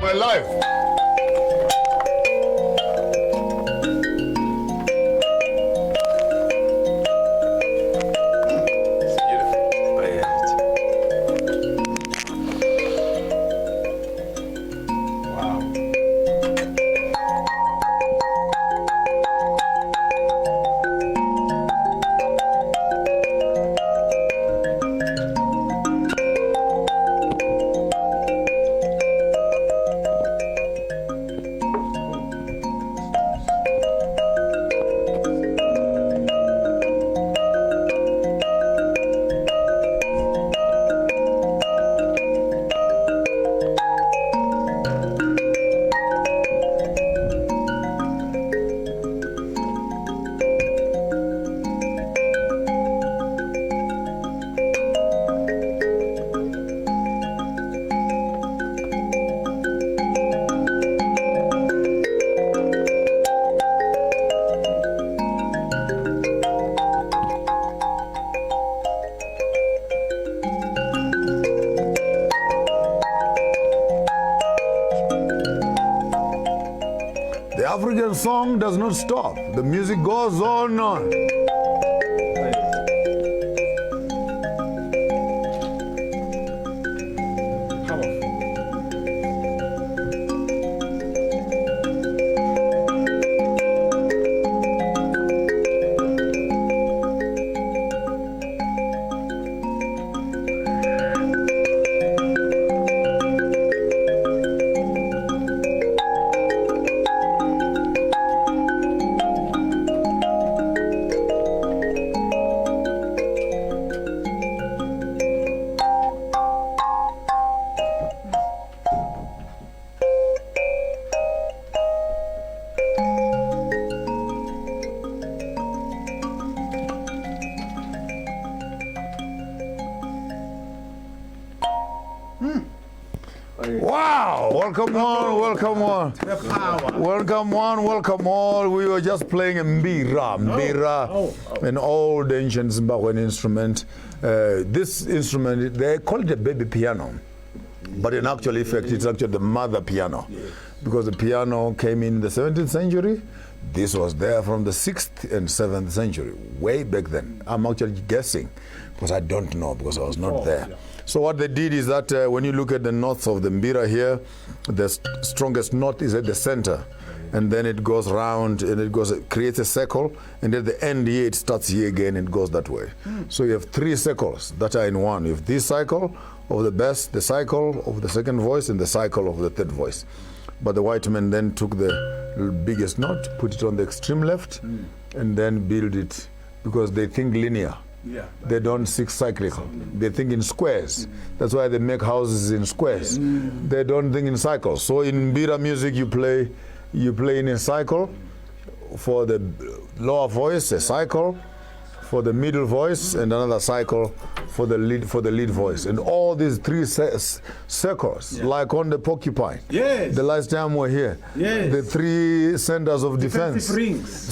We're live. The African song does not stop. The music goes on and on. Wow! Welcome on, welcome on. Welcome on, welcome all. We were just playing a mbira, an old ancient Zimbabwean instrument. This instrument, they call it a baby piano, but in actual effect, it's actually the mother piano, because the piano came in the 17th century. This was there from the 6th and 7th century, way back then. I'm actually guessing, because I don't know, because I was not there. So what they did is that when you look at the knots of the mbira here, the strongest knot is at the center, and then it goes round and it creates a circle, and at the end here it starts here again and goes that way. So you have 3 circles that are in one. You have this cycle of the bass, the cycle of the second voice, and the cycle of the third voice. But the white men then took the biggest knot, put it on the extreme left, and then build it, because they think linear. They don't think cyclical. They think in squares. That's why they make houses in squares. They don't think in cycles. So in mbira music, you play in a cycle. For the lower voice, a cycle. For the middle voice, and another cycle for the lead voice. And all these 3 circles, like on the Porcupine. The last time we're here. The 3 centers of defense.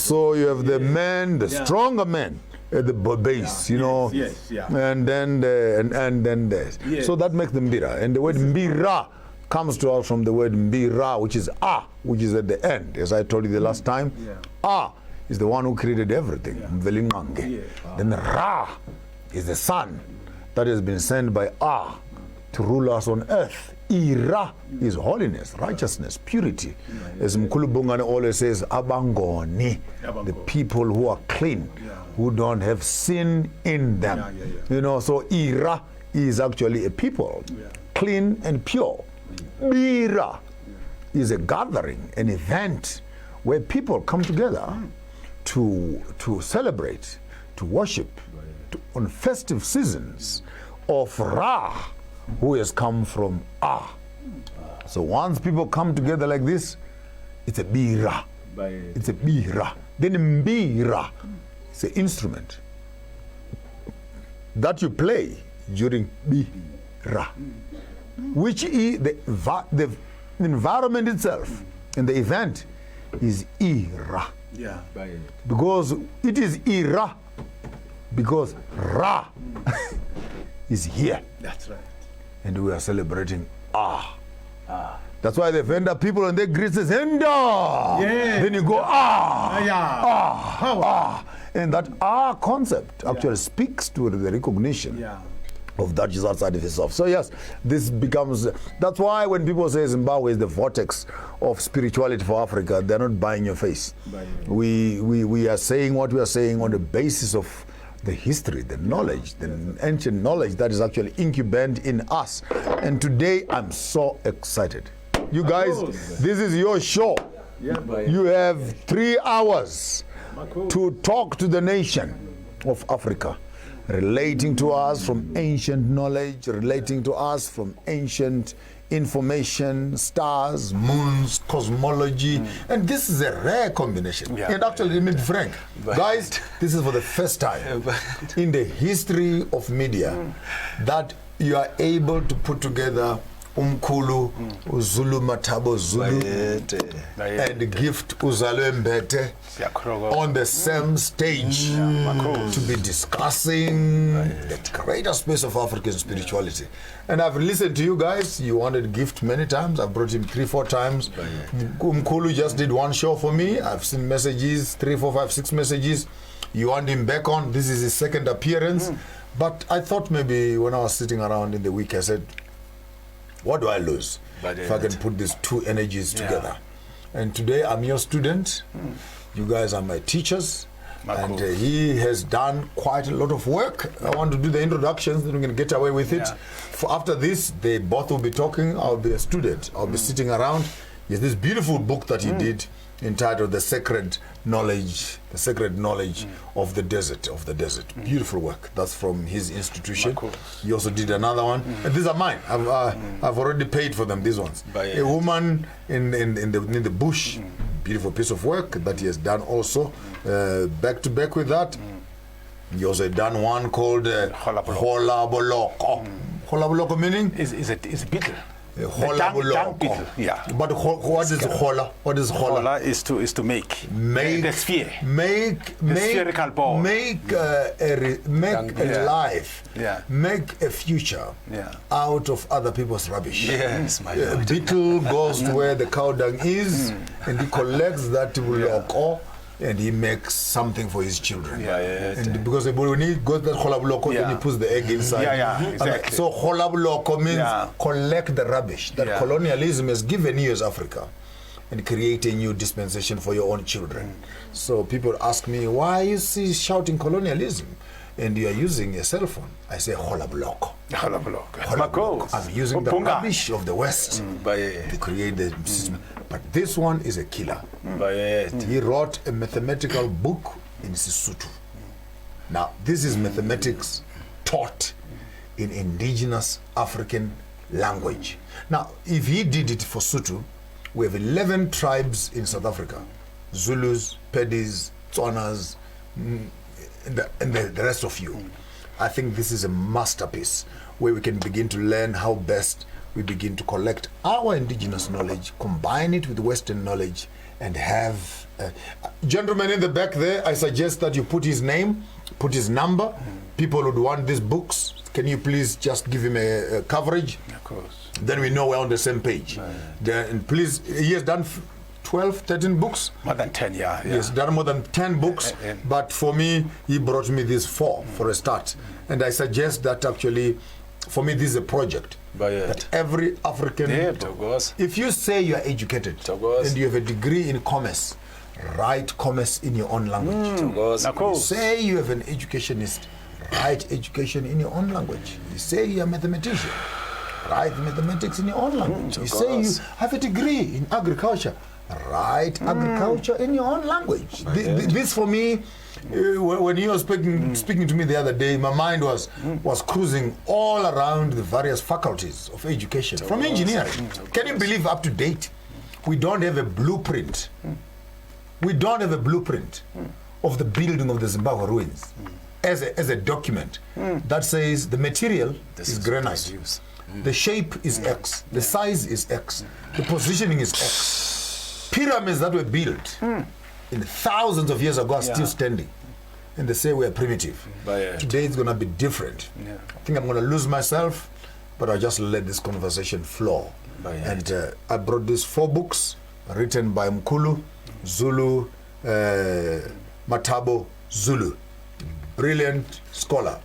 So you have the men, the stronger men at the base, you know, and then so that makes the mbira. And the word mbira comes to us from the word mbira, which is which is at the end, as I told you the last time. Is the one who created everything. Then Ra is the sun that has been sent by to rule us on earth. Ira is holiness, righteousness, purity. As Mkhulu Bungane always says, abangoni, the people who are clean, who don't have sin in them. You know, so Ira is actually a people, clean and pure. Mbira is a gathering, an event where people come together to celebrate, to worship, on festive seasons of Ra, who has come from So once people come together like this, it's a bira. It's a bira. Then mbira, it's an instrument that you play during bira, which is the environment itself, and the event is ira. Because it is ira, because Ra is here. That's right. And we are celebrating That's why they Venda people and they greet says Henda. Yeah. Then you go Yeah. and that concept actually speaks to the recognition of that is outside of itself. So yes, this becomes, that's why when people say Zimbabwe is the vortex of spirituality for Africa, they're not buying your face. We are saying what we are saying on the basis of the history, the knowledge, the ancient knowledge that is actually incubated in us. And today I'm so excited. You guys, this is your show. You have 3 hours to talk to the nation of Africa, relating to us from ancient knowledge, relating to us from ancient information, stars, moons, cosmology, and this is a rare combination. And actually, let me be frank, guys, this is for the first time in the history of media that you are able to put together Mkhulu, Zulumathabo Zulu, and gift Ombethe on the same stage to be discussing the greater space of African spirituality. And I've listened to you guys. You wanted gift many times. I've brought him 3-4 times. Mkhulu just did one show for me. I've seen messages, 3, 4, 5, 6 messages. You want him back on. This is his second appearance. But I thought maybe when I was sitting around in the week, I said, what do I lose if I can put these two energies together? And today I'm your student. You guys are my teachers. And he has done quite a lot of work. I want to do the introductions, then we can get away with it. For after this, they both will be talking. I'll be a student. I'll be sitting around. There's this beautiful book that he did entitled The Sacred Knowledge of the Desert. Beautiful work. That's from his institution. He also did another one. And these are mine. I've already paid for them, these ones. A woman in the bush. Beautiful piece of work that he has done also. Back to back with that. He also done one called Holographic. Holographic meaning? Is a beetle. Holographic. But what is hola? What is hola? Hola is to make the sphere. Make spherical ball. Make a life. Make a future out of other people's rubbish. Yes, my Lord. Beetle goes to where the cow dung is and he collects that buloko and he makes something for his children. And because when he goes to Holabuloko, then he puts the egg inside. Exactly. So Holabuloko means collect the rubbish that colonialism has given you as Africa and create a new dispensation for your own children. So people ask me, why is he shouting colonialism? And you are using a cell phone. I say Holabuloko. I'm using the rubbish of the West to create the system. But this one is a killer. He wrote a mathematical book in Sesotho. Now, this is mathematics taught in indigenous African language. Now, if he did it for Sotho, we have 11 tribes in South Africa. Zulus, Pedis, Tswanas, and the rest of you. I think this is a masterpiece where we can begin to learn how best we begin to collect our indigenous knowledge, combine it with Western knowledge, and have... gentlemen in the back there, I suggest that you put his name, put his number. People would want these books. Can you please just give him a coverage? Of course. Then we know we're on the same page. And please, he has done 12, 13 books? More than 10, He has done more than 10 books, but for me, he brought me these 4 for a start. And I suggest that actually, for me, this is a project that every African, if you say you are educated and you have a degree in commerce, write commerce in your own language. You say you have an educationist, write education in your own language. You say you are a mathematician, write mathematics in your own language. You say you have a degree in agriculture, write agriculture in your own language. This for me, when you were speaking to me the other day, my mind was cruising all around the various faculties of education, from engineering. Can you believe up to date, we don't have a blueprint. We don't have a blueprint of the building of the Zimbabwe ruins as a document that says the material is granite, the shape is X, the size is X, the positioning is X. Pyramids that were built in thousands of years ago are still standing. And they say we're primitive. Today it's going to be different. I think I'm going to lose myself, but I'll just let this conversation flow. And I brought these 4 books written by Mkhulu, Zulu, Zulumathabo Zulu. Brilliant scholar.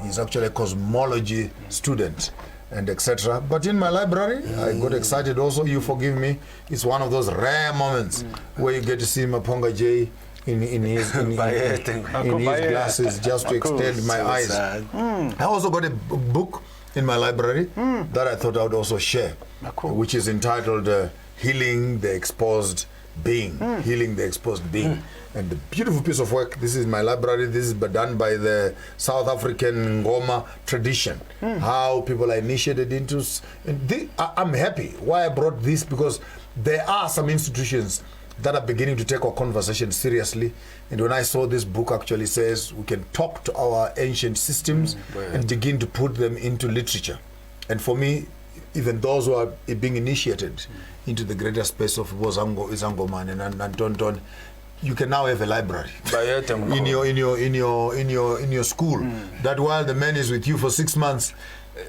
He's actually a cosmology student and etc. But in my library, I got excited also. You forgive me. It's one of those rare moments where you get to see Maponga J in his glasses just to extend my eyes. I also got a book in my library that I thought I would also share, which is entitled Healing the Exposed Being. Healing the Exposed Being. And the beautiful piece of work, this is my library, this is done by the South African Ngoma tradition, how people are initiated into, I'm happy why I brought this, because there are some institutions that are beginning to take our conversation seriously. And when I saw this book actually says we can talk to our ancient systems and begin to put them into literature. And for me, even those who are being initiated into the greater space of Izangoman and Tonton, you can now have a library in your school. That while the man is with you for 6 months,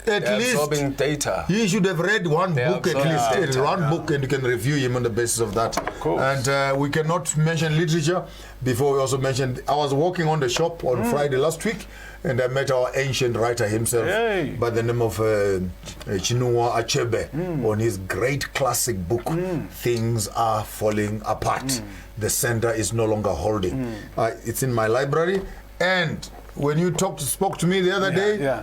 at least data. He should have read one book at least, one book, and you can review him on the basis of that. And we cannot mention literature before we also mentioned. I was walking on the shop on Friday last week, and I met our ancient writer himself by the name of Chinua Achebe on his great classic book, Things Are Falling Apart. The center is no longer holding. It's in my library, and when you spoke to me the other day,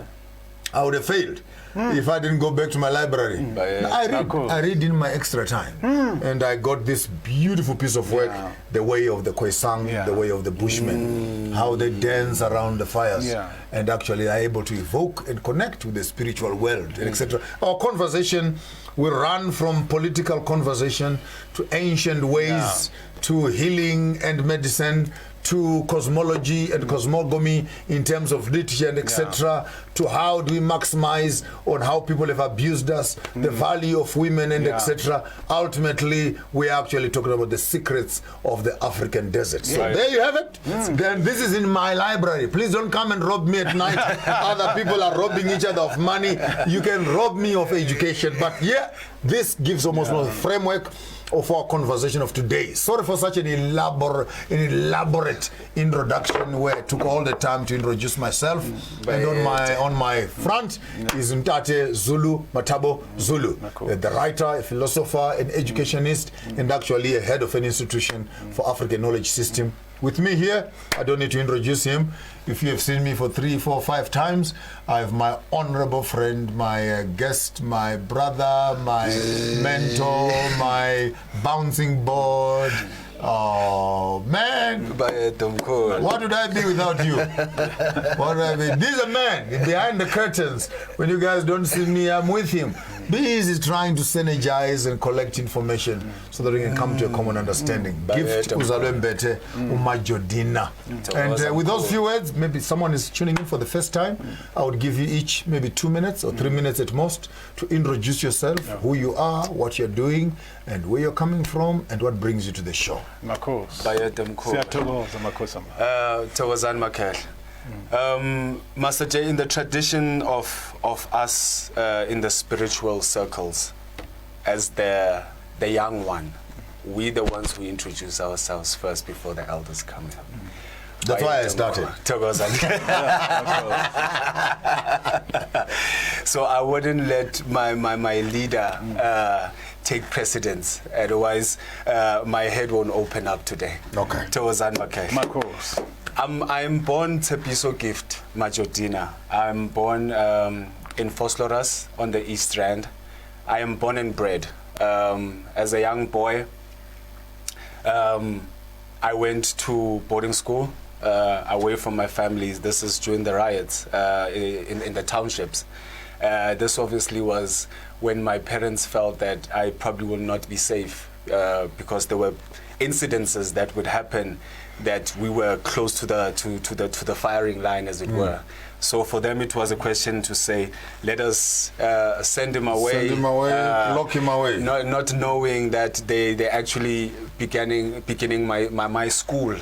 I would have failed if I didn't go back to my library. I read in my extra time, and I got this beautiful piece of work, The Way of the Khoisan, The Way of the Bushmen, how they dance around the fires, and actually are able to evoke and connect with the spiritual world, etc. Our conversation will run from political conversation to ancient ways, to healing and medicine, to cosmology and cosmogony in terms of literature and etc., to how do we maximize on how people have abused us, the value of women and etc. Ultimately, we are actually talking about the secrets of the African desert. So there you have it. Then this is in my library. Please don't come and rob me at night. Other people are robbing each other of money. You can rob me of education. But this gives almost a framework of our conversation of today. Sorry for such an elaborate introduction where I took all the time to introduce myself. And on my front is Mtate Zulumathabo Zulu, the writer, a philosopher, an educationist, and actually a head of an institution for African knowledge system. With me here, I don't need to introduce him. If you have seen me for 3, 4, 5 times, I have my honorable friend, my guest, my brother, my mentor, my bouncing board. Oh man, what would I be without you? What would I be? This is a man behind the curtains. When you guys don't see me, I'm with him. Busy trying to synergize and collect information so that we can come to a common understanding. Gift Ombethe Majodina. And with those few words, maybe someone is tuning in for the first time. I would give you each maybe 2 minutes or 3 minutes at most to introduce yourself, who you are, what you're doing, and where you're coming from, and what brings you to the show. Master J, in the tradition of us in the spiritual circles, as the young one, we the ones who introduce ourselves first before the elders come in. That's why I started. So I wouldn't let my leader take precedence, otherwise my head won't open up today. Okay. I'm born Tsepiso Gift Majodina. I'm born in Vosloorus on the East Rand. I am born and bred. As a young boy, I went to boarding school away from my family. This is during the riots in the townships. This obviously was when my parents felt that I probably will not be safe because there were incidences that would happen that we were close to the firing line, as it were. So for them, it was a question to say, let us send him away. Send him away, lock him away. Not knowing that they actually beginning my school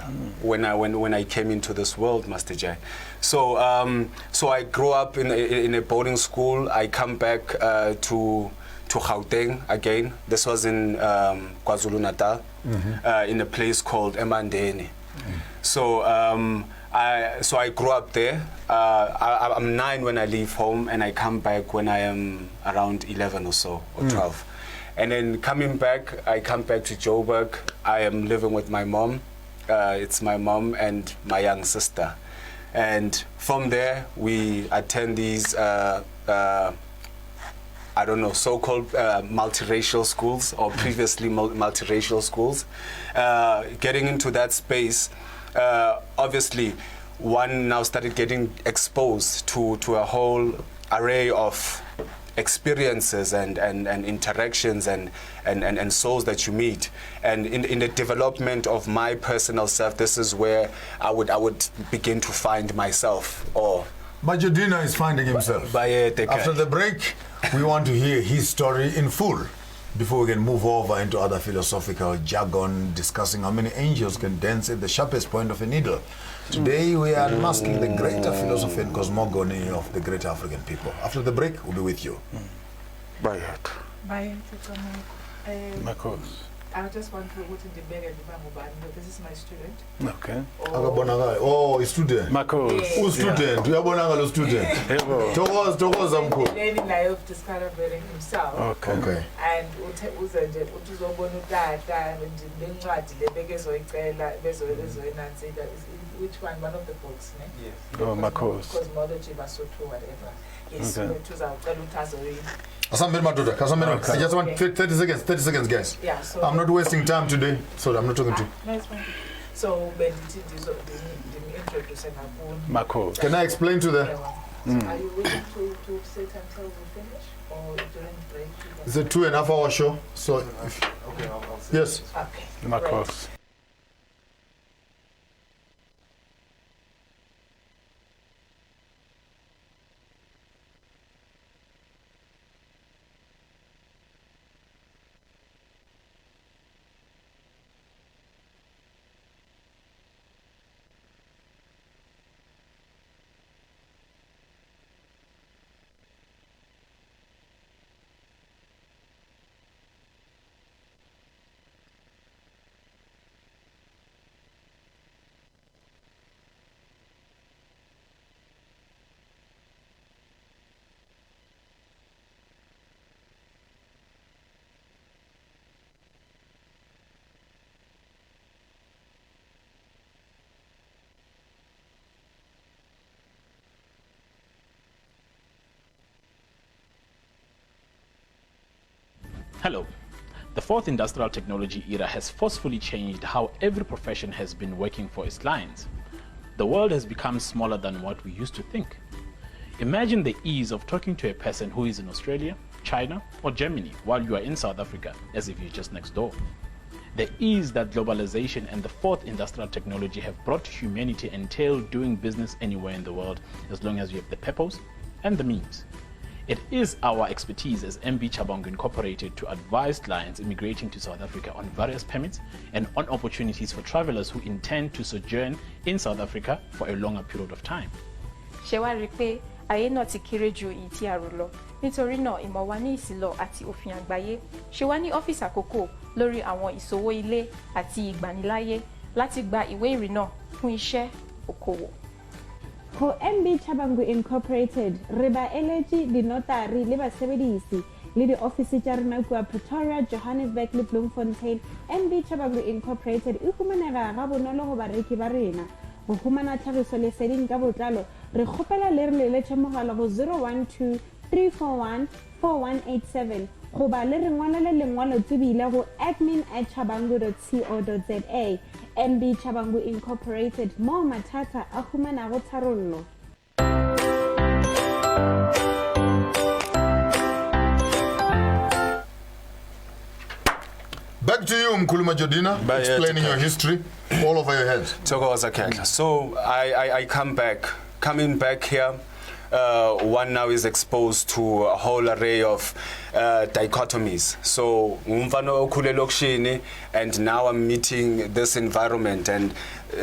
when I came into this world, Master J. So so I grew up in a boarding school. I come back to to Gauteng again. This was in KwaZulu-Natal, in a place called Emandeni. So I grew up there. I'm 9 when I leave home, and I come back when I am around 11 or so, or 12. And then coming back, I come back to Joburg. I am living with my mom. It's my mom and my young sister. And from there, we attend these, I don't know, so-called multiracial schools, or previously multiracial schools. Getting into that space, obviously, one now started getting exposed to a whole array of experiences and interactions and souls that you meet. And in the development of my personal self, this is where I would begin to find myself. Or Majodina is finding himself. After the break, we want to hear his story in full before we can move over into other philosophical jargon, discussing how many angels can dance at the sharpest point of a needle. Today we are unmasking the greater philosophy and cosmogony of the great African people. After the break, we'll be with you. Bye. Bye. My course. I just want to go to the bag and this is my student. Okay. Oh, a student. My course. Who's student? Uyabonakala student. Tokoza Mkhulu. Learning life discovering himself. Okay. And uze nje uzobona utata lencwadi lebekezoyicela bezoyinantsika, which one of the books, ne? Yes. Oh, my course. Cosmology, Basotho, whatever. Yes, Okay. tuzawucela utazoyini. I just want 30 seconds, guys. Yeah, so I'm not wasting time today, so I'm not talking to you. No, it's fine. So bendithi introduce Baboon. My course. Can I explain to them? So are you willing to sit until we finish, or during break? It's a 2.5 hour show, so if, Okay, I'll yes. Okay. My great. course. Hello. The fourth industrial technology era has forcefully changed how every profession has been working for its clients. The world has become smaller than what we used to think. Imagine the ease of talking to a person who is in Australia, China, or Germany while you are in South Africa, as if you're just next door. The ease that globalization and the fourth industrial technology have brought to humanity entail doing business anywhere in the world as long as you have the purpose and the means. It is our expertise as MB Chabangu Incorporated to advise clients immigrating to South Africa on various permits and on opportunities for travelers who intend to sojourn in South Africa for a longer period of time. Ṣé pé ayé náà ti kéré ju èyí tí a rò lọ, nítorí náà ìmọ̀ wa ní ìsìlọ àti òfin àgbáyé ṣe wá ní ọ́fíìsì àkókò lórí àwọn ìṣòwò ilé àti ìgbaniláyé láti gba ìwé ìrìnnà fún iṣẹ́ òkòwò. Ho MB Chabangu Incorporated, re ba eletsi dinotari le basebedisi le di ofisi tsa rena kwa Pretoria, Johannesburg le Bloemfontein. MB Chabangu Incorporated e humanega ga bonolo go bareki ba rena. Go humana tlhagiso leseding ka botlalo, re kgopela le re leletse mogala go 012 341 4187 go ba le re ngwalele lengwalo tsebile go admin@chabangu.co.za. MB Chabangu Incorporated, mo mathata a humanago tharollo. Back to you, Mkhulu Majodina, explaining your history all over your head. So I coming back here, one now is exposed to a whole array of dichotomies. So and now I'm meeting this environment, and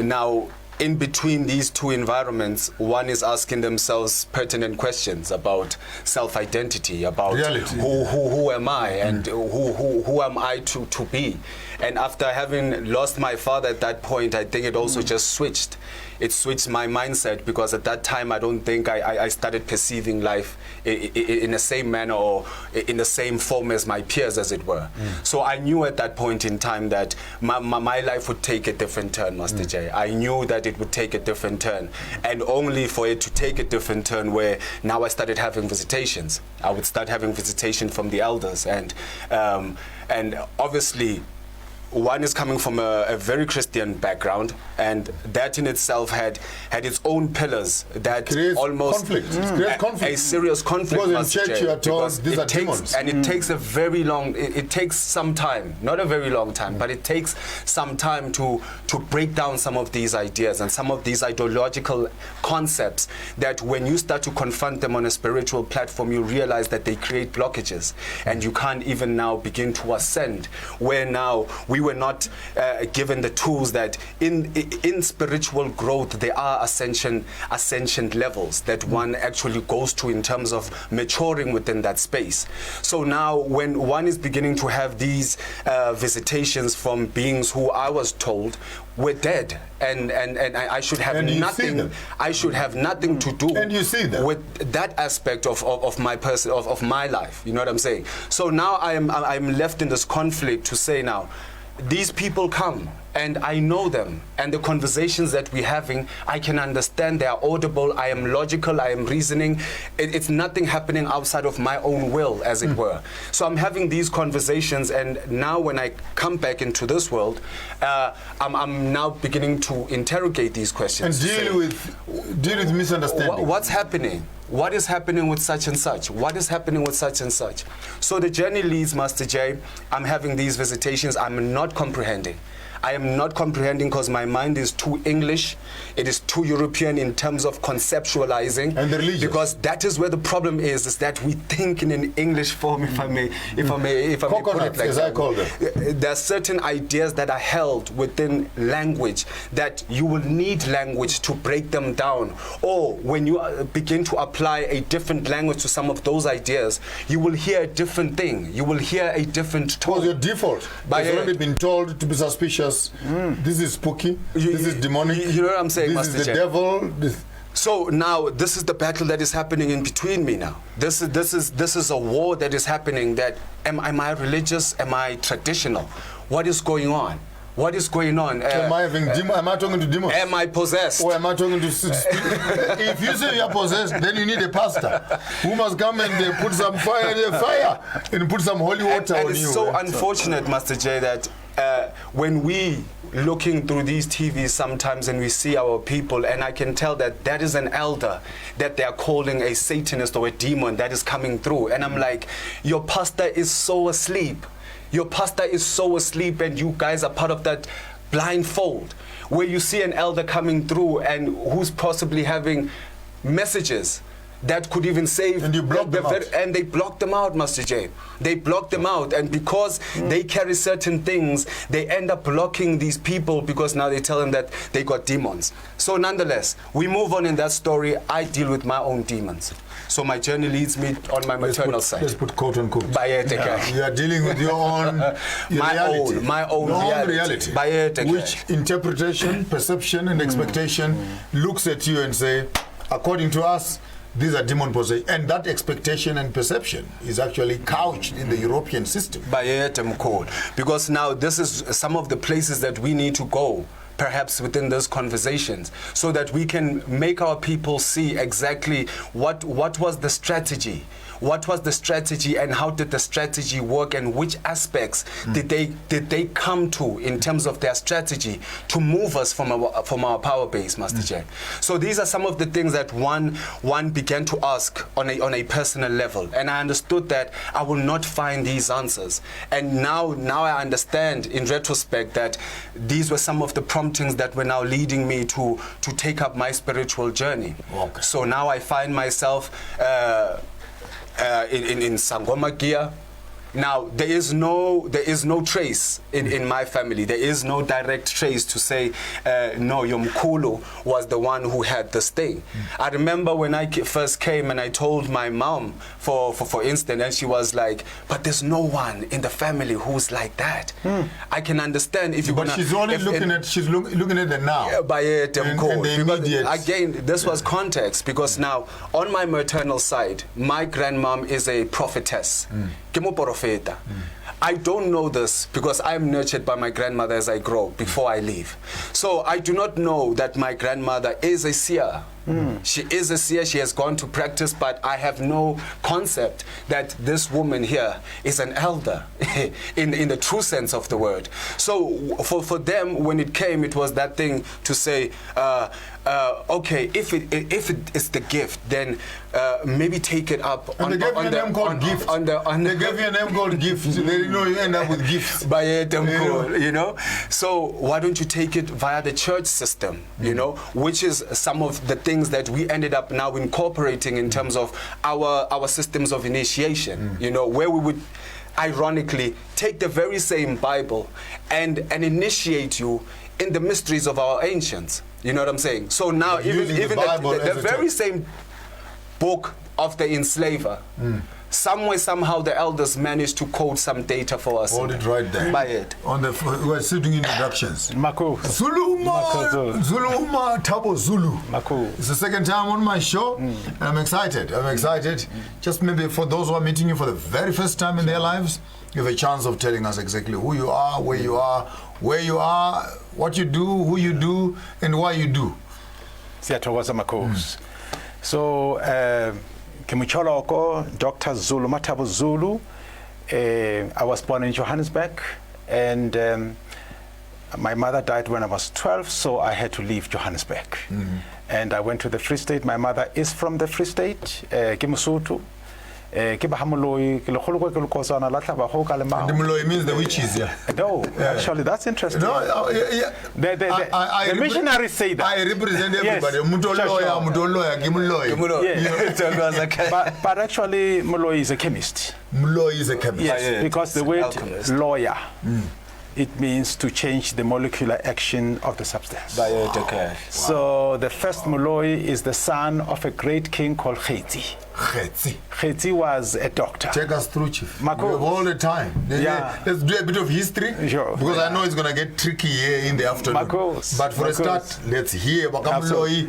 now in between these two environments, one is asking themselves pertinent questions about self-identity, about reality. Who am I, and who am I to be. And after having lost my father at that point, I think it also just switched. It switched my mindset, because at that time I don't think I started perceiving life in the same manner or in the same form as my peers, as it were. So I knew at that point in time that my life would take a different turn, Master J. I knew that it would take a different turn, and only for it to take a different turn where now I started having visitations. I would start having visitation from the elders, and obviously one is coming from a very Christian background, and that in itself had its own pillars that creates almost conflict. A serious conflict. Because in church you are told these are demons. And it takes a very long, it takes some time, not a very long time, but it takes some time to break down some of these ideas and some of these ideological concepts that when you start to confront them on a spiritual platform, you realize that they create blockages, and you can't even now begin to ascend, where now we were not given the tools that in spiritual growth there are ascension levels that one actually goes to in terms of maturing within that space. So now when one is beginning to have these visitations from beings who I was told were dead, and I should have nothing. I should have nothing to do with that aspect of my person of my life. You know what I'm saying? So now I'm left in this conflict to say now, these people come and I know them, and the conversations that we're having, I can understand, they are audible, I am logical, I am reasoning. It's nothing happening outside of my own will, as it were. So I'm having these conversations, and now when I come back into this world, I'm now beginning to interrogate these questions. And deal with misunderstanding. What's happening? What is happening with such and such? What is happening with such and such? So the journey leads, Master J. I'm having these visitations. I'm not comprehending. I am not comprehending because my mind is too English. It is too European in terms of conceptualizing. And the religious. Because that is where the problem is that we think in an English form, if I may put it like as that. I call them. There are certain ideas that are held within language that you will need language to break them down. Or when you begin to apply a different language to some of those ideas, you will hear a different thing. You will hear a different tone. Because your default has already been told to be suspicious. This is spooky. This is demonic. You know what I'm saying, This Master is the J? devil. So now this is the battle that is happening in between me now. This is a war that is happening. That am I religious? Am I traditional? What is going on? What is going on? Am I talking to demons? Am I possessed? Or am I talking to... If you say you are possessed, then you need a pastor who must come and put some fire and put some holy water on you. It's so unfortunate, Master J, that when we looking through these TVs sometimes and we see our people, and I can tell that is an elder that they are calling a Satanist or a demon that is coming through. And I'm like, your pastor is so asleep. Your pastor is so asleep, and you guys are part of that blindfold where you see an elder coming through and who's possibly having messages that could even save. And you block them out. And they block them out, Master J. They block them out. And because they carry certain things, they end up blocking these people because now they tell them that they got demons. So nonetheless, we move on in that story. I deal with my own demons. So my journey leads me on my maternal side. Let's put quote unquote. Yeah. You are dealing with your own reality. My own reality. Which interpretation, perception, and expectation looks at you and say, according to us, these are demon possession, and that expectation and perception is actually couched in the European system. Because now this is some of the places that we need to go, perhaps within those conversations, so that we can make our people see exactly what was the strategy. What was the strategy, and how did the strategy work, and which aspects did they come to in terms of their strategy to move us from our power base, Master J? So these are some of the things that one began to ask on a personal level, and I understood that I will not find these answers. And now I understand in retrospect that these were some of the promptings that were now leading me to take up my spiritual journey. Okay. So now I find myself in Sangoma gear, Now there is no trace in my family. There is no direct trace to say no, your Mkhulu was the one who had this thing. I remember when I first came and I told my mom, for instance, and she was like, "But there's no one in the family who's like that." I can understand if you're but gonna. She's only looking at the now. By it, and the immediate. Again, this was context because now on my maternal side, my grandmom is a prophetess. I don't know this because I'm nurtured by my grandmother as I grow before I leave. So I do not know that my grandmother is a seer. She is a seer, she has gone to practice, but I have no concept that this woman here is an elder in the true sense of the word. So for them, when it came, it was that thing to say, okay, if it is the gift, then maybe take it up. And they gave you a name called gift. They gave you a name called gift. They know you end up with gifts. By it, you know. So why don't you take it via the church system, you know, which is some of the things that we ended up now incorporating in terms of our systems of initiation, you know, where we would ironically take the very same Bible and initiate you in the mysteries of our ancients. You know what I'm saying? So now even the very same book of the enslaver, somehow the elders managed to code some data for us. Hold it right there. By it. We're still doing introductions. Zulumathabo Zulu. Mkhulu. It's the second time on my show, and I'm excited. Just maybe for those who are meeting you for the very first time in their lives, you have a chance of telling us exactly who you are, where you are, what you do, who you do, and why you do. Siyathokoza Mkhulu. So, Mocholoko, Dr. Zulumathabo Zulu. I was born in Johannesburg, and my mother died when I was 12, so I had to leave Johannesburg. And I went to the Free State. My mother is from the Free State, Mosotho. Muloi means the witches, yeah. No, actually, that's interesting. No, yeah. The missionaries say that. I represent everybody. But actually, Muloi is a chemist. Muloi is a chemist. Yes, because the word lawyer, it means to change the molecular action of the substance. So the first Muloi is the son of a great king called Khetsi. Khetsi was a doctor. Take us through, Chief. We have all the time. Let's do a bit of history, sure. Because I know it's going to get tricky here in the afternoon. But for a start, let's hear Bakamloi.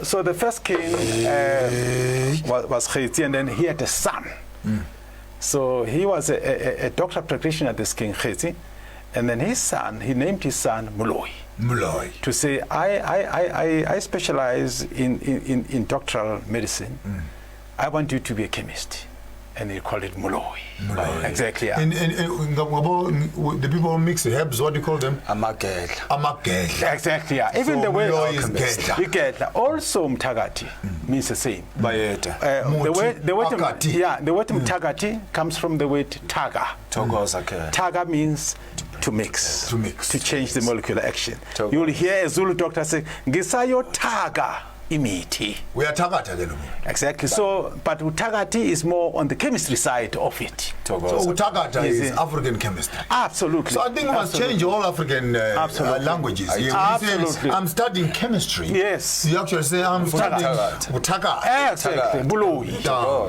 So the first king was Khetsi, and then he had a son. So he was a doctor practitioner, this king Khetsi. And then his son, he named his son Muloi. To say, I specialize in doctoral medicine. I want you to be a chemist. And they called it Muloi. Exactly. Yeah. And the people who mix the herbs, what do you call them? Amagedla. Exactly. Yeah. Even So the way Muloi is Gedla. you get also Mtagati means the same. The word Mtagati comes from the word Taga. Taga means to mix, to change the molecular action. You will hear a Zulu doctor say, "Gisayo Taga imiti." We are Tagata then. Exactly. So, but Utagati is more on the chemistry side of it. So Utagata is African chemistry. Absolutely. So I think we must change all African languages. Absolutely. I'm studying chemistry. Yes. You actually say I'm studying Utagata. Exactly. Buloi.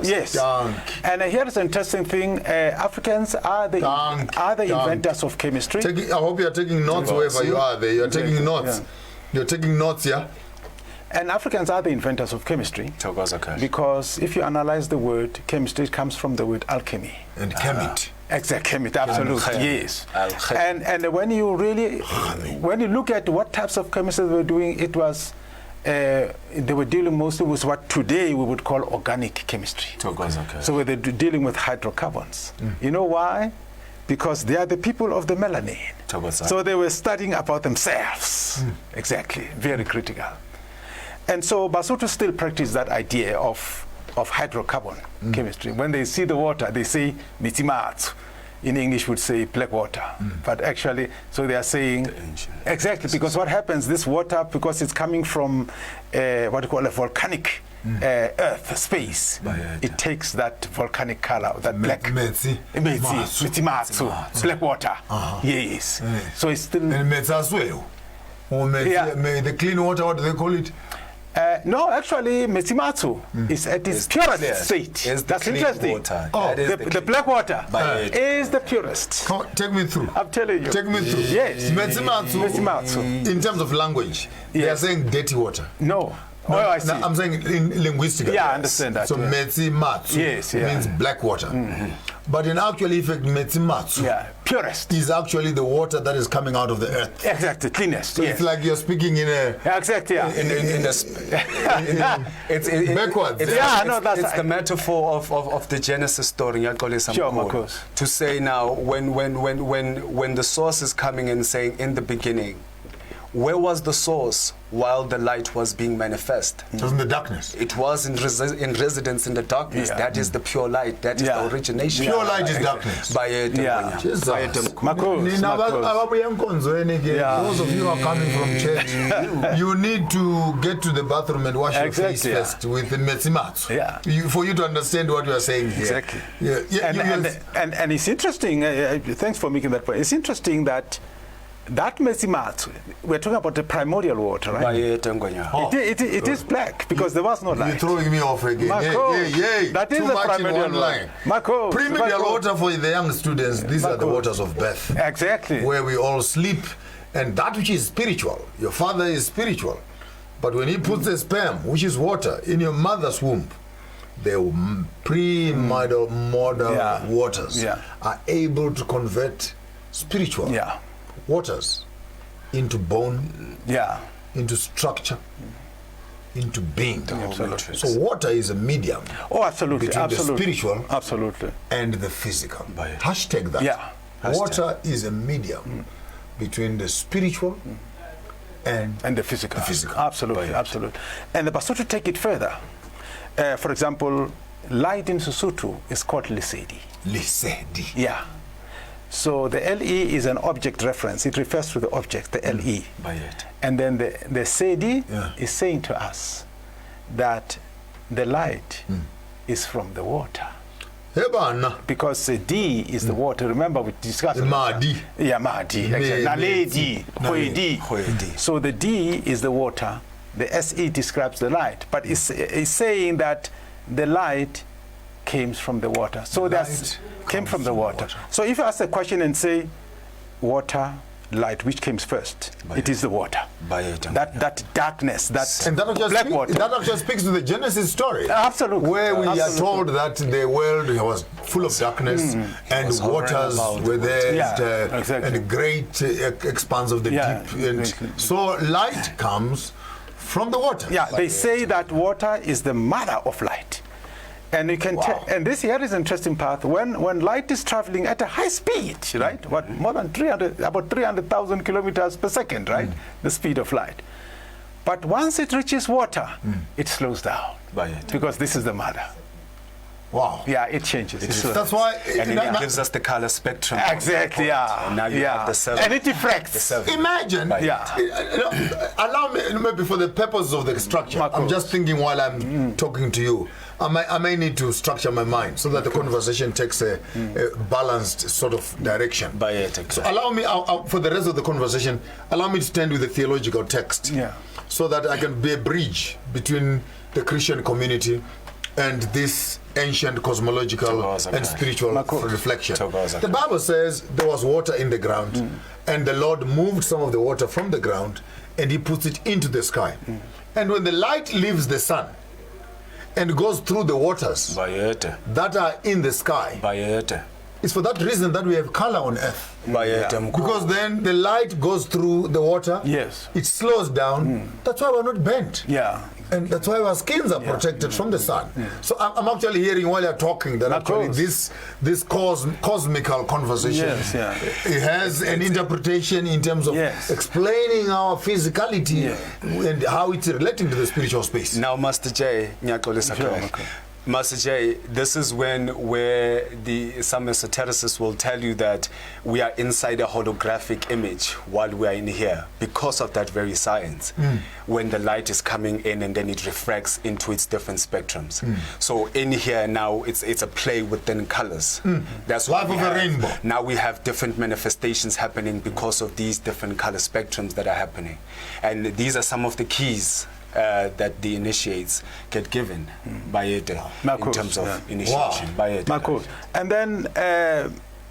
Yes. And here's an interesting thing. Africans are the inventors of chemistry. I hope you're taking notes wherever you are there. You're taking notes. Yeah. You're taking notes, yeah? And Africans are the inventors of chemistry. Because if you analyze the word chemistry, it comes from the word alchemy. And chemit. Exactly, chemit, absolutely, yes. And when you look at what types of chemistry they were doing, it was, they were dealing mostly with what today we would call organic chemistry. So they're dealing with hydrocarbons. You know why? Because they are the people of the melanin. So they were studying about themselves. Exactly, very critical. And so Basotho still practice that idea of hydrocarbon chemistry. When they see the water, they say mitimatsu. in English would say black water. But actually, so they are saying, exactly, because what happens, this water, because it's coming from what you call a volcanic earth space, it takes that volcanic color, that black Metsi. black water. Yes. So it's still And Metsasweo. Or the clean water, what do they call it? no, actually, Metsimatsu is at its purest state. That's interesting. Water. Oh, The black water is the purest. Take me through. I'm telling you. Take me through. Yes. Metsimatsu. In terms of language, they are saying dirty water. No. No, I see. I'm saying in linguistically. Yeah, I understand that. So Metsimatsu means black water. But in actual effect, Metsimatsu purest is actually the water that is coming out of the earth. Exactly, cleanest. So it's like you're speaking in a... Exactly, backwards. It's the metaphor of the Genesis story. Sure, to say now, when the source is coming and saying, in the beginning, where was the source while the light was being manifest? It was in the darkness. It was in residence in the darkness. That is the pure light. That is the origination. Pure light is darkness. Jesus. Yeah. Those of you who are coming from church, you need to get to the bathroom and wash your face first with the Metsimatsu. For you to understand what you are saying here. Exactly. And it's interesting, thanks for making that point. It's interesting that Metsimatsu, we're talking about the primordial water, right? It is black because there was no light. You're throwing me off again. That is the primordial line. Primordial water for the young students, these are the waters of birth. Exactly. Where we all sleep. And that which is spiritual, your father is spiritual. But when he puts the sperm, which is water, in your mother's womb, the primordial waters are able to convert spiritual waters into bone, into structure, into being. So water is a medium. Oh, absolutely. Between the spiritual and the physical. Hashtag that. Water is a medium between the spiritual and the physical. Absolutely. And the Basotho take it further. For example, light in Sesotho is called Lesedi. Lesedi. Yeah. So the LE is an object reference. It refers to the object, the LE. And then the Sedi is saying to us that the light is from the water. Because the D is the water. Remember we discussed Mahdi. Yeah, Mahdi. Naledi. Hoedi. So the D is the water. The SE describes the light. But it's saying that the light came from the water. So that's came from the water. So if you ask a question and say water, light, which came first? It is the water. That darkness, that black water. That actually speaks to the Genesis story. Absolutely. Where we are told that the world was full of darkness and waters were there and a great expanse of the deep. And so light comes from the water. Yeah, they say that water is the mother of light. And you can tell, and this here is an interesting part. When light is traveling at a high speed, right? What more than about 300,000 kilometers per second, right? The speed of light. But once it reaches water, it slows down because this is the mother. Wow. Yeah, it changes. That's why. And it gives us the color spectrum. Exactly, And now you have the 7. And it diffracts. Imagine. Allow me, maybe for the purpose of the structure, I'm just thinking while I'm talking to you, I may need to structure my mind so that the conversation takes a balanced sort of direction. So allow me, for the rest of the conversation, allow me to stand with the theological text so that I can be a bridge between the Christian community and this ancient cosmological and spiritual reflection. The Bible says there was water in the ground and the Lord moved some of the water from the ground and he puts it into the sky. And when the light leaves the sun and goes through the waters that are in the sky, it's for that reason that we have color on earth. Because then the light goes through the water, it slows down, that's why we're not bent. And that's why our skins are protected from the sun. So I'm actually hearing while you're talking that actually this cosmical conversation it has an interpretation in terms of explaining our physicality and how it's relating to the spiritual space. Now, Master J, Master J, this is where some esotericists will tell you that we are inside a holographic image while we are in here because of that very science. When the light is coming in and then it refracts into its different spectrums. So in here now it's a play within colors. That's life of a rainbow. Now we have different manifestations happening because of these different color spectrums that are happening, and these are some of the keys that the initiates get given by it in terms of initiation. By it. And then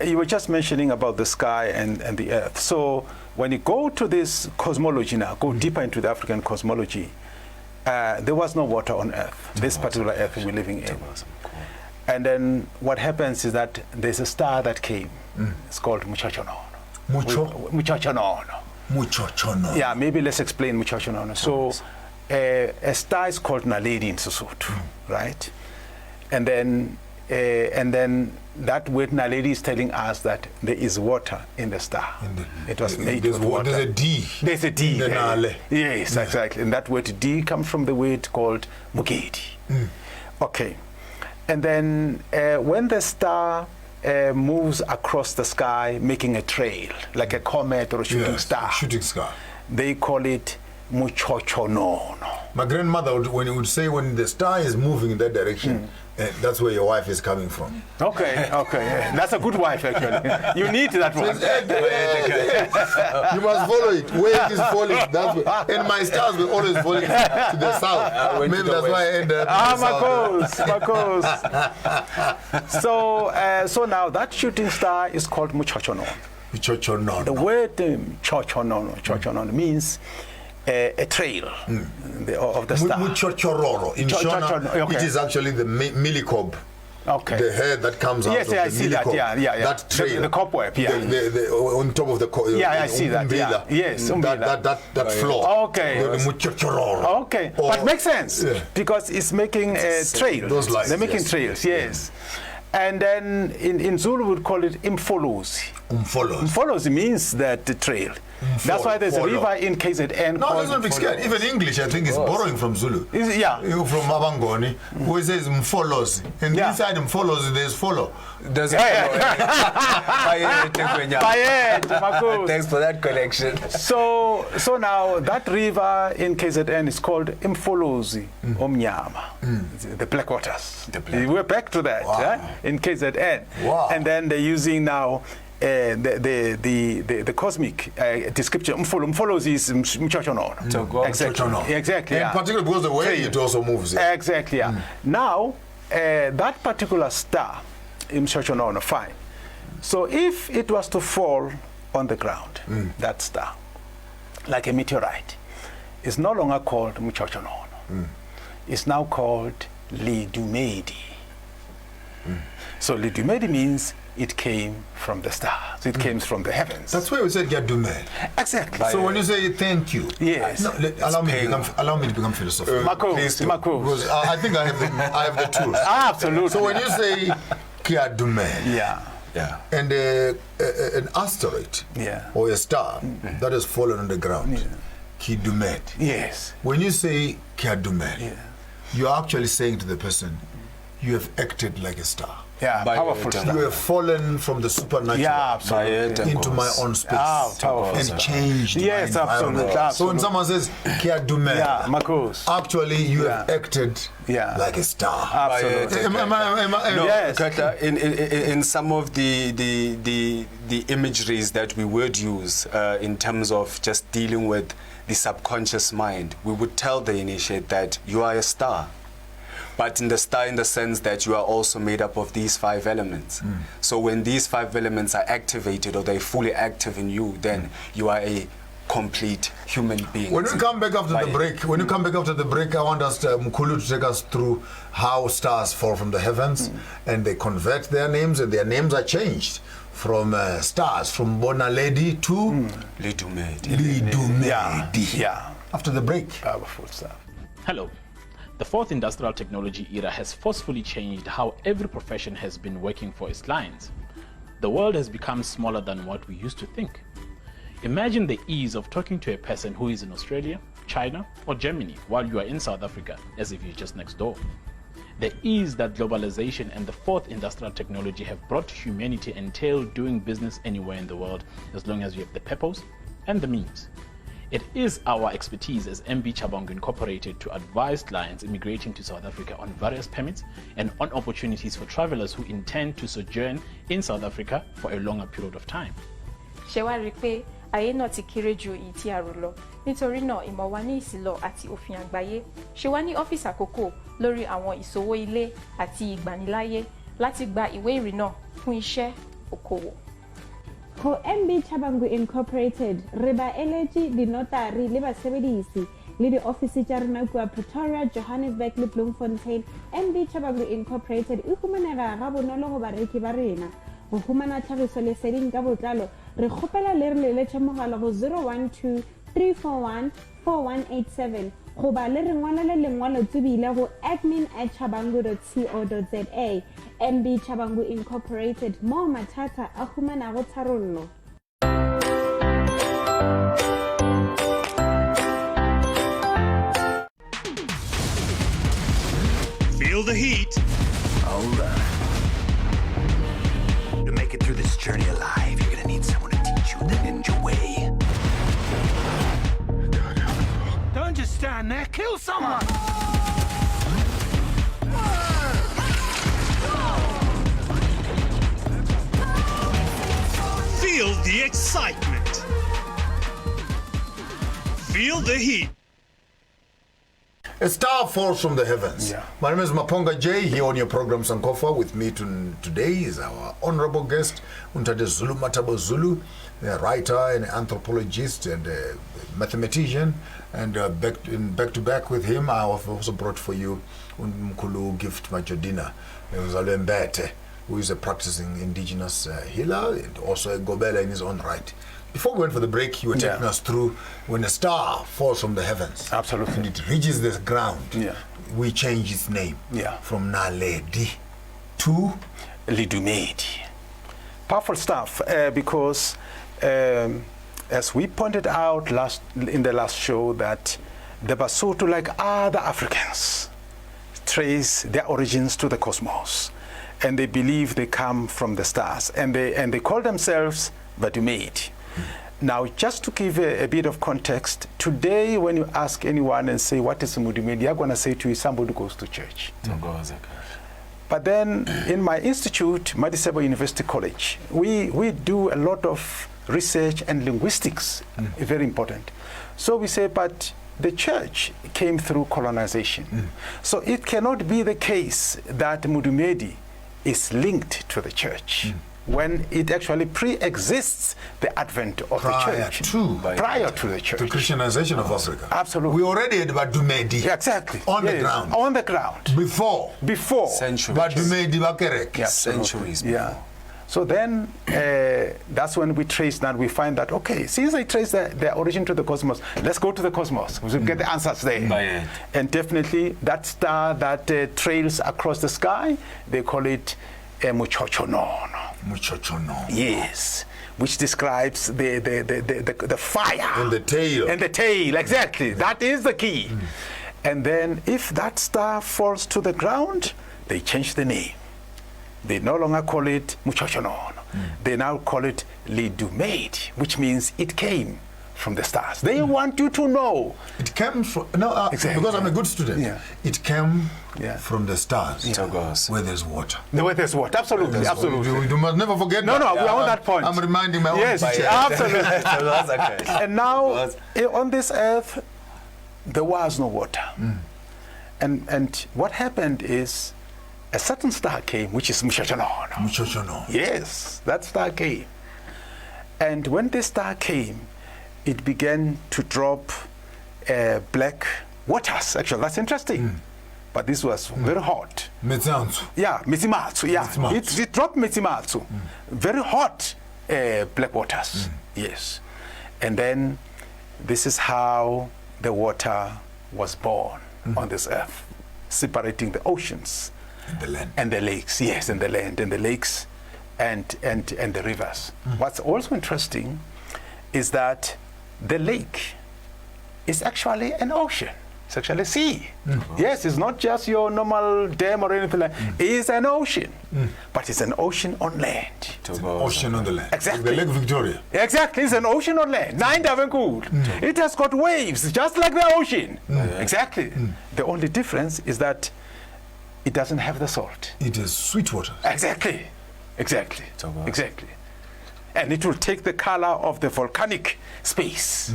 you were just mentioning about the sky and the earth. So when you go to this cosmology now, go deeper into the African cosmology, there was no water on earth, this particular earth we're living in. And then what happens is that there's a star that came. It's called Mchochonono. Mchochonono. Yeah, maybe let's explain Mchochonono. So a star is called Naledi in Sesotho, right? And then that word Naledi is telling us that there is water in the star. It was made with water. There's a D. There's a D. In the Nile. Yes, exactly. And that word D comes from the word called Mugedi. Okay. And then when the star moves across the sky, making a trail, like a comet or a shooting star. Shooting star. They call it Mchochonono. My grandmother would say when the star is moving in that direction, that's where your wife is coming from. Okay. That's a good wife, actually. You need that one. You must follow it. Where it is falling, that's where. And my stars will always fall to the south. Maybe that's why I ended up So now that shooting star is called Mchochonono. The word Mchochonono means a trail of the star. Mchochororo. In Shona, it is actually the millicob. Okay. The hair that comes out of the millicob. That trail. The cobweb, on top of the I see that. Yes, that floor. Okay. The Mchochororo. Okay. But makes sense because it's making a trail. Those lines. They're making trails, yes. And then in Zulu we would call it Umfolozi. Umfolozi means that the trail. That's why there's a river in KZN. No, that's not big scared. Even English, I think, is borrowing from Zulu. From Mabangoni, who it says Mfolozi. And inside Mfolozi, there's follow. Thanks for that connection. So now that river in KZN is called Mfolozi Omnyama, the Black Waters. We're back to that in KZN. And then they're using now the cosmic description. Mfolozi is Mchochonono. Exactly. And particularly because the way it also moves. Exactly. Now that particular star, Mchochonono, fine. So if it was to fall on the ground, that star, like a meteorite, it's no longer called Mchochonono. It's now called Lidumedi. So Lidumedi means it came from the stars. It came from the heavens. That's why we said Gadumed. Exactly. So when you say thank you, allow me to become philosophical. Because I think I have the tools. Absolutely. So when you say Gadumed, and an asteroid or a star that has fallen on the ground, Kidumed. Yes. When you say Kidumed, you're actually saying to the person, you have acted like a star. Yeah, powerful star. You have fallen from the supernatural into my own space and changed my environment. So when someone says, Kiadume, actually you have acted like a star. Absolutely. Yes. In some of the imageries that we would use in terms of just dealing with the subconscious mind, we would tell the initiate that you are a star. But in the star, in the sense that you are also made up of these 5 elements. So when these 5 elements are activated or they're fully active in you, then you are a complete human being. When we come back after the break, I want us, Mkhulu, to take us through how stars fall from the heavens and they convert their names, and their names are changed from stars, from Bonaledi to Lidumedi. Yeah. After the break. Powerful stuff. Hello. The 4th industrial technology era has forcefully changed how every profession has been working for its clients. The world has become smaller than what we used to think. Imagine the ease of talking to a person who is in Australia, China, or Germany while you are in South Africa, as if you're just next door. The ease that globalization and the fourth industrial technology have brought to humanity entail doing business anywhere in the world as long as you have the purpose and the means. It is our expertise as MB Chabangu Incorporated to advise clients immigrating to South Africa on various permits and on opportunities for travelers who intend to sojourn in South Africa for a longer period of time. Ayé náà ti kéré ju èyí tí a rò lọ nítorí náà ìmọ̀ wa ní ìsìlọ̀ àti òfin àgbáyé ṣe wá ní ọ́fíìsì àkókò lórí àwọn ìṣòwò ilé àti ìgbaniláyé láti gba ìwé ìrìnnà fún iṣẹ́ okòwò. Ho MB Chabangu Incorporated re ba eletsi dinotari le basebedisi le di-office tša rena kua Pretoria, Johannesburg le Bloemfontein. MB Chabangu Incorporated e humanega ga bonolo go bareki ba rena. Go humana tlhagiso leseding ka botlalo re kgopela le re leletše mogala go 012-341-4187 goba le re ngwalele lengwalo tsebile go admin@chabangu.co.za. MB Chabangu Incorporated mo mathata a humanago tharollo. Feel the heat. Hold on. To make it through this journey alive, you're gonna need someone to teach you the ninja way. Don't just stand there, kill someone! Feel the excitement. Feel the heat. A star falls from the heavens. Yeah. My name is Maponga J, here on your program SANKOFA. With me today is our honorable guest, Zulumathabo Zulu, a writer and anthropologist and a mathematician. And back to back with him, I have also brought for you Mkhulu Gift Majodina, Ombethe, who is a practicing indigenous healer and also a gobela in his own right. Before we went for the break, you were taking us through when a star falls from the heavens. Absolutely. And it reaches the ground. Yeah. We change its name from Naledi to Lidumedi. Powerful stuff because as we pointed out in the last show that the Basotho, like other Africans, trace their origins to the cosmos, and they believe they come from the stars, and they call themselves Badumedi. Now, just to give a bit of context, today when you ask anyone and say, what is Mudumedi, they're going to say to you, somebody who goes to church. But then in my institute, Madisebo University College, we do a lot of research and linguistics, very important. So we say, but the church came through colonization. So it cannot be the case that Mudumedi is linked to the church. When it actually pre-exists the advent of the church. Prior to the church. The Christianization of Africa. Absolutely. We already had Badumedi. Exactly. On the ground. On the ground. Before. Centuries. Badumedi Bakerek. Yeah, centuries before. Yeah. So then that's when we trace that, we find that, okay, since they trace their origin to the cosmos, let's go to the cosmos. We'll get the answers there. And definitely that star that trails across the sky, they call it Mchochonono. Mchochonono. Yes, which describes the fire. And the tail. And the tail, exactly. That is the key. And then if that star falls to the ground, they change the name. They no longer call it Mchochonono. They now call it Lidumedi, which means it came from the stars. They want you to know. It came from, exactly. Because I'm a good student. Yeah. It came from the stars. Where there's water. Where there's water, absolutely, absolutely. We must never forget that. No, we are on that point. I'm reminding my own teacher. Absolutely. Okay. And now, on this earth, there was no water. And what happened is, a certain star came, which is Mchochonono. Mchochonono. Yes, that star came. And when this star came, it began to drop black waters. Actually, that's interesting. But this was very hot. Metsanzu. Yeah, Mizimatsu. Yeah, it dropped Mizimatsu. Very hot black waters. Yes. And then this is how the water was born on this earth, separating the oceans. And the land. And the lakes, yes, and the land, and the lakes, and the rivers. What's also interesting is that the lake is actually an ocean. It's actually a sea. Yes, it's not just your normal dam or anything like that. It's an ocean, but it's an ocean on land. Ocean on the land. Exactly. Like the Lake Victoria. Exactly, it's an ocean on land. It has got waves, just like the ocean. Exactly. The only difference is that it doesn't have the salt. It is sweet water. Exactly. Exactly. Exactly. And it will take the color of the volcanic space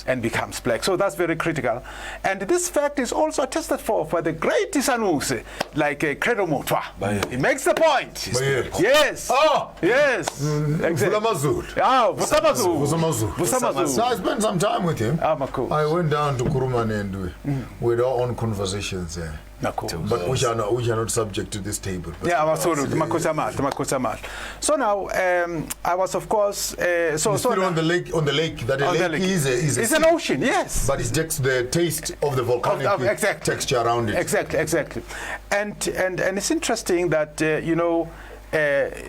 and becomes black. So that's very critical. And this fact is also attested for the great Isanuse, like Credo Motwa. He makes the point. Yes. Oh! Yes. Vusamazulu. Vusamazulu. So I spent some time with him. Mkhulu. I went down to Kurumane and we had our own conversations there. But which are not subject to this table. Yeah, absolutely. So now, I was of course. Still on the lake. On the lake. That a lake is it's an ocean. Yes. But it's just the taste of the volcanic texture around it. Exactly. And it's interesting that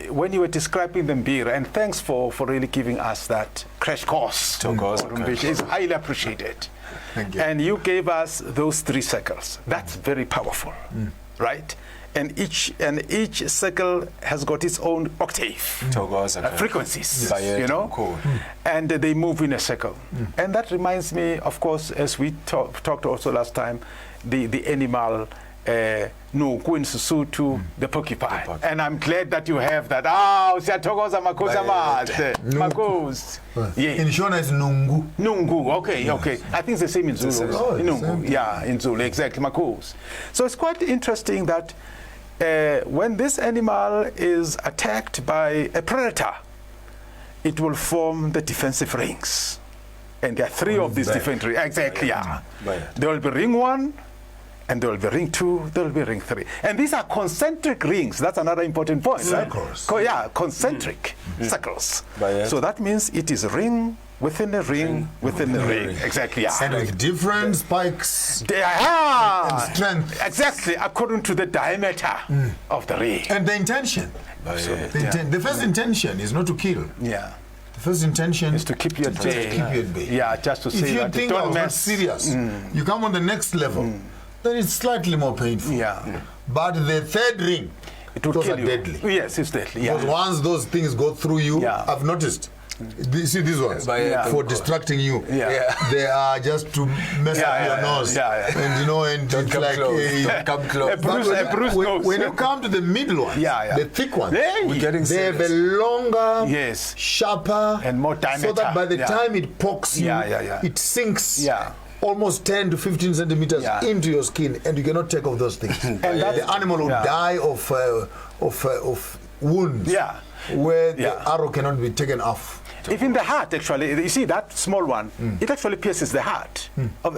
when you were describing the Mbira, and thanks for really giving us that crash course. It's highly appreciated. Thank you. And you gave us those 3 circles. That's very powerful, right? And each circle has got its own octave, frequencies, and they move in a circle. And that reminds me, of course, as we talked also last time, the animal Nuku in Sesotho, the porcupine. And I'm glad that you have that. Siyathokoza Makhosi amahle. In Shona it's Nungu. Nungu, okay. I think it's the same in Zulu. Nungu, yeah, in Zulu, exactly, Makhosi. So it's quite interesting that when this animal is attacked by a predator, it will form the defensive rings. And there are 3 of these different rings. Exactly, yeah. There will be ring 1, and there will be ring 2, there will be ring 3. And these are concentric rings. That's another important point, circles. Right? Concentric circles. So that means it is ring within a ring within a ring. Exactly, yeah. And with different spikes and strength. Exactly, according to the diameter of the ring. And the intention. The first intention is not to kill. Yeah. The first intention is to keep you at bay. Yeah, just to say if you think I was serious, you come on the next level. Then it's slightly more painful. Yeah. But the 3rd ring, those are deadly. Yes, it's deadly. Yeah. Because once those things go through you, I've noticed. You see these ones for distracting you. They are just to mess up your nose. And and don't come like close. When you come to the middle ones, the thick ones, they have a longer, sharper, and more diameter. So that by the time it pokes you, it sinks. Almost 10 to 15 centimeters into your skin, and you cannot take off those things. And the animal will die of wounds where the arrow cannot be taken off. Even the heart, actually, you see that small one, it actually pierces the heart.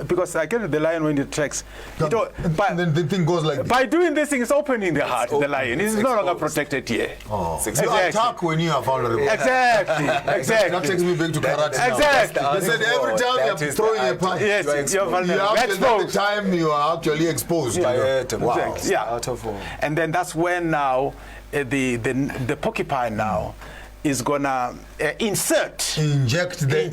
Because again, the lion, when it tracks, then the thing goes like this. By doing this thing, it's opening the heart of the lion. It's no longer protected here. You attack when you are vulnerable. Exactly. That takes me back to karate now. Exactly. They said every time you're throwing a punch, you're vulnerable. the time you are actually exposed. And then that's when now the porcupine now is gonna inject the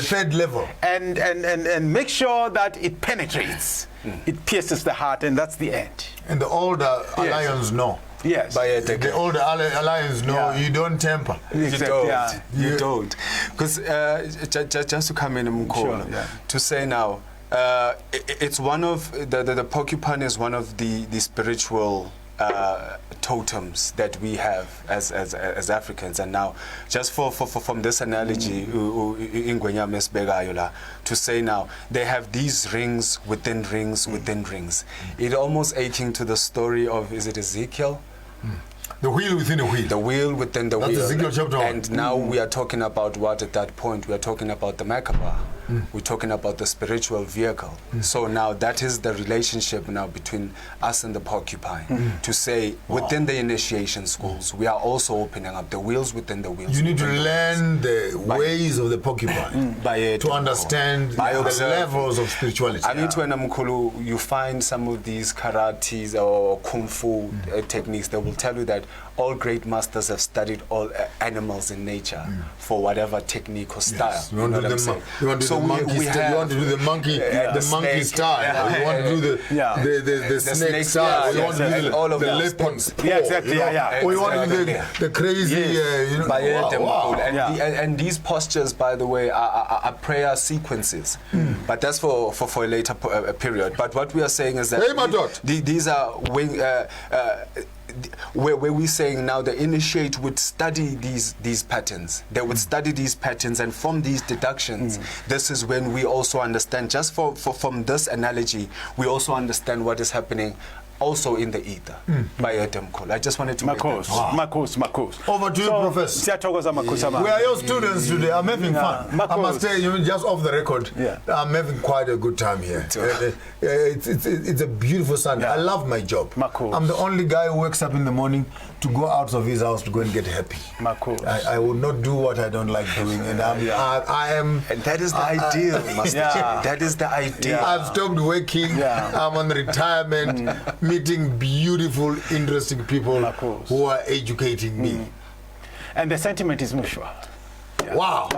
3rd level and make sure that it penetrates. It pierces the heart, and that's the end. And the older lions know. Yes. The older lions know you don't temper. You don't. Because just to come in, Mkhulu, to say now, it's one of the porcupine is one of the spiritual totems that we have as Africans. And now, just from this analogy, to say now, they have these rings within rings within rings. It almost akin to the story of, is it Ezekiel? The wheel within a wheel. The wheel within the wheel. That's Ezekiel chapter 1. And now we are talking about what at that point? We are talking about the Merkaba. We're talking about the spiritual vehicle. So now that is the relationship now between us and the porcupine. To say within the initiation schools, we are also opening up the wheels within the wheels. You need to learn the ways of the porcupine to understand the levels of spirituality. I mean, when Mkhulu, you find some of these karates or kung fu techniques that will tell you that all great masters have studied all animals in nature for whatever technique or style. You want to monkey star. You want to do the monkey, the monkey star. You want to do the snake star. You want to do the leopard's paw. Yeah, exactly. Or you want to do the crazy. And these postures, by the way, are prayer sequences. But that's for a later period. But what we are saying is that these are where we're saying now the initiate would study these patterns. They would study these patterns, and from these deductions, this is when we also understand, just from this analogy, we also understand what is happening also in the ether by Mkhulu. I just wanted to Makos. Over to you, Professor. We are your students today. I'm having fun. I must tell you, just off the record, I'm having quite a good time here. It's a beautiful Sunday. I love my job. I'm the only guy who wakes up in the morning to go out of his house to go and get happy. I will not do what I don't like doing, and I am. And that is the ideal, That is the ideal. I've stopped working. I'm on retirement, meeting beautiful, interesting people who are educating me. And the sentiment is mutual. Wow.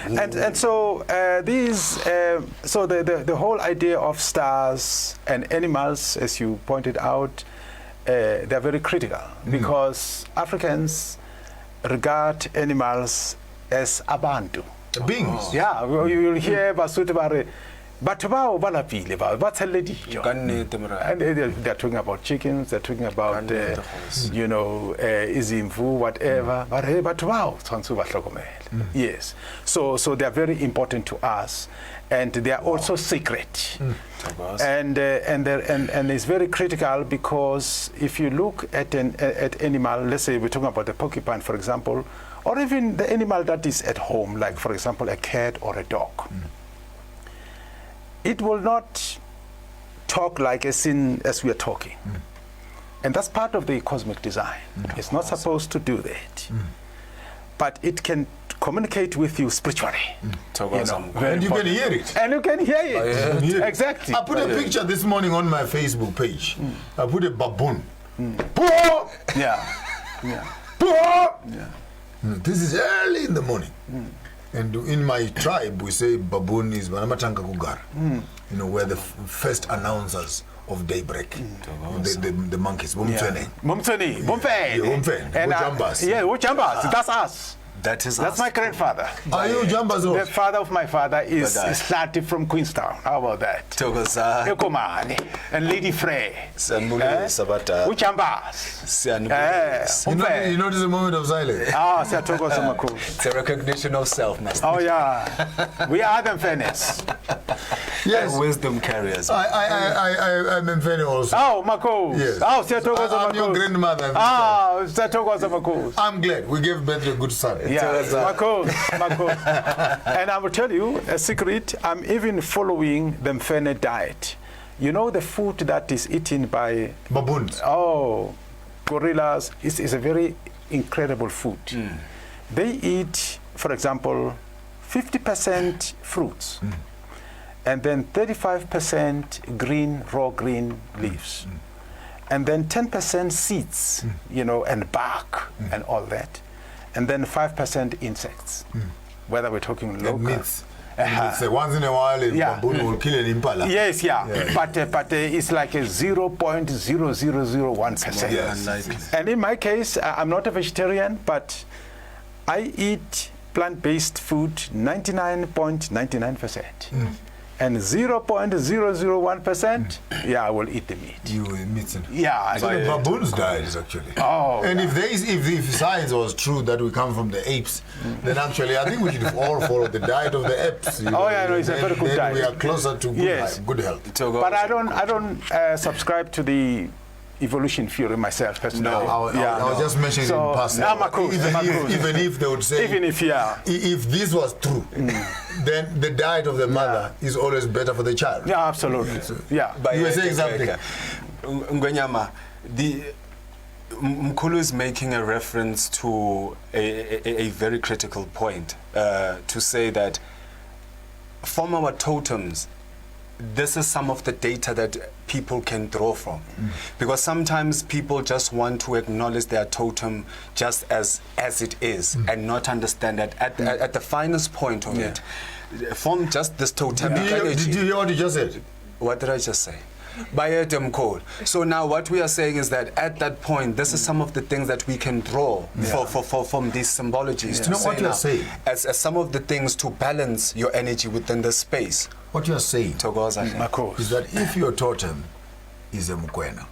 And so the whole idea of stars and animals, as you pointed out, they're very critical because Africans regard animals as abantu. Beings. Yeah, you will hear Basotho bare batho bao ba lapile ba tshelle dijo. And they're talking about chickens, they're talking about izimvu, whatever. But hey, batho bao tshwantse ba hlokomele. Yes. So they are very important to us, and they are also sacred. And it's very critical because if you look at at animal, let's say we're talking about the porcupine, for example, or even the animal that is at home, like for example a cat or a dog. It will not talk like as we are talking. And that's part of the cosmic design. It's not supposed to do that. But it can communicate with you spiritually. And you can hear it. And you can hear it. Exactly. I put a picture this morning on my Facebook page. I put a baboon. This is early in the morning. And in my tribe, we say baboon is Manamatanga Kugar, where the first announcers of daybreak, the monkeys. That's us. That's my grandfather. Are you Jambas? The father of my father is started from Queenstown. How about that? Ekomane and Lady Frey. Uchambas. You notice a moment of silence. It's a recognition of self, Master. Oh yeah, we are the fairness. Yes, wisdom carriers. I'm Mfene also. Oh, Mako. Yes. Oh, I'm your grandmother. I'm glad we gave birth to a good son. Yeah, Mako. And I will tell you a secret. I'm even following the Mfene diet. You know the food that is eaten by baboons. Oh, gorillas is a very incredible food. They eat, for example, 50% fruits. And then 35% raw green leaves. And then 10% seeds, and bark and all that. And then 5% insects, whether we're talking local. Meats. Once in a while, a baboon will kill an impala. Yes, but it's like a 0.0001%. Yes. And in my case, I'm not a vegetarian, but I eat plant-based food 99.99%. And 0.001%, I will eat the meat. You will eat meat. Yeah. So the baboons died, actually. Oh. And if science was true that we come from the apes, then actually I think we should all follow the diet of the apes. It's a very good diet. We are closer to good health. But I don't subscribe to the evolution theory myself personally. No, I was just mentioning in passing. Even if they would say, if this was true, then the diet of the mother is always better for the child. Yeah, absolutely. But you were saying something. Ngwenyama, Mkhulu is making a reference to a very critical point, to say that from our totems, this is some of the data that people can draw from. Because sometimes people just want to acknowledge their totem just as it is, and not understand that at the finest point of it, from just this totemic energy. Did you hear what you just said? What did I just say? Mkhulu. So now what we are saying is that at that point, this is some of the things that we can draw from these symbologies. You know what you're saying? As some of the things to balance your energy within the space. What you're saying is that if your totem is a Mukwena,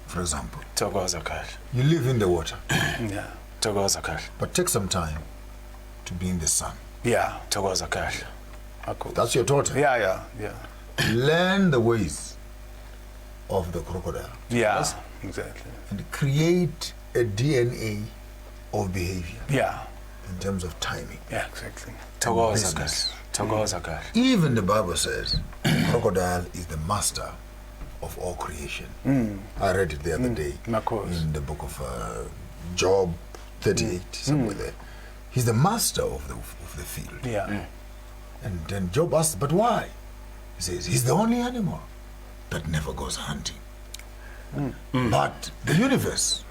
for example, you live in the water, but take some time to be in the sun. Yeah. That's your totem. Yeah. Learn the ways of the crocodile. Yeah, exactly. And create a DNA of behavior. Yeah. In terms of timing. Yeah, exactly. Even the Bible says crocodile is the master of all creation. I read it the other day in the book of Job 38, somewhere there. He's the master of the field. Yeah. And then Job asked, but why? He says, he's the only animal that never goes hunting. But the universe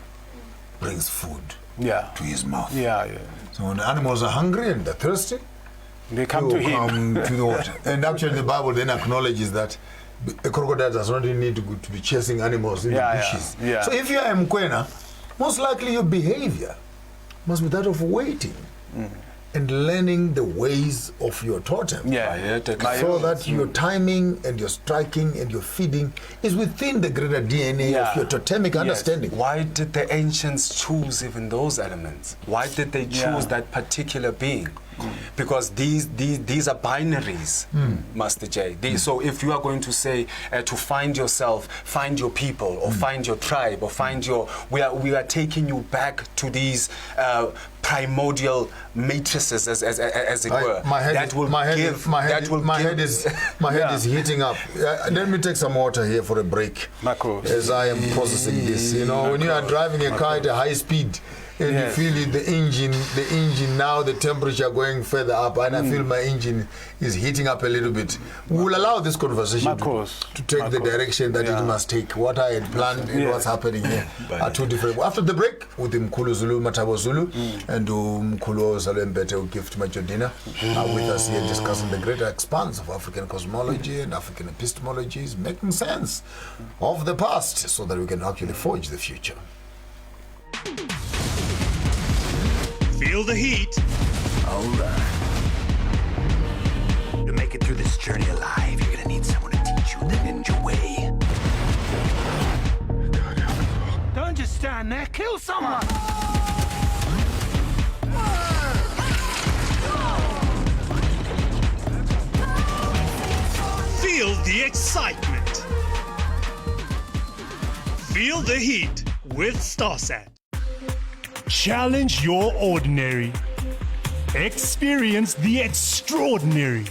brings food to his mouth. So when the animals are hungry and they're thirsty, they come to him. Come to the water. And actually the Bible then acknowledges that a crocodile does not need to be chasing animals in the bushes. So if you are a Mukwena, most likely your behavior must be that of waiting and learning the ways of your totem. So that your timing and your striking and your feeding is within the greater DNA of your totemic understanding. Why did the ancients choose even those elements? Why did they choose that particular being? Because these are binaries, Master J. So if you are going to say to find yourself, find your people, or find your tribe, or find your, we are taking you back to these primordial matrices, as it were. My head is heating up. Let me take some water here for a break. As I am processing this, you know, when you are driving a car at a high speed. And you feel it, the engine now, the temperature going further up, and I feel my engine is heating up a little bit. We'll allow this conversation to take the direction that it must take. What I had planned and what's happening here are two different. After the break, with Mkhulu Zulumathabo Zulu and Mkhulu Ombethe Majodina with us here discussing the greater expanse of African cosmology and African epistemologies, making sense of the past so that we can actually forge the future. Feel the heat. Alright. To make it through this journey alive, you're gonna need someone to teach you the ninja way. Don't just stand there, kill someone! Feel the excitement. Feel the heat with StarSat. Challenge your ordinary. Experience the extraordinary.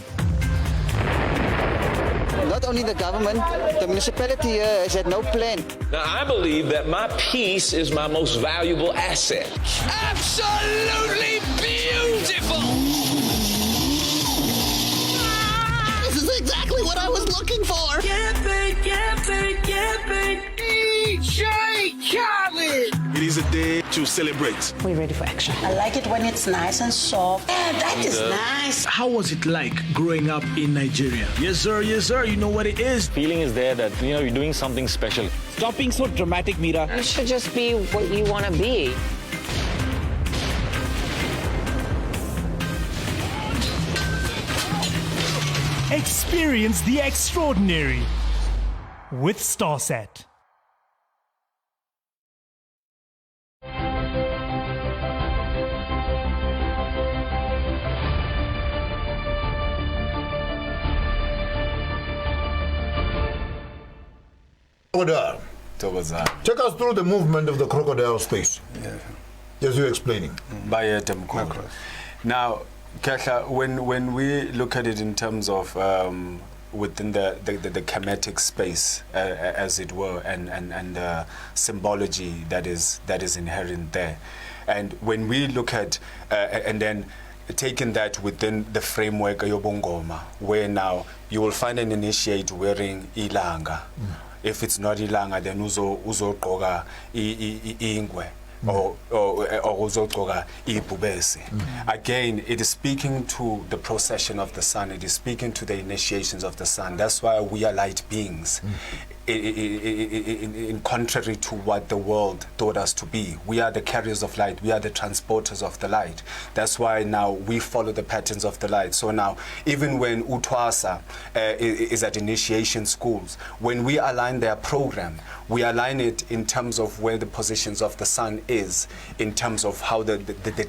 Not only the government, the municipality here has had no plan. Now, I believe that my peace is my most valuable asset. Absolutely beautiful! This is exactly what I was looking for! DJ Khaled! It is a day to celebrate. We're ready for action. I like it when it's nice and soft. Yeah, that is nice. How was it like growing up in Nigeria? Yes, sir. You know what it is. Feeling is there that, you know, you're doing something special. Stop being so dramatic, Mira. You should just be what you want to be. Experience the extraordinary with StarSat. Crocodile. Take us through the movement of the crocodile space. As you're explaining. Now, Kesha, when we look at it in terms of within the chematic space, as it were, and the symbology that is inherent there, and when we look at and then taking that within the framework of Yobongoma, where now you will find an initiate wearing ilanga. If it's not ilanga, then uzo qoga ingwe. or uzogqoka ibhubesi. Again, it is speaking to the procession of the sun. It is speaking to the initiations of the sun. That's why we are light beings. In contrary to what the world taught us to be. We are the carriers of light. We are the transporters of the light. That's why now we follow the patterns of the light. So now, even when Utwasa is at initiation schools, when we align their program, we align it in terms of where the positions of the sun is, in terms of how the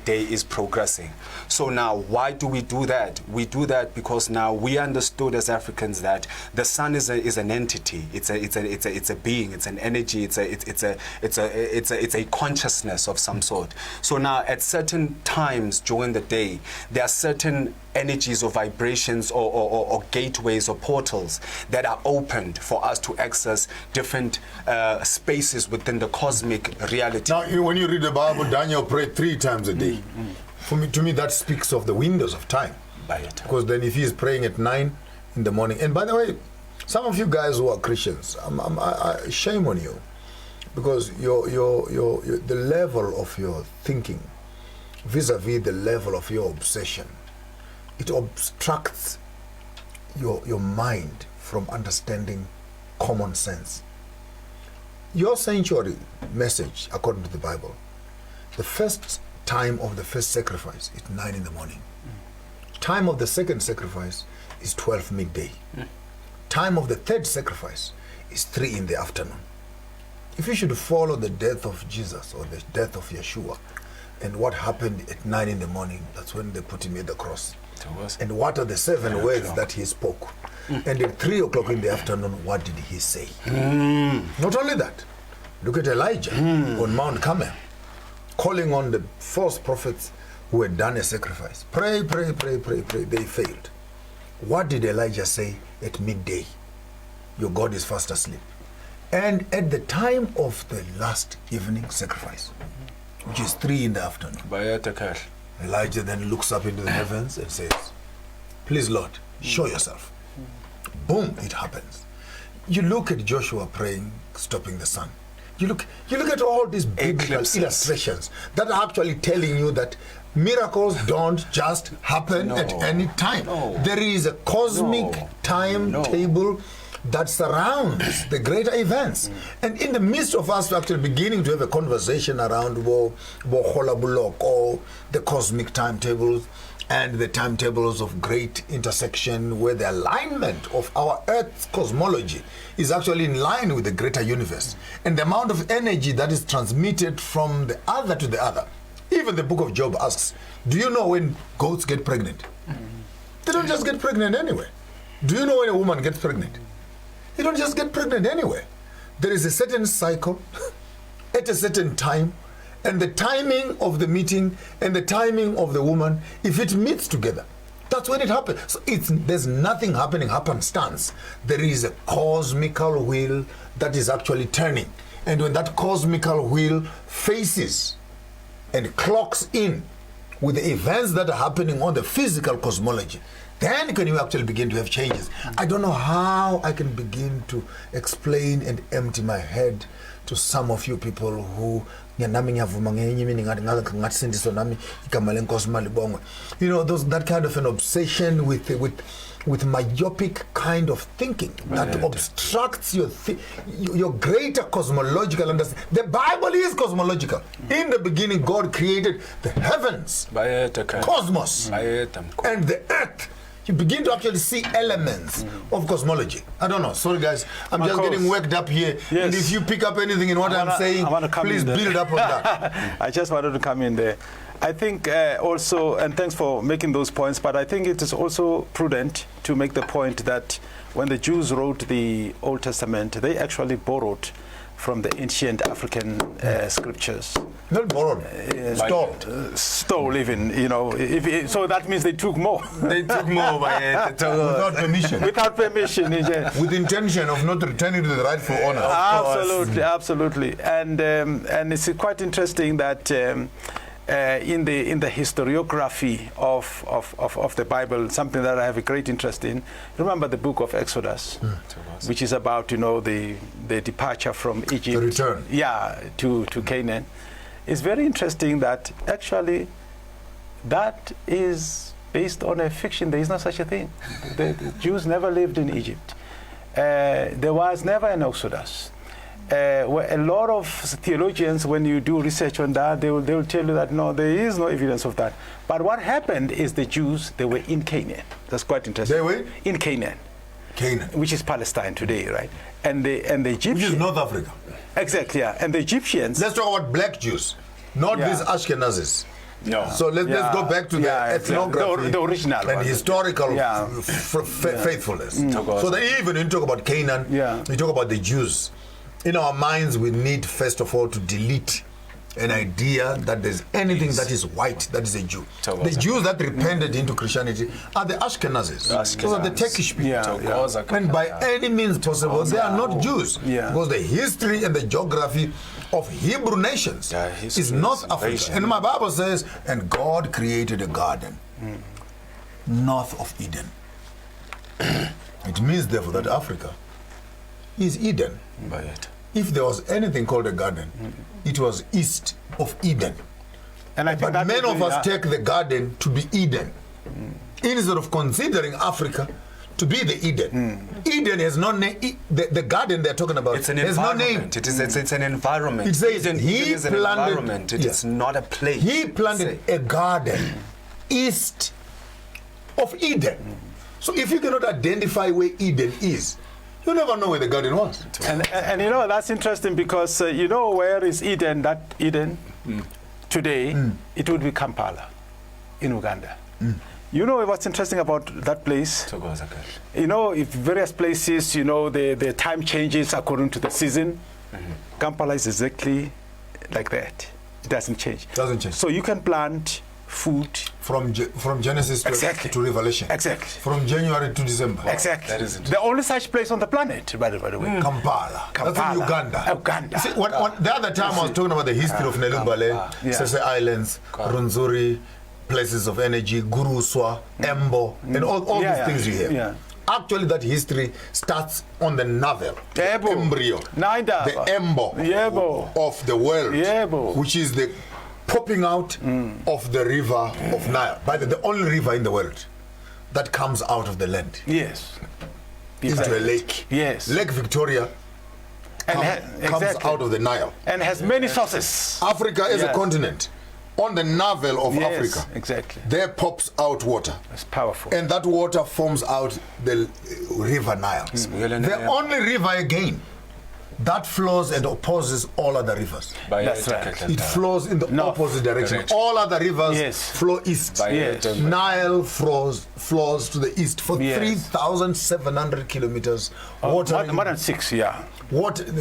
day is progressing. So now, why do we do that? We do that because now we understood as Africans that the sun is an entity. It's a being. It's an energy. It's a consciousness of some sort. So now, at certain times during the day, there are certain energies or vibrations or gateways or portals that are opened for us to access different spaces within the cosmic reality. Now, when you read the Bible, Daniel prayed 3 times a day. To me, that speaks of the windows of time. Because then if he is praying at 9 in the morning, and by the way, some of you guys who are Christians, shame on you, because the level of your thinking vis-a-vis the level of your obsession, it obstructs your mind from understanding common sense. Your sanctuary message, according to the Bible, the first time of the first sacrifice is 9 in the morning. Time of the second sacrifice is 12 midday. Time of the third sacrifice is 3 in the afternoon. If you should follow the death of Jesus or the death of Yeshua, and what happened at 9 in the morning, that's when they put him at the cross. And what are the 7 words that he spoke? And at 3 o'clock in the afternoon, what did he say? Not only that, look at Elijah on Mount Carmel, calling on the false prophets who had done a sacrifice. Pray, pray, pray, pray, pray. They failed. What did Elijah say at midday? Your God is fast asleep. And at the time of the last evening sacrifice, which is 3 in the afternoon, Elijah then looks up into the heavens and says, please, Lord, show yourself. Boom, it happens. You look at Joshua praying, stopping the sun. You look at all these biblical illustrations that are actually telling you that miracles don't just happen at any time. There is a cosmic timetable that surrounds the greater events. And in the midst of us actually beginning to have a conversation around Mocholoko, the cosmic timetables, and the timetables of great intersection, where the alignment of our Earth's cosmology is actually in line with the greater universe, and the amount of energy that is transmitted from the other to the other. Even the book of Job asks, do you know when goats get pregnant? They don't just get pregnant anyway. Do you know when a woman gets pregnant? You don't just get pregnant anyway. There is a certain cycle at a certain time, and the timing of the meeting and the timing of the woman, if it meets together, that's when it happens. So there's nothing happening happenstance. There is a cosmical wheel that is actually turning. And when that cosmical wheel faces and clocks in with the events that are happening on the physical cosmology, then can you actually begin to have changes. I don't know how I can begin to explain and empty my head to some of you people who, you know, that kind of an obsession with myopic kind of thinking that obstructs your greater cosmological understanding. The Bible is cosmological. In the beginning, God created the heavens, cosmos, and the earth. You begin to actually see elements of cosmology. I don't know. Sorry, guys. I'm just getting worked up here. Yes. And if you pick up anything in what I'm saying, please build up on that. I just wanted to come in there. I think also, and thanks for making those points, but I think it is also prudent to make the point that when the Jews wrote the Old Testament, they actually borrowed from the ancient African scriptures. Not borrowed, stole even, you know. So that means they took more. They took more without permission. Without permission, with intention of not returning to the rightful owner. Absolutely, absolutely. And it's quite interesting that in the historiography of the Bible, something that I have a great interest in. Remember the book of Exodus, which is about, you know, the departure from Egypt. The return. Yeah, to Canaan. it's very interesting that actually that is based on a fiction. There is no such a thing. The Jews never lived in Egypt. There was never an Exodus. Where a lot of theologians, when you do research on that, they will tell you that no, there is no evidence of that. But what happened is the Jews, they were in Canaan. That's quite interesting. They were? In Canaan. Canaan. Which is Palestine today, right? And the Egyptians. Which is North Africa. Exactly, yeah. And the Egyptians. Let's talk about black Jews, not these Ashkenazis. No. So let's go back to the ethnography, the original and historical faithfulness. So that even when you talk about Canaan, you talk about the Jews. In our minds, we need first of all to delete an idea that there's anything that is white that is a Jew. The Jews that repented into Christianity are the Ashkenazis. Those are the Turkish people. And by any means possible, they are not Jews. Because the history and the geography of Hebrew nations is North Africa. And my Bible says, and God created a garden north of Eden. It means therefore that Africa is Eden. If there was anything called a garden, it was east of Eden. And but many of us take the garden to be Eden, instead of considering Africa to be the Eden. Eden has no name. The garden they're talking about has no name. It's an environment. It says Eden is an environment. It is not a place. He planted a garden east of Eden. So if you cannot identify where Eden is, you never know where the garden was. And you know, that's interesting because you know where is Eden, that Eden today, it would be Kampala in Uganda. You know what's interesting about that place? You know, if various places, you know, the time changes according to the season. Kampala is exactly like that. It doesn't change. Doesn't change. So you can plant food from Genesis to Revelation. Exactly. From January to December. Exactly. That is the only such place on the planet, by the way. Kampala. That's in Uganda. Uganda. See, the other time I was talking about the history of Nelubale, Sese Islands, Runzuri, places of energy, Guruswa, Embo, and all these things you hear. Actually, that history starts on the navel, the embryo, the embo of the world, which is the popping out of the river of Nile. By the only river in the world that comes out of the land. Yes. Into a lake. Yes. Lake Victoria comes out of the Nile. And has many sources. Africa is a continent. On the navel of Africa. Exactly. There pops out water. It's powerful. And that water forms out the river Nile. The only river again that flows and opposes all other rivers. That's right. It flows in the opposite direction. All other rivers flow east. Nile flows to the east for 3,700 kilometers. More than 6,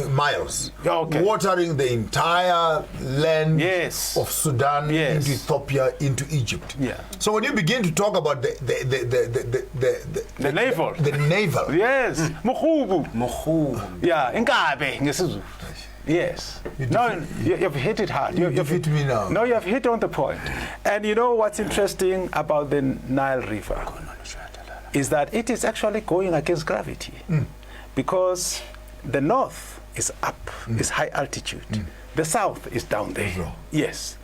miles. Watering the entire land of Sudan into Ethiopia, into Egypt. So when you begin to talk about the navel. The navel. Yes. Mkhulu. Yeah. Inkabe. Yes. You've hit it hard. You've hit me now. No, you have hit on the point. And you know what's interesting about the Nile River is that it is actually going against gravity because the north is up, is high altitude. The south is down there. Yes.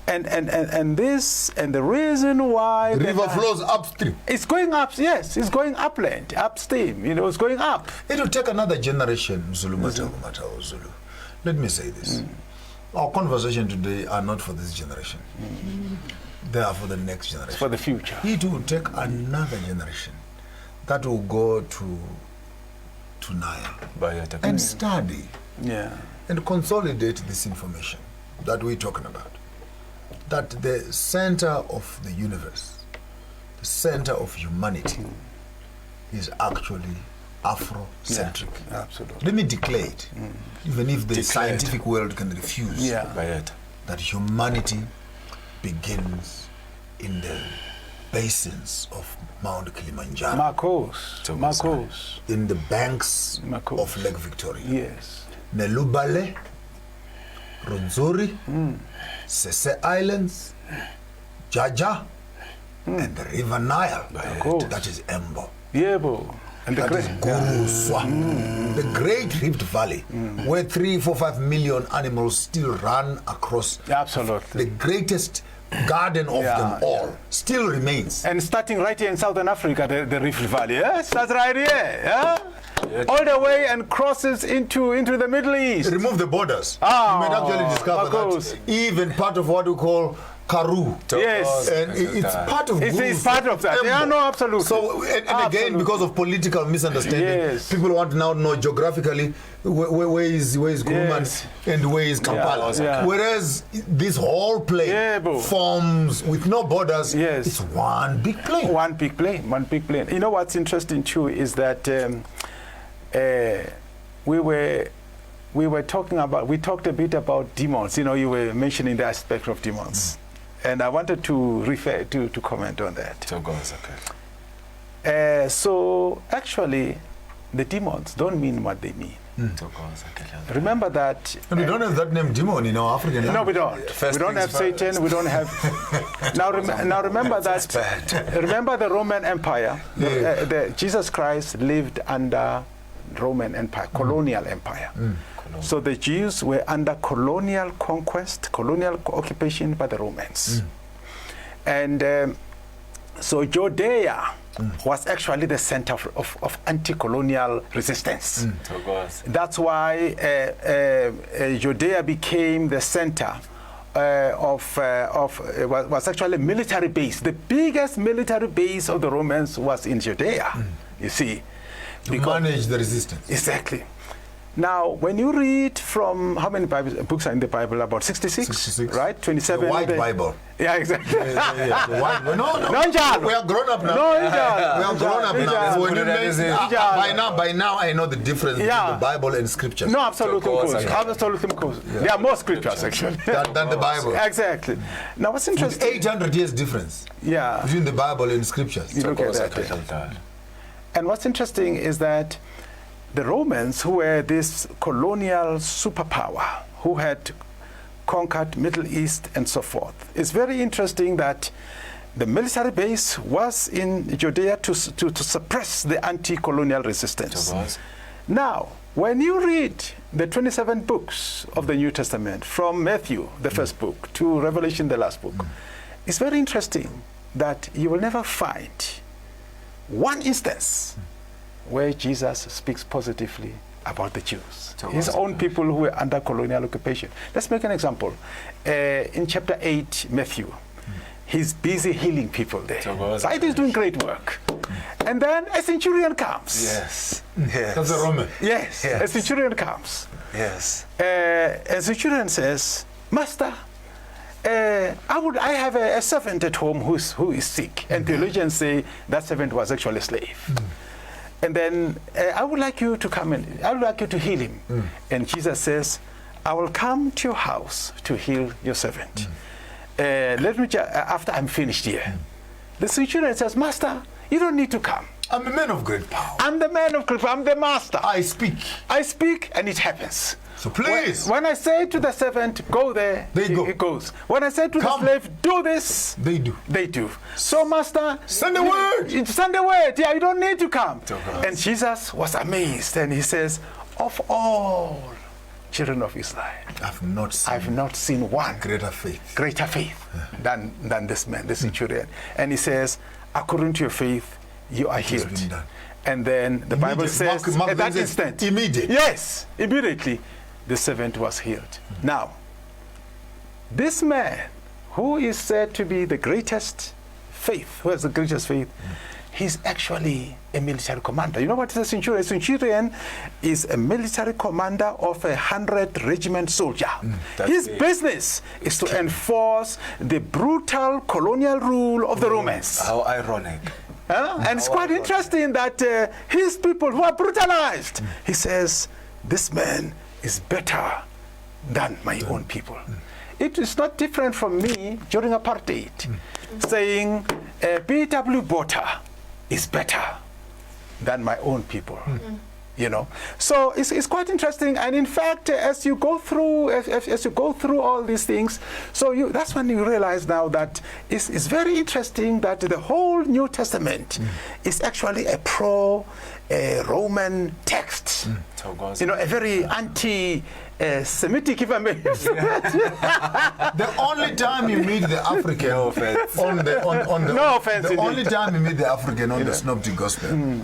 And the reason why the river flows upstream. It's going up, yes, it's going upland, upstream, you know, it's going up. It will take another generation, Zulumathabo Zulu. Let me say this. Our conversation today are not for this generation. They are for the next generation. For the future. It will take another generation that will go to Nile and study and consolidate this information that we're talking about. That the center of the universe, the center of humanity, is actually Afrocentric. Absolutely. Let me declare it, even if the scientific world can refuse that humanity begins in the basins of Mount Kilimanjaro. Marcos. In the banks of Lake Victoria. Yes. Nelubale, Runzuri, Sese Islands, Jaja, and the River Nile. That is Embo. And that is Guruswa, the Great Rift Valley, where 3, 4, 5 million animals still run across. Absolutely. The greatest garden of them all still remains. And starting right here in Southern Africa, the Rift Valley, starts right here, all the way and crosses into the Middle East. Remove the borders. You might actually discover that even part of what we call Karoo. Yes. And it's part of It's part of that. Yeah, no, absolutely. So, and again, because of political misunderstanding, people want to now know geographically where is Kuruma and where is Kampala. Whereas this whole plane forms with no borders, it's one big plane. One big plane. You know what's interesting too is that we talked a bit about demons. You know, you were mentioning the aspect of demons. And I wanted to comment on that. So actually, the demons don't mean what they mean. Remember that. And we don't have that name demon in our African language. No, we don't. We don't have Satan. We don't have. Now remember that. Remember the Roman Empire. Jesus Christ lived under Roman Empire, colonial empire. So the Jews were under colonial conquest, colonial occupation by the Romans. And so Judea was actually the center of anti-colonial resistance. That's why Judea became the center was actually a military base. The biggest military base of the Romans was in Judea, you see. To manage the resistance. Exactly. Now, when you read from, how many books are in the Bible? About 66, right? 27. The White Bible. Yeah, exactly. The white, no, we are grown up now. No, we are grown up now. When you by now, I know the difference between the Bible and Scripture. No, absolutely, absolutely. There are more scriptures actually than the Bible. Exactly. Now, what's interesting? 800 years difference. Between the Bible and Scriptures. You look at that. And what's interesting is that the Romans, who were this colonial superpower, who had conquered Middle East and so forth, it's very interesting that the military base was in Judea to suppress the anti-colonial resistance. Now, when you read the 27 books of the New Testament, from Matthew, the first book, to Revelation, the last book, it's very interesting that you will never find one instance where Jesus speaks positively about the Jews, his own people who were under colonial occupation. Let's make an example. In chapter 8, Matthew, he's busy healing people there. Right? He's doing great work. And then a centurion comes. Yes. That's a Roman. Yes. A centurion comes. Yes. A centurion says, Master, I have a servant at home who is sick. And theologians say that servant was actually a slave. And then I would like you to come and I would like you to heal him. And Jesus says, I will come to your house to heal your servant. Let me after I'm finished here. The centurion says, Master, you don't need to come. I'm a man of great power. I'm the man of great power. I'm the master. I speak. I speak and it happens. So please. When I say to the servant, go there, he goes. When I say to the slave, do this, they do. They do. So, Master, send the word. Send the word. Yeah, you don't need to come. And Jesus was amazed, and he says, of all children of Israel, I've not seen one greater faith than this man, this centurion. And he says, according to your faith, you are healed. And then the Bible says, at that instant, immediately. Yes, immediately, the servant was healed. Now, this man, who is said to be the greatest faith, who has the greatest faith, he's actually a military commander. You know what is a centurion? A centurion is a military commander of 100-regiment soldier. His business is to enforce the brutal colonial rule of the Romans. How ironic. And it's quite interesting that his people who are brutalized, he says, this man is better than my own people. It is not different from me during apartheid, saying B.W. Botha is better than my own people. you know. So it's quite interesting, and in fact, as you go through all these things, so that's when you realize now that it's very interesting that the whole New Testament is actually a pro-Roman text. You know, a very anti-Semitic, if I may say that. The only time you meet the African the only time you meet the African on the Synoptic Gospel,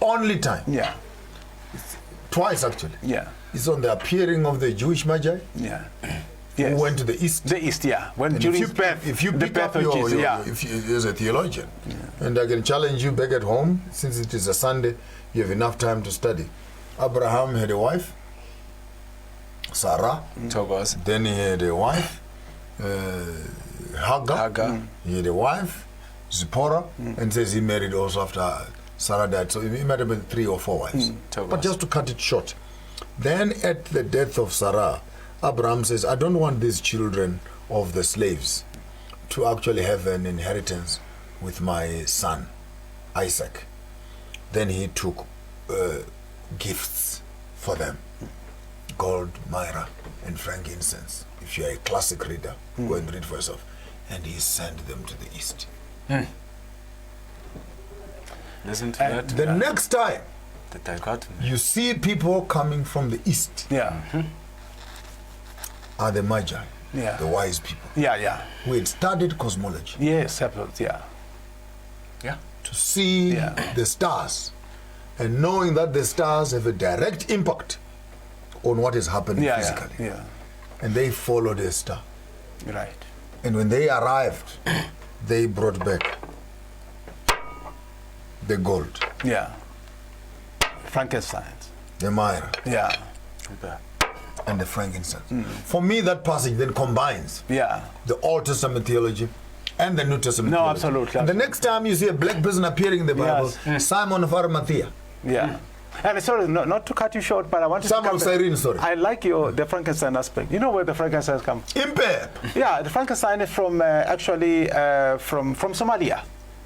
only time. Yeah. Twice actually. Yeah. It's on the appearing of the Jewish Magi. Yeah. Yes. Who went to the east. The east, yeah. When during if you pick up if you as a theologian, and I can challenge you back at home, since it is a Sunday, you have enough time to study. Abraham had a wife, Sarah. Then he had a wife, Hagar. He had a wife, Zipporah, and says he married also after Sarah died. So he might have been 3 or 4 wives. But just to cut it short, then at the death of Sarah, Abraham says, I don't want these children of the slaves to actually have an inheritance with my son, Isaac. Then he took gifts for them, gold, myrrh, and frankincense. If you're a classic reader, go and read for yourself. And he sent them to the east. Listen to that. The next time you see people coming from the east, are the Magi, the wise people. Who had studied cosmology. Yes, absolutely, to see the stars, and knowing that the stars have a direct impact on what is happening physically. And they followed a star. Right. And when they arrived, they brought back the gold. Frankenstein. The myrrh. And the frankincense. For me, that passage then combines the Old Testament theology and the New Testament theology. Absolutely. And the next time you see a black person appearing in the Bible, Simon of Arimathea. And sorry, not to cut you short, but I want to Simon Cyrene, sorry. I like the Frankenstein aspect. You know where the Frankenstein comes? Impep. Yeah, the Frankenstein is from actually from Somalia.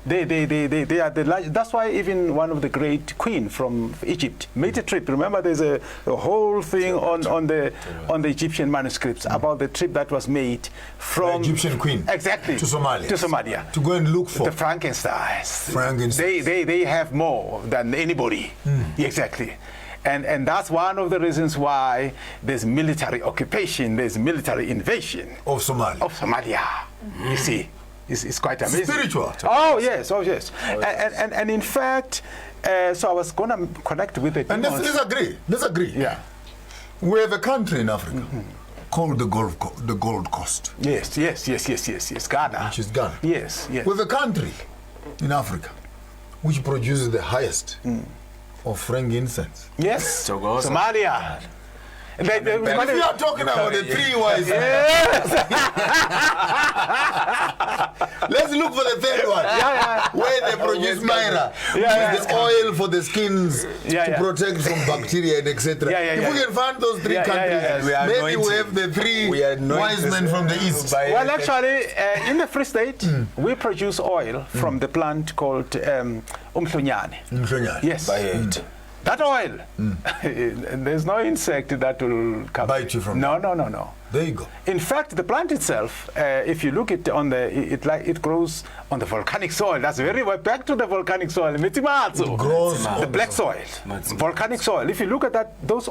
They are the large. That's why even one of the great queen from Egypt made a trip. Remember, there's a whole thing on the Egyptian manuscripts about the trip that was made from the Egyptian queen to Somalia to go and look for the Frankensteins. They have more than anybody. Exactly. And that's one of the reasons why there's military occupation, there's military invasion of Somalia. You see. It's quite amazing. Spiritual. Oh yes. And in fact, so I was going to connect with it. And let's agree. Yeah. We have a country in Africa called the Gold Coast. Yes. Ghana. Which is Ghana. Yes. We have a country in Africa which produces the highest of frankincense. Yes. Somalia. If we are talking about the 3 wise let's look for the 3rd one. Where they produce myrrh, which is the oil for the skins to protect from bacteria and etc. If we can find those 3 countries, maybe we have the 3 wise men from the east. Well, actually, in the Free State, we produce oil from the plant called umhlonyane. Yes. That oil, there's no insect that will bite you from No. There you go. In fact, the plant itself, if you look at it grows on the volcanic soil. That's very well back to the volcanic soil. It grows the black soil, volcanic soil. If you look at those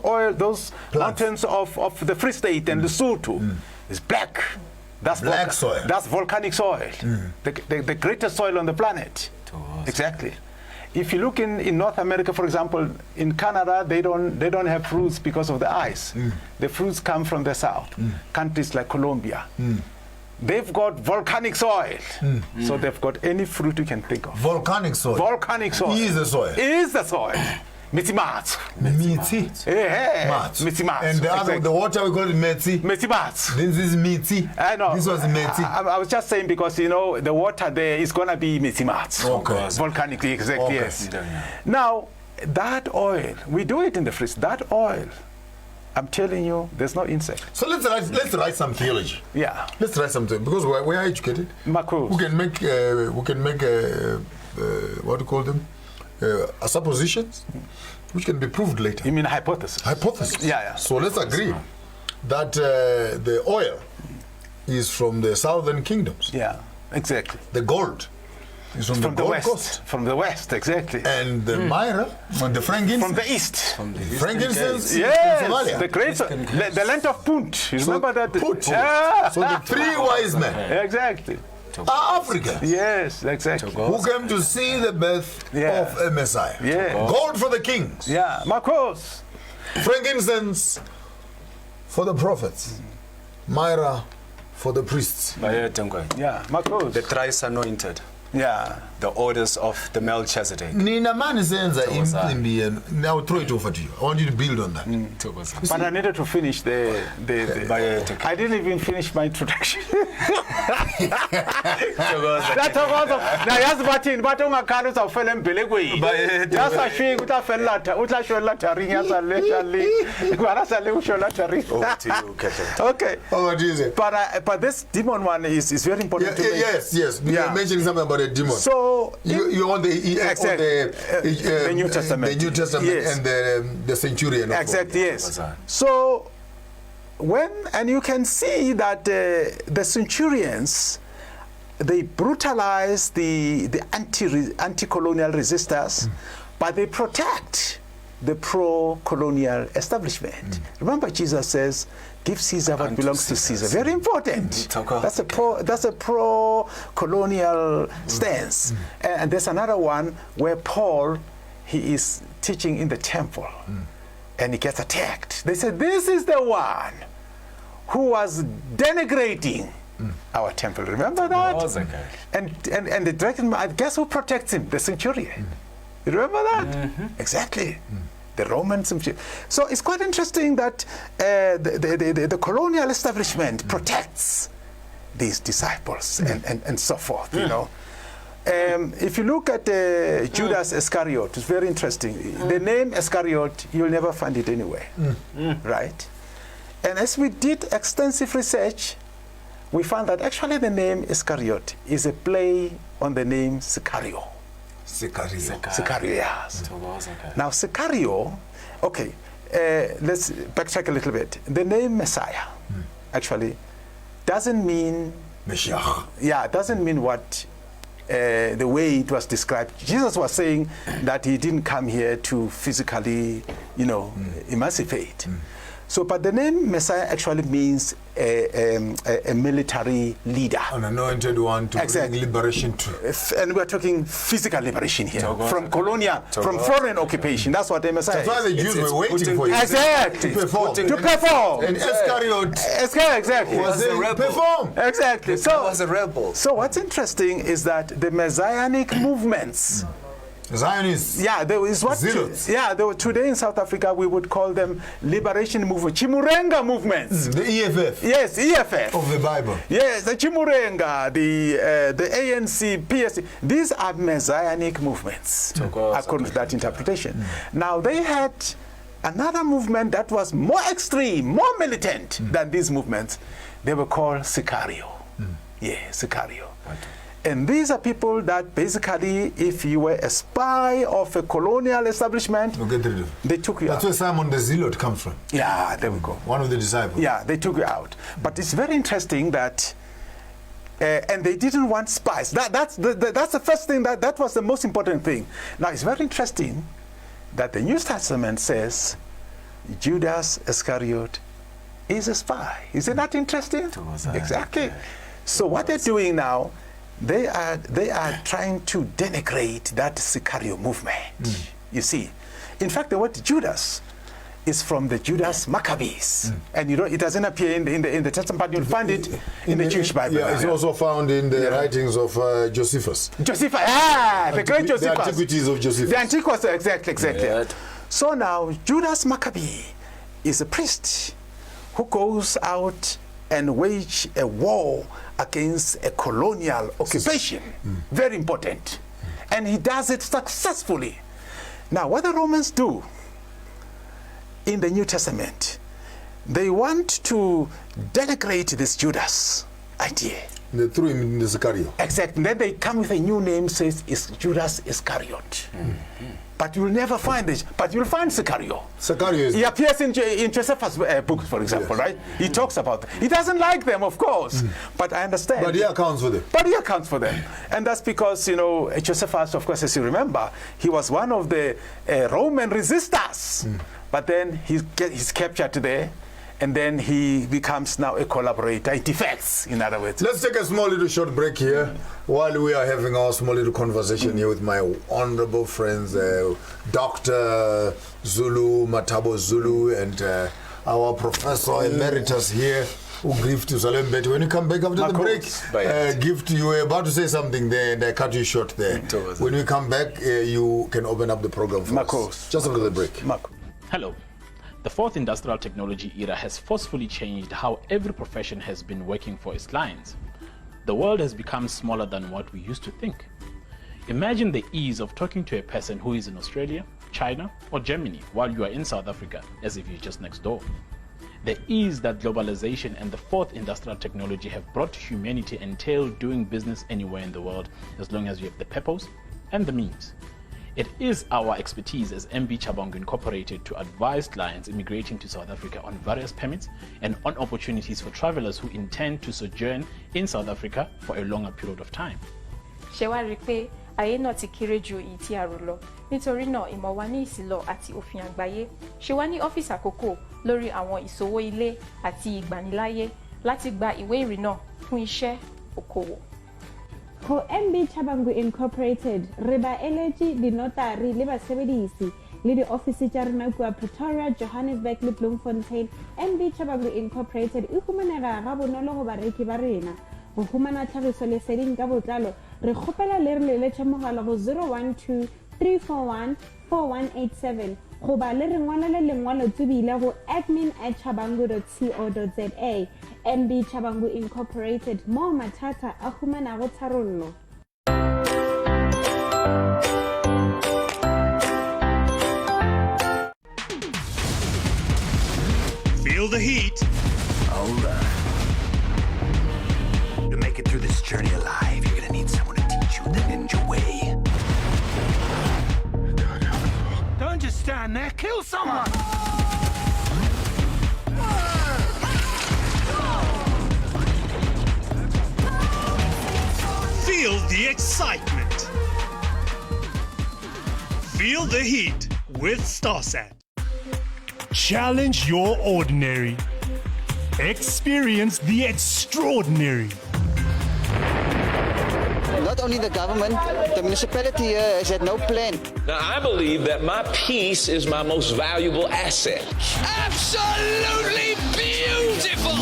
mountains of the Free State and Lesotho, it's black. That's black soil. That's volcanic soil. The greatest soil on the planet. Exactly. If you look in North America, for example, in Canada, they don't have fruits because of the ice. The fruits come from the south. Countries like Colombia, they've got volcanic soil. So they've got any fruit you can think of. Volcanic soil. Volcanic soil. Is the soil. Is the soil. Mitimatsu. And the water we call it metsi. Metimatsu. This is miti. I know. This was meti. I was just saying because the water there is gonna be mitimatsu. Okay. Volcanic, exactly. Yes. Now that oil, we do it in the fridge. That oil, I'm telling you, there's no insect. So let's write some theology. Yeah. Let's write something because we are educated. Mkhulu. We can make what do you call them? Suppositions, which can be proved later. You mean hypothesis? Hypothesis. Yeah. So let's agree that the oil is from the southern kingdoms. Yeah, exactly. The gold is from the the Gold west. Coast. From the west, exactly. And the Myra, and the frankincense. From the east. From the Frankincense Yes, from Somalia. the great, the land of Punt. You remember that? Punt. Yeah. So the three wise men Exactly. are Africans. Yes, exactly. Who came to see the birth of a Messiah. Yeah. Gold for the kings. Yeah, Marcos. Frankincense for the prophets. Myra for the priests. Yeah, Marcos. The thrice anointed. Yeah. The orders of the Melchizedek. Nina mani zenza imbi. Now throw it over to you. I want you to build on that. But I needed to finish the I didn't even finish my introduction. Nayazi bathini bathi ungakhali uzawufela embelekweni. Yasashika utafela latha uthashwe latharing yasaleshali. Kwarasale usho latharing. Okay. But this demon one is very important to me. Yes. You are mentioning something about a demon. So you on the New Testament. The New Testament, yes. And the centurion. Exactly, yes. So and you can see that the centurions, they brutalize the anti-colonial resistors, but they protect the pro-colonial establishment. Remember, Jesus says, "Give Caesar what belongs to Caesar." Very important. That's a pro-colonial stance. And there's another one where Paul, he is teaching in the temple, and he gets attacked. They said, "This is the one who was denigrating our temple." Remember that? And the dragon, guess who protects him? The centurion. You remember that? Exactly. The Roman centurion. So it's quite interesting that the colonial establishment protects these disciples and so forth, you know. If you look at Judas Iscariot, it's very interesting. The name Iscariot, you'll never find it anywhere, right? And as we did extensive research, we found that actually the name Iscariot is a play on the name Sicario. Sicario, yes. Now Sicario, okay, let's backtrack a little bit. The name Messiah actually doesn't mean Messiah. Yeah, doesn't mean what the way it was described. Jesus was saying that he didn't come here to physically, emancipate. So, but the name Messiah actually means a military leader. An anointed one to bring liberation to. And we're talking physical liberation here. From colonial, from foreign occupation. That's what the Messiah is. That's why the Jews were waiting for you. Exactly. To perform. To perform. And Iscariot exactly. was a rebel. Perform. Exactly. So, was a rebel. So what's interesting is that the Messianic movements, Zionists. Yeah, there is what. There were today in South Africa we would call them liberation movement, Chimurenga movements. The EFF. Yes, EFF of the Bible. Yes, the Chimurenga, the ANC, PSC. These are messianic movements, according to that interpretation. Now they had another movement that was more extreme, more militant than these movements. They were called Sicario. Yeah, Sicario. And these are people that basically, if you were a spy of a colonial establishment, they took you out. That's where Simon the Zealot comes from. Yeah, there we go. One of the disciples. Yeah, they took you out. But it's very interesting that, and they didn't want spies. That's the first thing, that was the most important thing. Now, it's very interesting that the New Testament says Judas Iscariot is a spy. Is it not interesting? Exactly. So what they're doing now, they are trying to denigrate that Sicario movement. You see, in fact, the word Judas is from the Judas Maccabees, and it doesn't appear in the Testament, but you'll find it in the Jewish Bible. Yeah, it's also found in the writings of Josephus. Josephus, the great Josephus. The Antiquities of Josephus. The Antiquities, exactly. Yeah. So now Judas Maccabee is a priest who goes out and wage a war against a colonial occupation. Very important. And he does it successfully. Now, what the Romans do in the New Testament, they want to denigrate this Judas idea. They threw him in the Sicario. Exactly. And then they come with a new name, says it's Judas Iscariot. but you'll never find this. But you'll find Sicario. Sicario is... He appears in Josephus' books, for example, right? He talks about them. He doesn't like them, of course, but I understand. But he accounts for them. But he accounts for them. And that's because, you know, Josephus, of course, as you remember, he was one of the Roman resistors. But then he's captured there, and then he becomes now a collaborator. It defects, in other words. Let's take a small little short break here while we are having our small little conversation here with my honorable friends, Dr. Zulumathabo Zulu and our Professor Emeritus here, who give to Ombethe. When you come back after the break, gift, you were about to say something there and I cut you short there. When we come back, you can open up the program for us. Just after the break. Hello. The fourth industrial technology era has forcefully changed how every profession has been working for its clients. The world has become smaller than what we used to think. Imagine the ease of talking to a person who is in Australia, China, or Germany while you are in South Africa, as if you're just next door. The ease that globalization and the fourth industrial technology have brought to humanity entail doing business anywhere in the world as long as you have the purpose and the means. It is our expertise as MB Chabangu Incorporated to advise clients immigrating to South Africa on various permits and on opportunities for travelers who intend to sojourn in South Africa for a longer period of time. Shewa rikpe ayé náà ti kéré ju èyí tí a rò lọ nítorí náà ìmọ̀ wa ní ìsìlọ̀ àti òfin àgbáyé ṣe wá ní ọ́fíìsì àkókò lórí àwọn ìṣòwò ilé àti ìgbaniláyé láti gba ìwé ìrìnnà fún iṣẹ́ okòwò. Ho MB Chabangu Incorporated re ba eletsi dinotari le basebedisi le di office tsa rena kwa Pretoria, Johannesburg le Bloemfontein. MB Chabangu Incorporated e humanega ga bonolo go bareki ba rena. Go humana tlhagiso leseding ka botlalo re kgopela le re leletša mogala go 012 341 4187 go ba le re ngwalele lengwalo tsebile go admin@chabangu.co.za. MB Chabangu Incorporated, mo mathata a humanago tharollo. Feel the heat. Hold on. To make it through this journey alive, you're gonna need someone to teach you the ninja way. Don't just stand there, kill someone! Feel the excitement. Feel the heat with StarSat. Challenge your ordinary. Experience the extraordinary. Not only the government, the municipality here has had no plan. Now, I believe that my peace is my most valuable asset. Absolutely beautiful!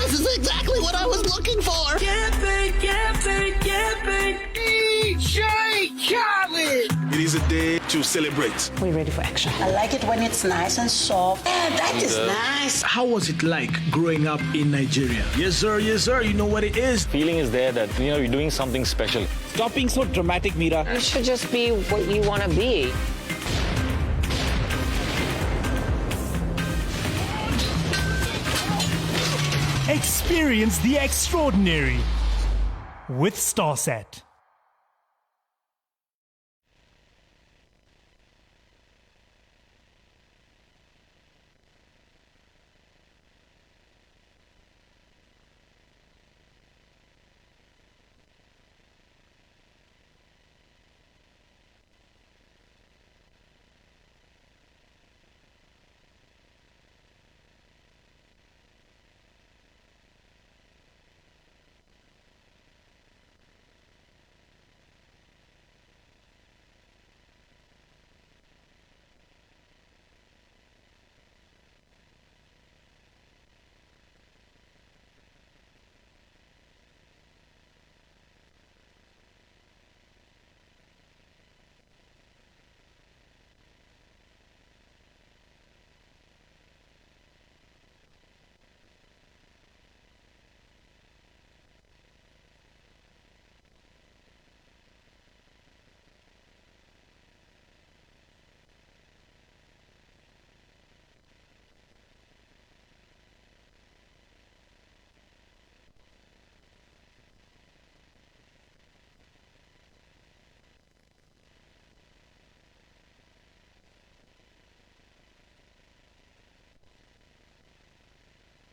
This is exactly what I was looking for! Camping! DJ Khaled! It is a day to celebrate. We're ready for action. I like it when it's nice and soft. Yeah, that is nice. How was it like growing up in Nigeria? Yes, sir, you know what it is. Feeling is there that, you know, you're doing something special. Stop being so dramatic, Mira. You should just be what you want to be. Experience the extraordinary with StarSat.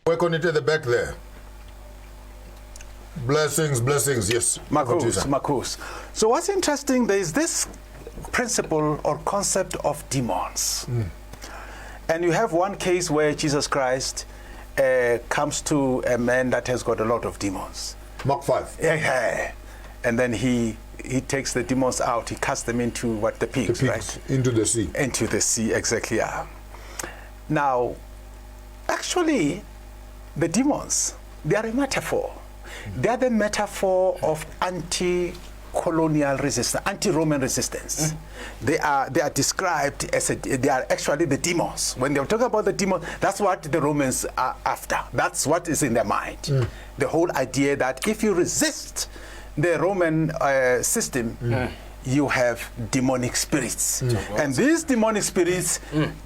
Work on it at the back there. Blessings, blessings, yes. Marcos. So what's interesting, there is this principle or concept of demons. And you have one case where Jesus Christ comes to a man that has got a lot of demons. Mark 5. Yeah. And then he takes the demons out. He casts them into what? The pigs, right? Into the sea. Into the sea, exactly, yeah. Now, actually, the demons, they are a metaphor. They are the metaphor of anti-colonial resistance, anti-Roman resistance. They are described as they are actually the demons. When they talk about the demons, that's what the Romans are after. That's what is in their mind. The whole idea that if you resist the Roman system, you have demonic spirits. And these demonic spirits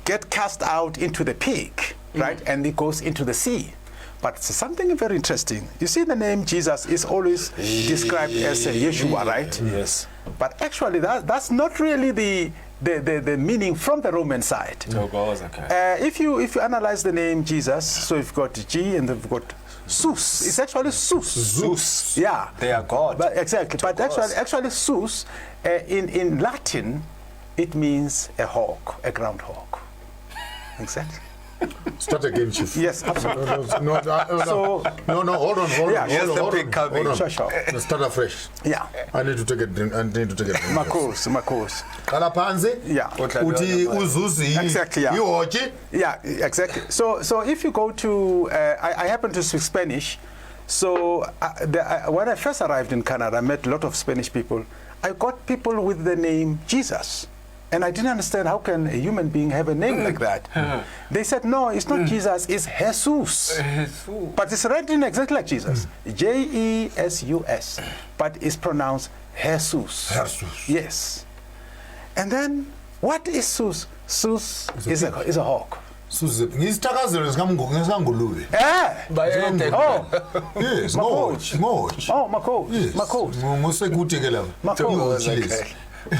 get cast out into the pig, right? And it goes into the sea. But something very interesting. You see, the name Jesus is always described as Yeshua, right? Yes. But actually, that's not really the meaning from the Roman side. If you analyze the name Jesus, so you've got G and you've got Zeus. It's actually Zeus. Zeus. Yeah. They are God. But exactly. But actually Zeus, in Latin, it means a hawk, a groundhog. Exactly. Start again, Chief. Yes, absolutely. No, hold on. Start afresh. Yeah. I need to take a drink. Marcos. Yeah. Exactly. Yeah, exactly. So if you go to, I happen to speak Spanish. So when I first arrived in Canada, I met a lot of Spanish people. I got people with the name Jesus. And I didn't understand, how can a human being have a name like that? They said, no, it's not Jesus, it's Jesus. But it's written exactly like Jesus. Jesus. But it's pronounced Jesus. Yes. And then, what is Zeus? Zeus is a hawk. Yes,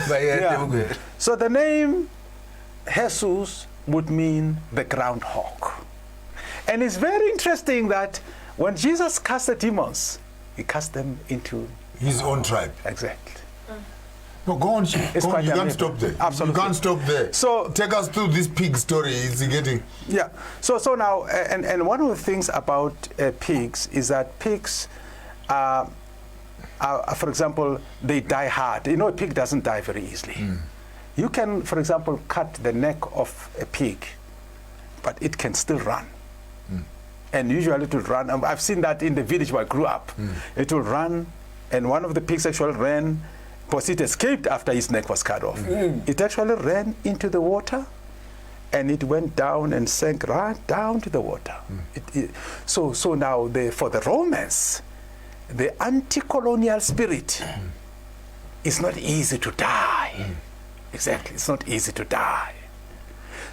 Yeah. So the name Jesus would mean the groundhog. And it's very interesting that when Jesus cast the demons, he cast them into his own tribe. Exactly. No, go on, Chief. You can't stop there. Absolutely. You can't stop there. So take us through this pig story. It's getting. Yeah. So now, and one of the things about pigs is that pigs for example, they die hard. You know, a pig doesn't die very easily. You can, for example, cut the neck of a pig, but it can still run. And usually it will run. I've seen that in the village where I grew up. It will run, and one of the pigs actually ran, because it escaped after his neck was cut off. It actually ran into the water, and it went down and sank right down to the water. So now, for the Romans, the anti-colonial spirit is not easy to die. Exactly, it's not easy to die.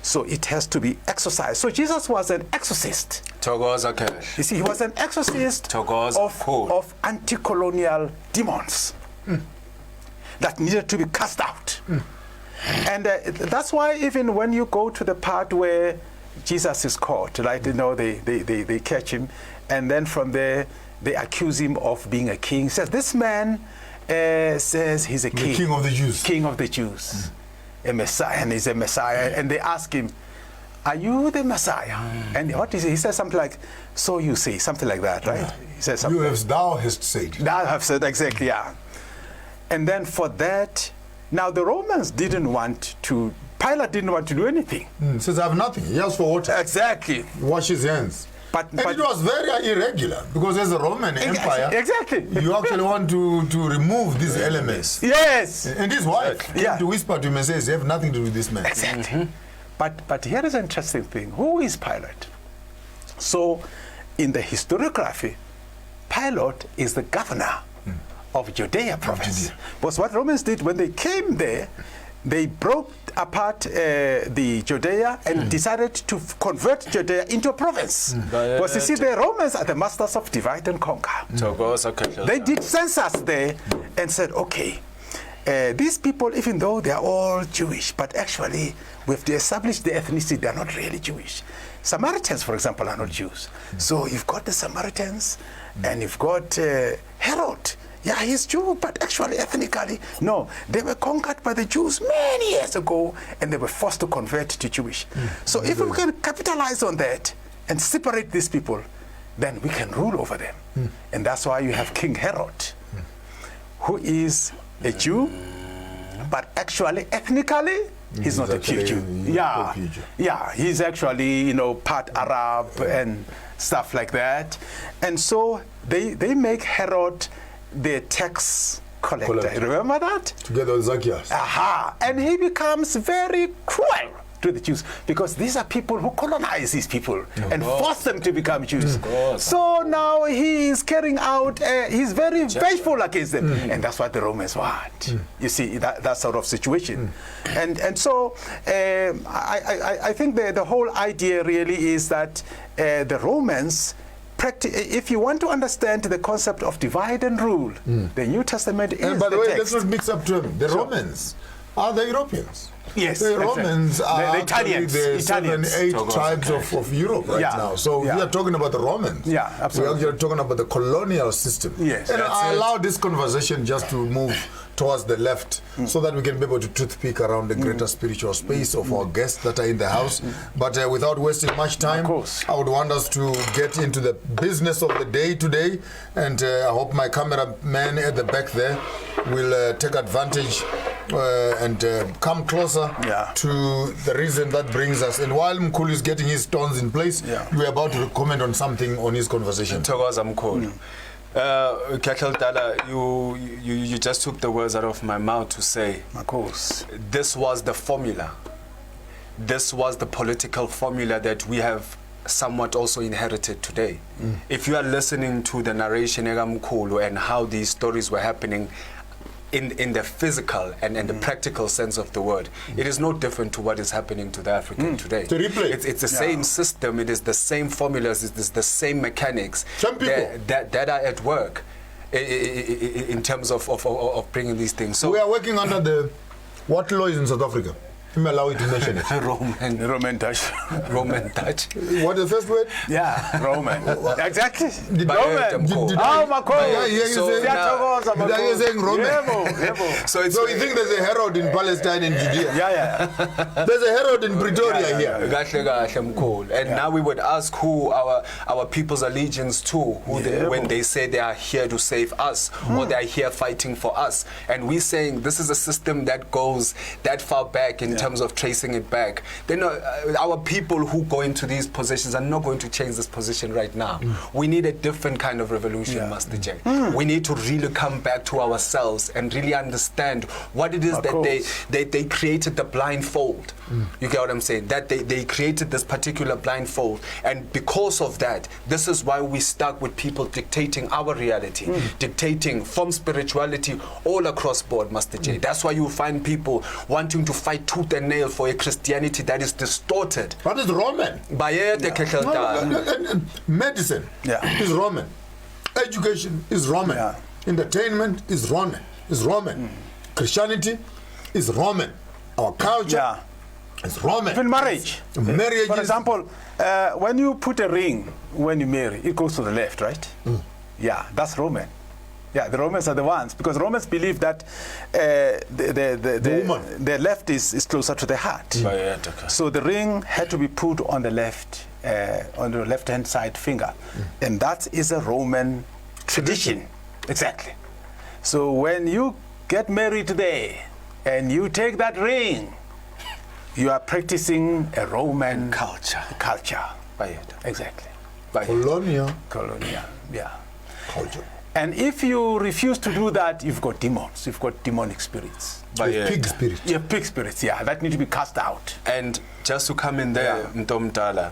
So it has to be exorcised. So Jesus was an exorcist. You see, he was an exorcist of anti-colonial demons that needed to be cast out. And that's why even when you go to the part where Jesus is caught, right? You know, they catch him, and then from there, they accuse him of being a king. He says, this man says he's a king. The king of the Jews. King of the Jews. A Messiah, and he's a Messiah. And they ask him, are you the Messiah? And what is it? He says something like, so you say, something like that, right? He says something. Thou hast said. Thou hast said, exactly, yeah. And then for that, now the Romans didn't want to, Pilate didn't want to do anything. He says, I have nothing. He asked for water. Exactly. Wash his hands. But it was very irregular, because as a Roman Empire, you actually want to remove these elements. Yes. And his wife came to whisper to him and says, you have nothing to do with this man. Exactly. But here is an interesting thing. Who is Pilate? So in the historiography, Pilate is the governor of Judea province. Because what Romans did when they came there, they broke apart the Judea and decided to convert Judea into a province. Because you see, the Romans are the masters of divide and conquer. They did census there and said, okay, these people, even though they are all Jewish, but actually we've established the ethnicity, they are not really Jewish. Samaritans, for example, are not Jews. So you've got the Samaritans, and you've got Herod. Yeah, he's Jew, but actually, ethnically, no. They were conquered by the Jews many years ago, and they were forced to convert to Jewish. So if we can capitalize on that and separate these people, then we can rule over them. And that's why you have King Herod, who is a Jew, but actually, ethnically, he's not a pure Jew. Yeah, he's actually, part Arab and stuff like that. And so they make Herod the tax collector. Remember that? Together with Zacchaeus. And he becomes very cruel to the Jews, because these are people who colonize these people and force them to become Jews. So now he is carrying out, he's very vengeful against them. And that's what the Romans want. You see, that sort of situation. And so I think the whole idea really is that the Romans, if you want to understand the concept of divide and rule, the New Testament is and by the way, text. let's not mix up to them. The Romans are the Europeans. Yes, the Romans are the Italians, the 7, 8 tribes of Europe right now. So we are talking about the Romans. Yeah, absolutely. We are talking about the colonial system. Yes, and I allow this conversation just to move towards the left so that we can be able to toothpick around the greater spiritual space of our guests that are in the house. But without wasting much time, I would want us to get into the business of the day today. And I hope my cameraman at the back there will take advantage and come closer to the reason that brings us. And while Mkhulu is getting his stones in place, we're about to comment on something on his conversation. Mkhulu. You just took the words out of my mouth to say, of course, this was the formula. This was the political formula that we have somewhat also inherited today. If you are listening to the narration Mkhulu and how these stories were happening in the physical and the practical sense of the word, it is no different to what is happening to the African today. It's the same system, it is the same formulas, it is the same mechanics that are at work in terms of bringing these things. So we are working under what law is in South Africa? Let me allow you to mention it. Roman Dutch. Roman Dutch. What is the first word? Yeah, Roman. Exactly. Roman. Did I hear you saying Roman? So you think there's a Herod in Palestine and Judea? Yeah. There's a Herod in Pretoria here. And now we would ask who our people's allegiance to, when they say they are here to save us or they are here fighting for us. And we're saying this is a system that goes that far back in terms of tracing it back. Then our people who go into these positions are not going to change this position right now. We need a different kind of revolution, Master J. We need to really come back to ourselves and really understand what it is that they created the blindfold. You get what I'm saying? That they created this particular blindfold, and because of that, this is why we stuck with people dictating our reality, dictating from spirituality all across board, Master J. That's why you find people wanting to fight tooth and nail for a Christianity that is distorted. What is Roman? Medicine is Roman. Education is Roman. Entertainment is Roman. Christianity is Roman. Our culture is Roman. Even marriage. Marriage. For example, when you put a ring when you marry, it goes to the left, right? Yeah, that's Roman. Yeah, the Romans are the ones, because Romans believe that the left is closer to the heart. So the ring had to be put on the left, on the left-hand side finger. And that is a Roman tradition. Exactly. So when you get married today and you take that ring, you are practicing a Roman culture. Exactly. Colonial, yeah. Culture. And if you refuse to do that, you've got demons. You've got demonic spirits. Pig spirits. Yeah, pig spirits, that need to be cast out. And just to come in there, Ntomdala,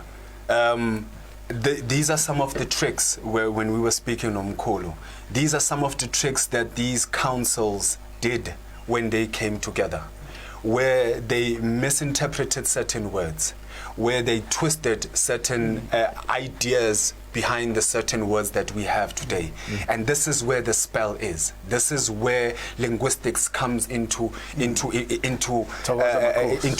these are some of the tricks when we were speaking on Mkhulu. These are some of the tricks that these councils did when they came together, where they misinterpreted certain words, where they twisted certain ideas behind the certain words that we have today. And this is where the spell is. This is where linguistics comes into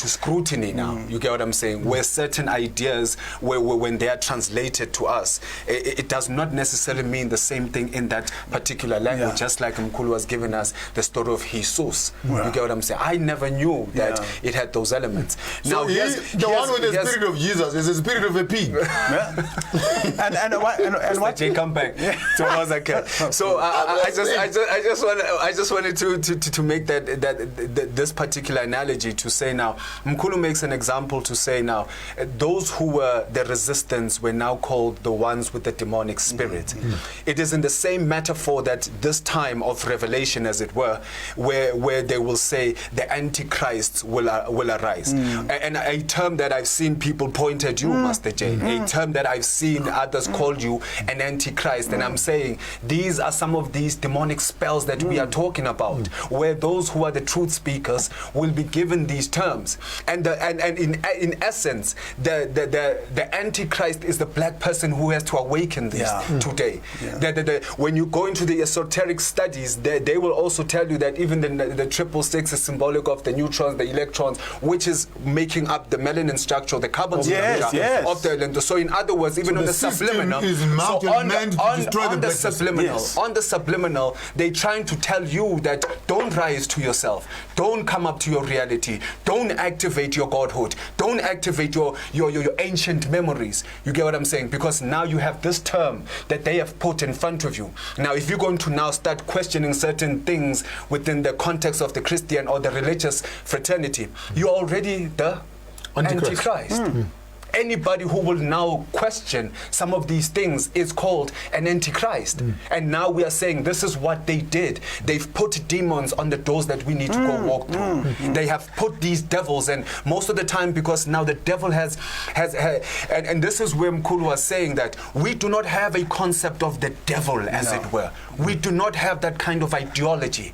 scrutiny now. You get what I'm saying? Where certain ideas, when they are translated to us, it does not necessarily mean the same thing in that particular language. Just like Mkhulu was giving us the story of Jesus. You get what I'm saying? I never knew that it had those elements. So now, the one with the spirit of Jesus is the spirit of a pig. and what Jay come back to Mozambique. So I just wanted to make that this particular analogy to say now, Mkhulu makes an example to say now, those who were the resistance were now called the ones with the demonic spirit. It is in the same metaphor that this time of revelation, as it were, where they will say the antichrists will arise. And a term that I've seen people point at you, Master J, a term that I've seen others call you an antichrist, and I'm saying these are some of these demonic spells that we are talking about, where those who are the truth speakers will be given these terms, and in essence the antichrist is the black person who has to awaken this today. When you go into the esoteric studies, they will also tell you that even the 666 is symbolic of the neutrons, the electrons, which is making up the melanin structure, the carbon structure of the electron. So in other words, even on the subliminal, on the subliminal, they're trying to tell you that don't rise to yourself, don't come up to your reality, don't activate your godhood, don't activate your ancient memories. You get what I'm saying? Because now you have this term that they have put in front of you. Now, if you're going to now start questioning certain things within the context of the Christian or the religious fraternity, you're already the Antichrist. Anybody who will now question some of these things is called an antichrist. And now we are saying this is what they did. They've put demons on the doors that we need to go walk through. They have put these devils, and most of the time, because now the devil has and this is where Mkhulu was saying that we do not have a concept of the devil, as it were. We do not have that kind of ideology.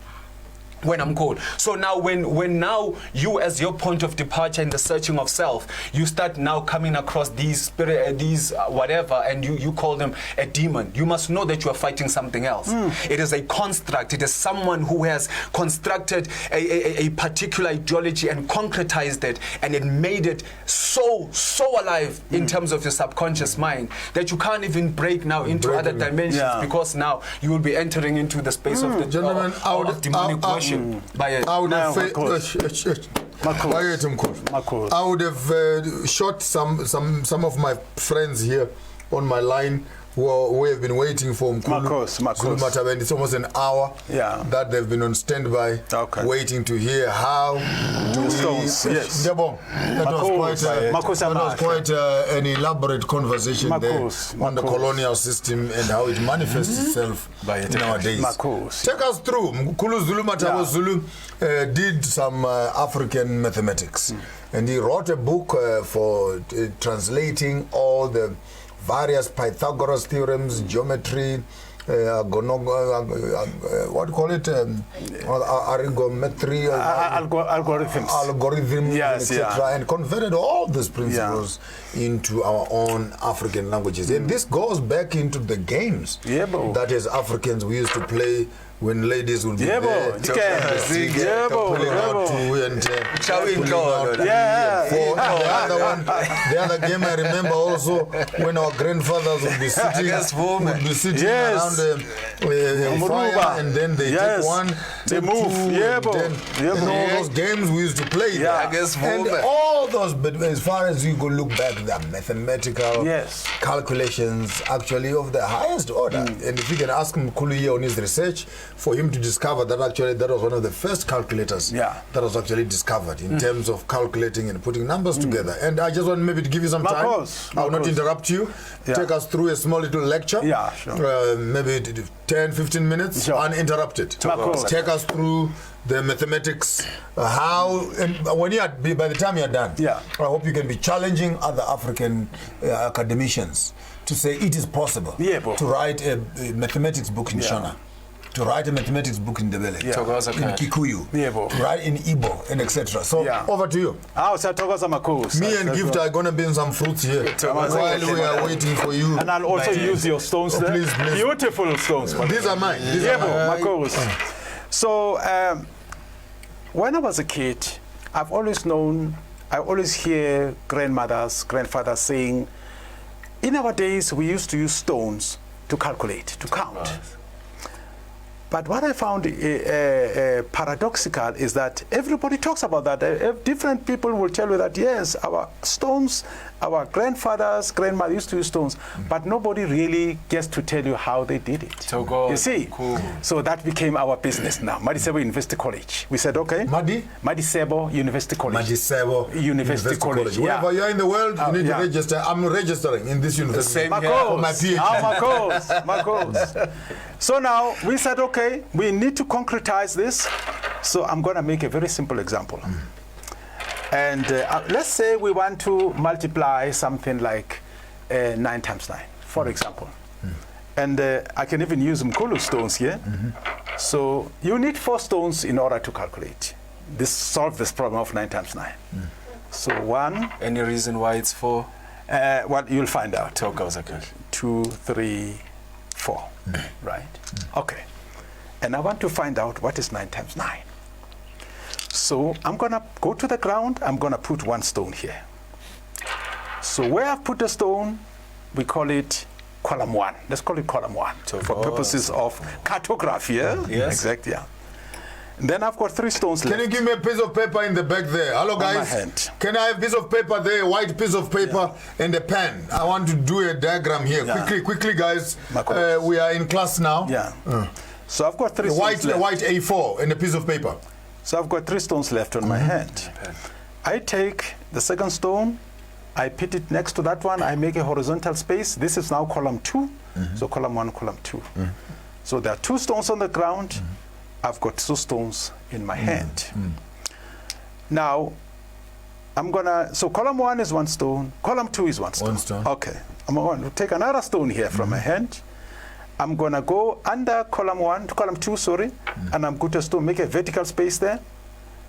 When I'm called. So now when now you, as your point of departure in the searching of self, you start now coming across these spirit, whatever, and you call them a demon, you must know that you are fighting something else. It is a construct. It is someone who has constructed a particular ideology and concretized it, and it made it so alive in terms of your subconscious mind that you can't even break now into other dimensions, because now you will be entering into the space of the gentlemen, of demonic worship. I would have shot some of my friends here on my line who have been waiting for Mkhulu Zulumathabo, and it's almost an hour that they've been on standby, waiting to hear how do we... That was quite an elaborate conversation there on the colonial system and how it manifests itself nowadays. Take us through. Mkhulu Zulumathabo Zulu did some African mathematics, and he wrote a book for translating all the various Pythagoras theorems, geometry, what do you call it? Argometry, algorithms, etc., and converted all these principles into our own African languages. And this goes back into the games that as Africans we used to play when ladies would be there, the other game I remember also when our grandfathers would be sitting around a fire, and then they take one, they move, and all those games we used to play there. And all those, but as far as you go look back, the mathematical calculations actually of the highest order. And if you can ask Mkhulu here on his research, for him to discover that actually that was one of the first calculators that was actually discovered in terms of calculating and putting numbers together. And I just want maybe to give you some time. I will not interrupt you. Take us through a small little lecture. Maybe 10-15 minutes uninterrupted. Take us through the mathematics, how, and when you are, by the time you are done, I hope you can be challenging other African academicians to say it is possible to write a mathematics book in Shona. to write a mathematics book in Ndebele, in Kikuyu, to write in Igbo, and etc. So over to you. Me and Gift are going to bin some fruits here while we are waiting for you. And I'll also use your stones there. Please. Beautiful stones. These are mine. These are mine. So when I was a kid, I always hear grandmothers, grandfathers saying, in our days we used to use stones to calculate, to count. But what I found paradoxical is that everybody talks about that. Different people will tell you that, yes, our stones, our grandfathers, grandmothers used to use stones, but nobody really gets to tell you how they did it. You see? Cool. So that became our business now. Madisebo University College. We said, okay. Madisebo University College. Madisebo University College. Yeah. Wherever you're in the world, you need to register. I'm registering in this university. For my PhD. My course. So now we said, okay, we need to concretize this. So I'm going to make a very simple example. And let's say we want to multiply something like 9 times 9, for example. And I can even use Mkhulu stones here. So you need 4 stones in order to calculate. Solve this problem of 9 times 9. So 1. Any reason why it's 4? Well, you'll find out. 2, 3, 4. Right? Okay. And I want to find out what is 9 times 9. So I'm going to go to the ground. I'm going to put 1 stone here. So where I've put the stone, we call it column 1. Let's call it column 1 for purposes of cartography. Yeah? Yes. Exactly. Yeah. And then I've got 3 stones left. Can you give me a piece of paper in the back there? Hello, guys. On my hand. Can I have a piece of paper there, a white piece of paper, and a pen? I want to do a diagram here. Quickly, guys. We are in class now. Yeah. So I've got 3 stones left. A white A4 and a piece of paper. So I've got 3 stones left on my hand. I take the second stone, I put it next to that one, I make a horizontal space. This is now column 2. So column 1, column 2. So there are 2 stones on the ground. I've got 2 stones in my hand. Now, so column 1 is 1 stone, column 2 is 1 stone. 1 stone. Okay. I'm going to take another stone here from my hand. I'm going to go under column 1 to column 2, sorry, and I'm going to make a vertical space there.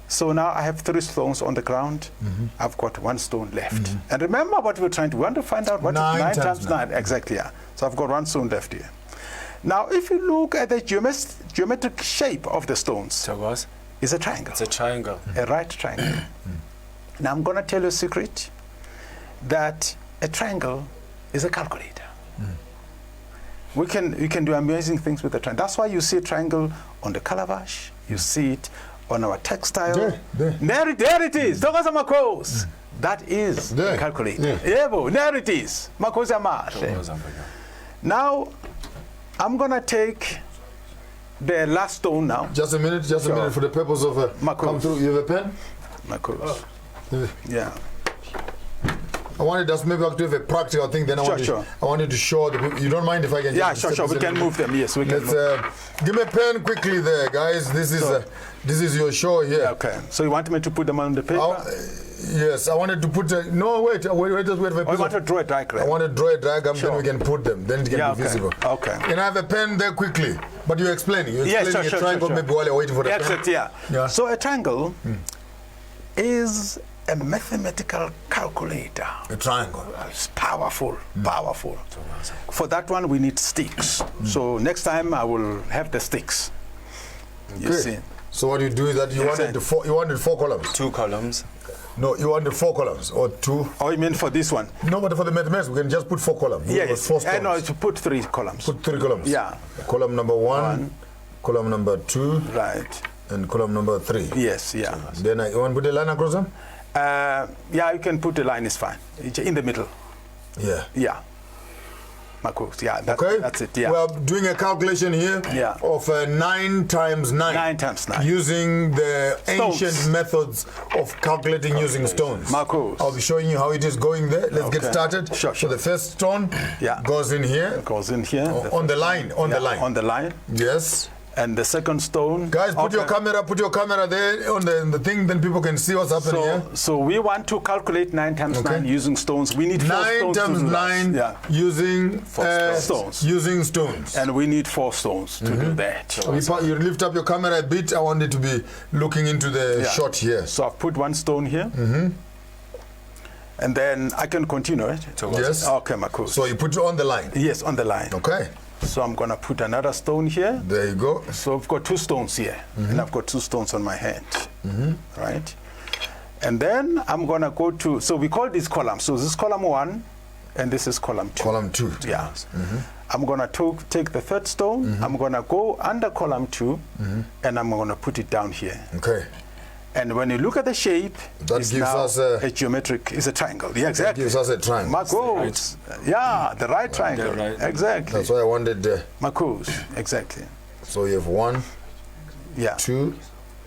So now I have 3 stones on the ground. I've got 1 stone left. And remember what we're trying to, we want to find out what is 9 times 9. Exactly, yeah. So I've got 1 stone left here. Now, if you look at the geometric shape of the stones, it's a triangle. It's a triangle. A right triangle. Now, I'm going to tell you a secret that a triangle is a calculator. We can do amazing things with the triangle. That's why you see a triangle on the calabash. You see it on our textile. There it is. That is a calculator. There it is. Now, I'm going to take the last stone now. Just a minute for the purpose of come through. You have a pen? Yeah. I wanted us maybe to have a practical thing. Then I wanted to show the people. You don't mind if I can? Yeah, sure. We can move them. Yes, we can. Give me a pen quickly, there, guys. This is your show here. Okay. So you want me to put them on the paper? Yes, I wanted to put. No, wait. Just wait for a piece. I want to draw a diagram. I want to draw a diagram. Then we can put them. Then it can be visible. Okay. Can I have a pen there quickly? But you're explaining. You're explaining a triangle. Maybe while you're waiting for the pen. Yeah. So a triangle is a mathematical calculator. A triangle. It's powerful, powerful. For that one, we need sticks. So next time, I will have the sticks. You see. So what you do is that you wanted 4 columns. 2 columns. No, you wanted 4 columns or 2. Oh, you mean for this one? No, but for the mathematics, we can just put 4 columns. Yes. 4 stones. No, to put 3 columns. Put 3 columns. Yeah. Column number 1, column number 2. Right. And column number 3. Yes, yeah. Then you want to put a line across them? Yeah, you can put a line, it's fine. In the middle. Yeah. Yeah. Yeah, that's it. Yeah. We're doing a calculation here of 9 times 9. 9 times 9. Using the ancient methods of calculating using stones. I'll be showing you how it is going there. Let's get started. Sure. So the first stone goes in here. Goes in here. On the line. On the line. On the line. Yes. And the second stone. Guys, put your camera there on the thing, then people can see what's happening here. So we want to calculate 9 times 9 using stones. We need 4 stones. 9 times 9 using stones. Using stones. And we need 4 stones to do that. So you lift up your camera a bit. I want it to be looking into the shot here. So I've put 1 stone here. And then I can continue it. Yes. Okay, Mkhulu. So you put it on the line. Yes, on the line. Okay. So I'm going to put another stone here. There you go. So I've got 2 stones here. And I've got 2 stones on my hand. Right? And then I'm going to go to, so we call this column. So this is column 1, and this is column 2. Column 2. Yeah. I'm going to take the 3rd stone. I'm going to go under column 2, and I'm going to put it down here. Okay. And when you look at the shape, that gives us a geometric, it's a triangle. Yeah, exactly. That gives us a triangle. Mkhulu. Yeah, the right triangle. Exactly. That's why I wanted Mkhulu. Exactly. So you have 1, 2,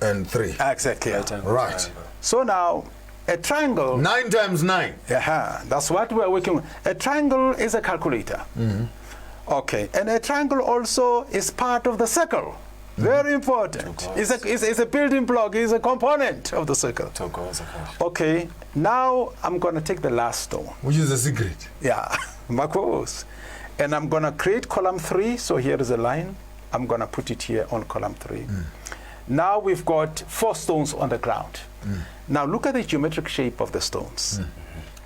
and 3. Exactly. Right. So now, a triangle. 9 times 9. Yeah, that's what we're working with. A triangle is a calculator. Okay, and a triangle also is part of the circle. Very important. It's a building block, it's a component of the circle. Okay, now I'm going to take the last stone. Which is the secret. Yeah, Mkhulu. And I'm going to create column 3. So here is a line. I'm going to put it here on column 3. Now we've got 4 stones on the ground. Now look at the geometric shape of the stones.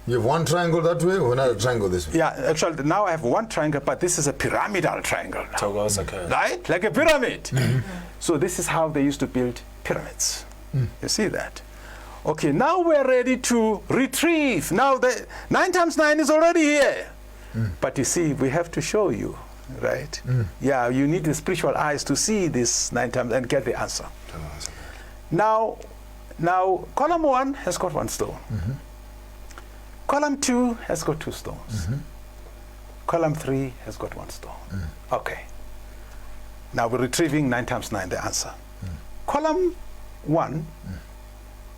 You have 1 triangle that way or another triangle this way? Yeah, actually now I have 1 triangle, but this is a pyramidal triangle. Right? Like a pyramid. So this is how they used to build pyramids. You see that? Okay, now we're ready to retrieve. Now the 9 times 9 is already here. But you see, we have to show you, right? Yeah, you need the spiritual eyes to see this 9 times and get the answer. Now column 1 has got 1 stone. Column 2 has got 2 stones. Column 3 has got 1 stone. Okay. Now we're retrieving 9 times 9, the answer. Column 1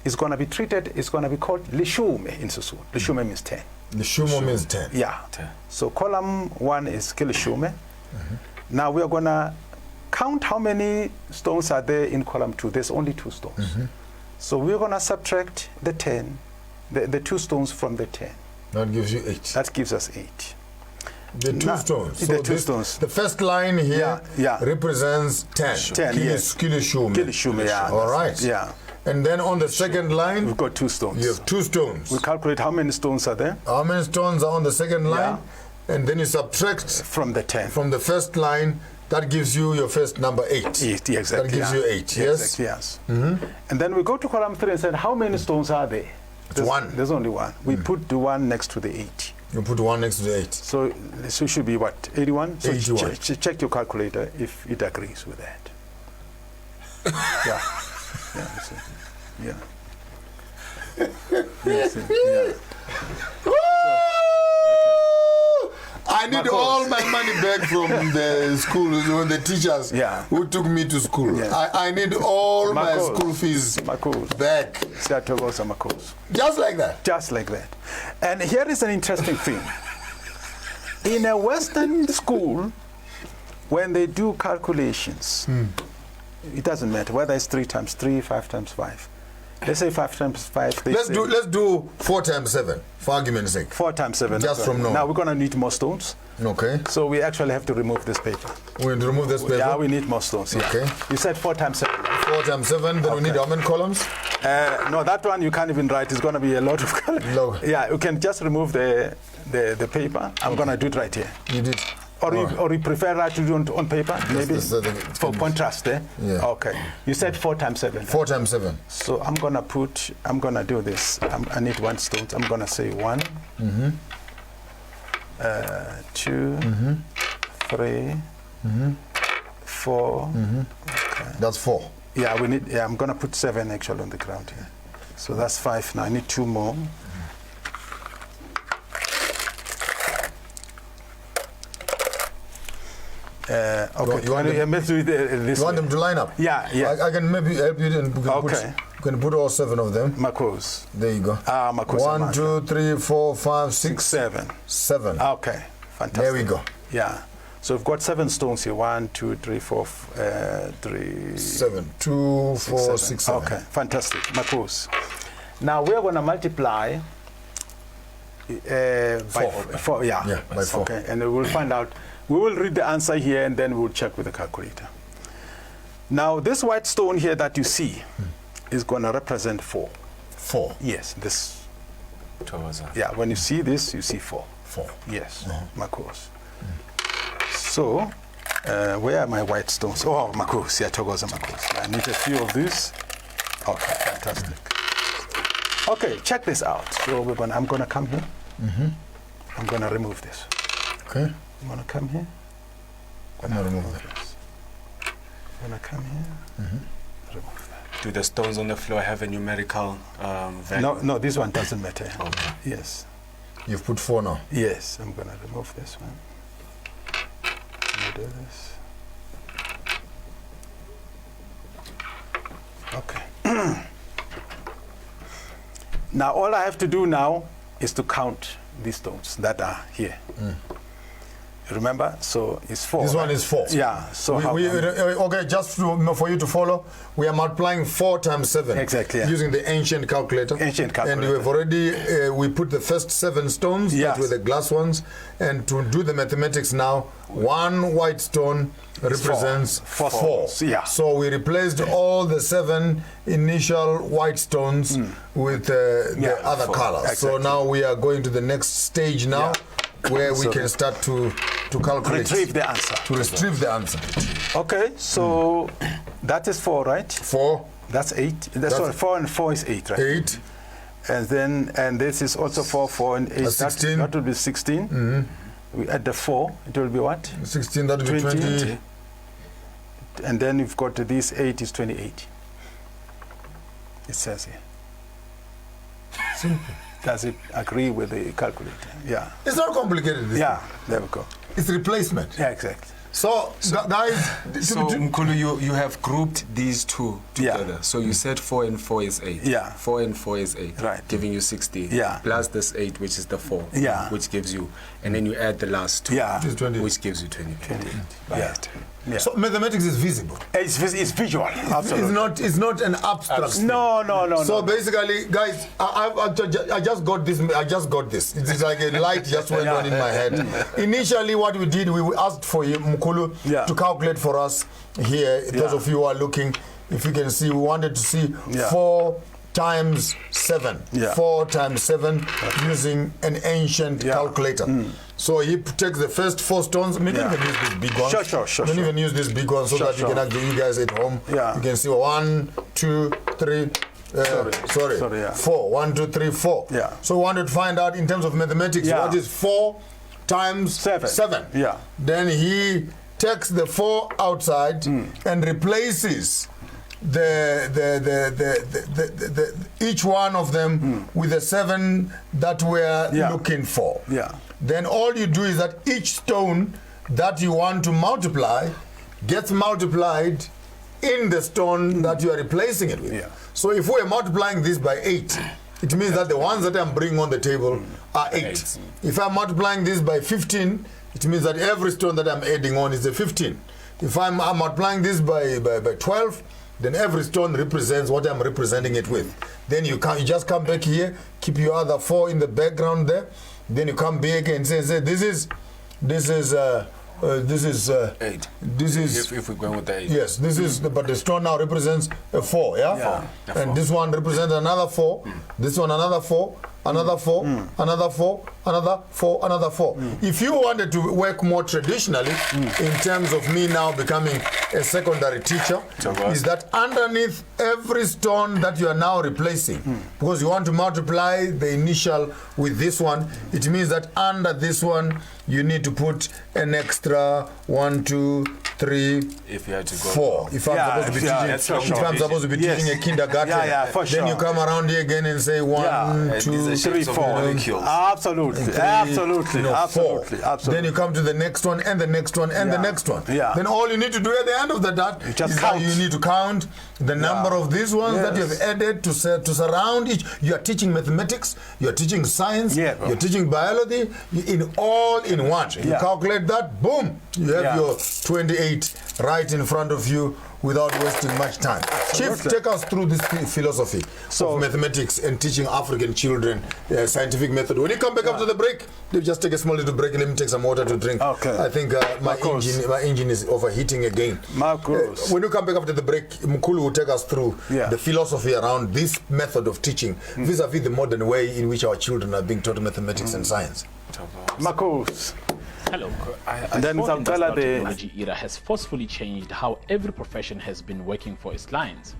is going to be treated, it's going to be called Lishume in Susu. Lishume means 10. Lishume means 10. Yeah. 10. So column 1 is Kilishume. Now we are going to count how many stones are there in column 2. There's only 2 stones. So we're going to subtract the 10. The 2 stones from the 10. That gives you 8. That gives us 8. The 2 stones. So the 2 stones. The first line here represents 10. 10, yes. Kilishume. Yeah. All right. Yeah. And then on the second line, we've got 2 stones. You have 2 stones. We calculate how many stones are there. How many stones are on the second line? And then you subtract from the 10. From the first line. That gives you your first number 8. 8, exactly. That gives you 8, yes? Exactly, yes. And then we go to column 3 and say, how many stones are there? There's 1. There's only 1. We put the 1 next to the 8. You put 1 next to the 8. So it should be what? 81? So 81. Check your calculator if it agrees with that. Yeah. I need all my money back from the school, the teachers who took me to school. I need all my school fees back. Just like that? Just like that. And here is an interesting thing. In a Western school, when they do calculations, it doesn't matter whether it's 3 times 3, 5 times 5. Let's say 5 times 5. Let's do 4 times 7, for argument's sake. 4 times 7. Just from now. Now we're going to need more stones. Okay. So we actually have to remove this paper. We need to remove this paper? Yeah, we need more stones. Yeah. Okay. You said 4 times 7. Right? 4 times 7, then we need how many columns? No, that one you can't even write. It's going to be a lot of columns. Yeah, you can just remove the paper. I'm going to do it right here. You did? Or you prefer write to do on paper? Maybe for contrast, eh? Yeah. Okay. You said 4 times 7. 4 times 7. So I'm going to do this. I need 1 stone. I'm going to say 1, 2, 3, 4. Okay. That's 4. Yeah, I'm going to put 7 actually on the ground here. So that's 5 now. I need 2 more. Okay. You want them to line up? Yeah. I can maybe help you. And you can put all 7 of them. Mkhulu. There you go. 1, 2, 3, 4, 5, 6, 7. 7. Okay. Fantastic. There we go. Yeah. So we've got 7 stones here. 1, 2, 3, 4, 3, 7, 2, 4, 6, 7. Okay, fantastic. Mkhulu. Now we are going to multiply by 4. Yeah, by 4. Okay, and we will find out. We will read the answer here, and then we will check with the calculator. Now this white stone here that you see is going to represent 4. 4. Yes, this. Yeah, when you see this, you see 4. 4. Yes, Mkhulu. So, where are my white stones? Oh, Mkhulu, yeah, Togoza Mkhulu. I need a few of these. Okay, fantastic. Okay, check this out. So I'm gonna come here. I'm gonna remove this. Okay. I'm gonna come here. I'm gonna remove this. I'm gonna come here. Remove that. Do the stones on the floor have a numerical value? No, this one doesn't matter. Okay. Yes. You've put 4 now. Yes, I'm gonna remove this one. Do this. Okay. Now all I have to do now is to count these stones that are here. Remember? So it's 4. This one is 4. Yeah. So okay, just for you to follow, we are multiplying 4 times 7. Exactly. Yeah. Using the ancient calculator. And we have already we put the first 7 stones. That were the glass ones. And to do the mathematics now, 1 white stone represents 4. Yeah. So we replaced all the 7 initial white stones with the other colors. Exactly. So now we are going to the next stage now. Where we can start to calculate. Retrieve the answer. To retrieve the answer. Okay, so that is 4, right? 4. That's 8. That's 4 and 4 is 8, right? 8. And this is also 4 and 8. 16. That will be 16. We add the 4. It will be what? 16. That will be 20. And then you've got this 8 is 28. It says here. Simple. Does it agree with the calculator? Yeah. It's not complicated. Yeah, there we go. It's replacement. Yeah, exactly. So, guys... So, Mkhulu, you have grouped these two together. Yeah. So you said 4 and 4 is 8. Yeah. 4 and 4 is 8. Right. Giving you 16. Yeah. Plus this 8, which is the 4. Yeah. Which gives you... And then you add the last 2. Yeah. Which gives you 28. Yeah. Yeah. So mathematics is visible. It's visual. Absolutely. It's not an abstract thing. No. So basically, guys, I just got this. It's like a light just went on in my head. Initially, what we did, we asked for you, Mkhulu, to calculate for us here. Those of you who are looking, if you can see, we wanted to see 4 times 7. 4 times 7 using an ancient calculator. So he takes the first 4 stones. Maybe you can use this big one. Sure. You can even use this big one so that you can actually, you guys at home, you can see 1, 2, 3. Sorry. 4. 1, 2, 3, 4. Yeah. So we wanted to find out in terms of mathematics what is 4 times 7. Yeah. Then he takes the 4 outside and replaces each one of them with the 7 that we're looking for. Yeah. Then all you do is that each stone that you want to multiply gets multiplied in the stone that you are replacing it with. Yeah. So if we're multiplying this by 8, it means that the ones that I'm bringing on the table are 8. If I'm multiplying this by 15, it means that every stone that I'm adding on is a 15. If I'm multiplying this by 12, then every stone represents what I'm representing it with. Then you just come back here, keep your other 4 in the background there. Then you come back and say this is 8. This is if we're going with the 8. Yes, this is but the stone now represents a 4, yeah? And this one represents another 4. This one another 4. Another 4, another 4, another 4, another 4. If you wanted to work more traditionally, in terms of me now becoming a secondary teacher, is that underneath every stone that you are now replacing, because you want to multiply the initial with this one, it means that under this one, you need to put an extra 1, 2, 3, 3, If you had to go 4. If I'm supposed to be teaching a kindergarten, then you come around here again and say 1, 2, 3, 4. Absolutely. Then you come to the next one and the next one and the next one. Then all you need to do at the end of the dot is how you need to count the number of these ones that you have added to surround each. You are teaching mathematics, you are teaching science, you are teaching biology, in one. You calculate that, boom, you have your 28 right in front of you without wasting much time. Chief, take us through this philosophy of mathematics and teaching African children scientific method. When you come back after the break, just take a small little break. Let me take some water to drink. Okay. I think my engine is overheating again. When you come back after the break, Mkhulu will take us through the philosophy around this method of teaching vis-a-vis the modern way in which our children are being taught mathematics and science. Marcos. Hello. The fourth industrial technology era has forcefully changed how every profession has been working for its clients.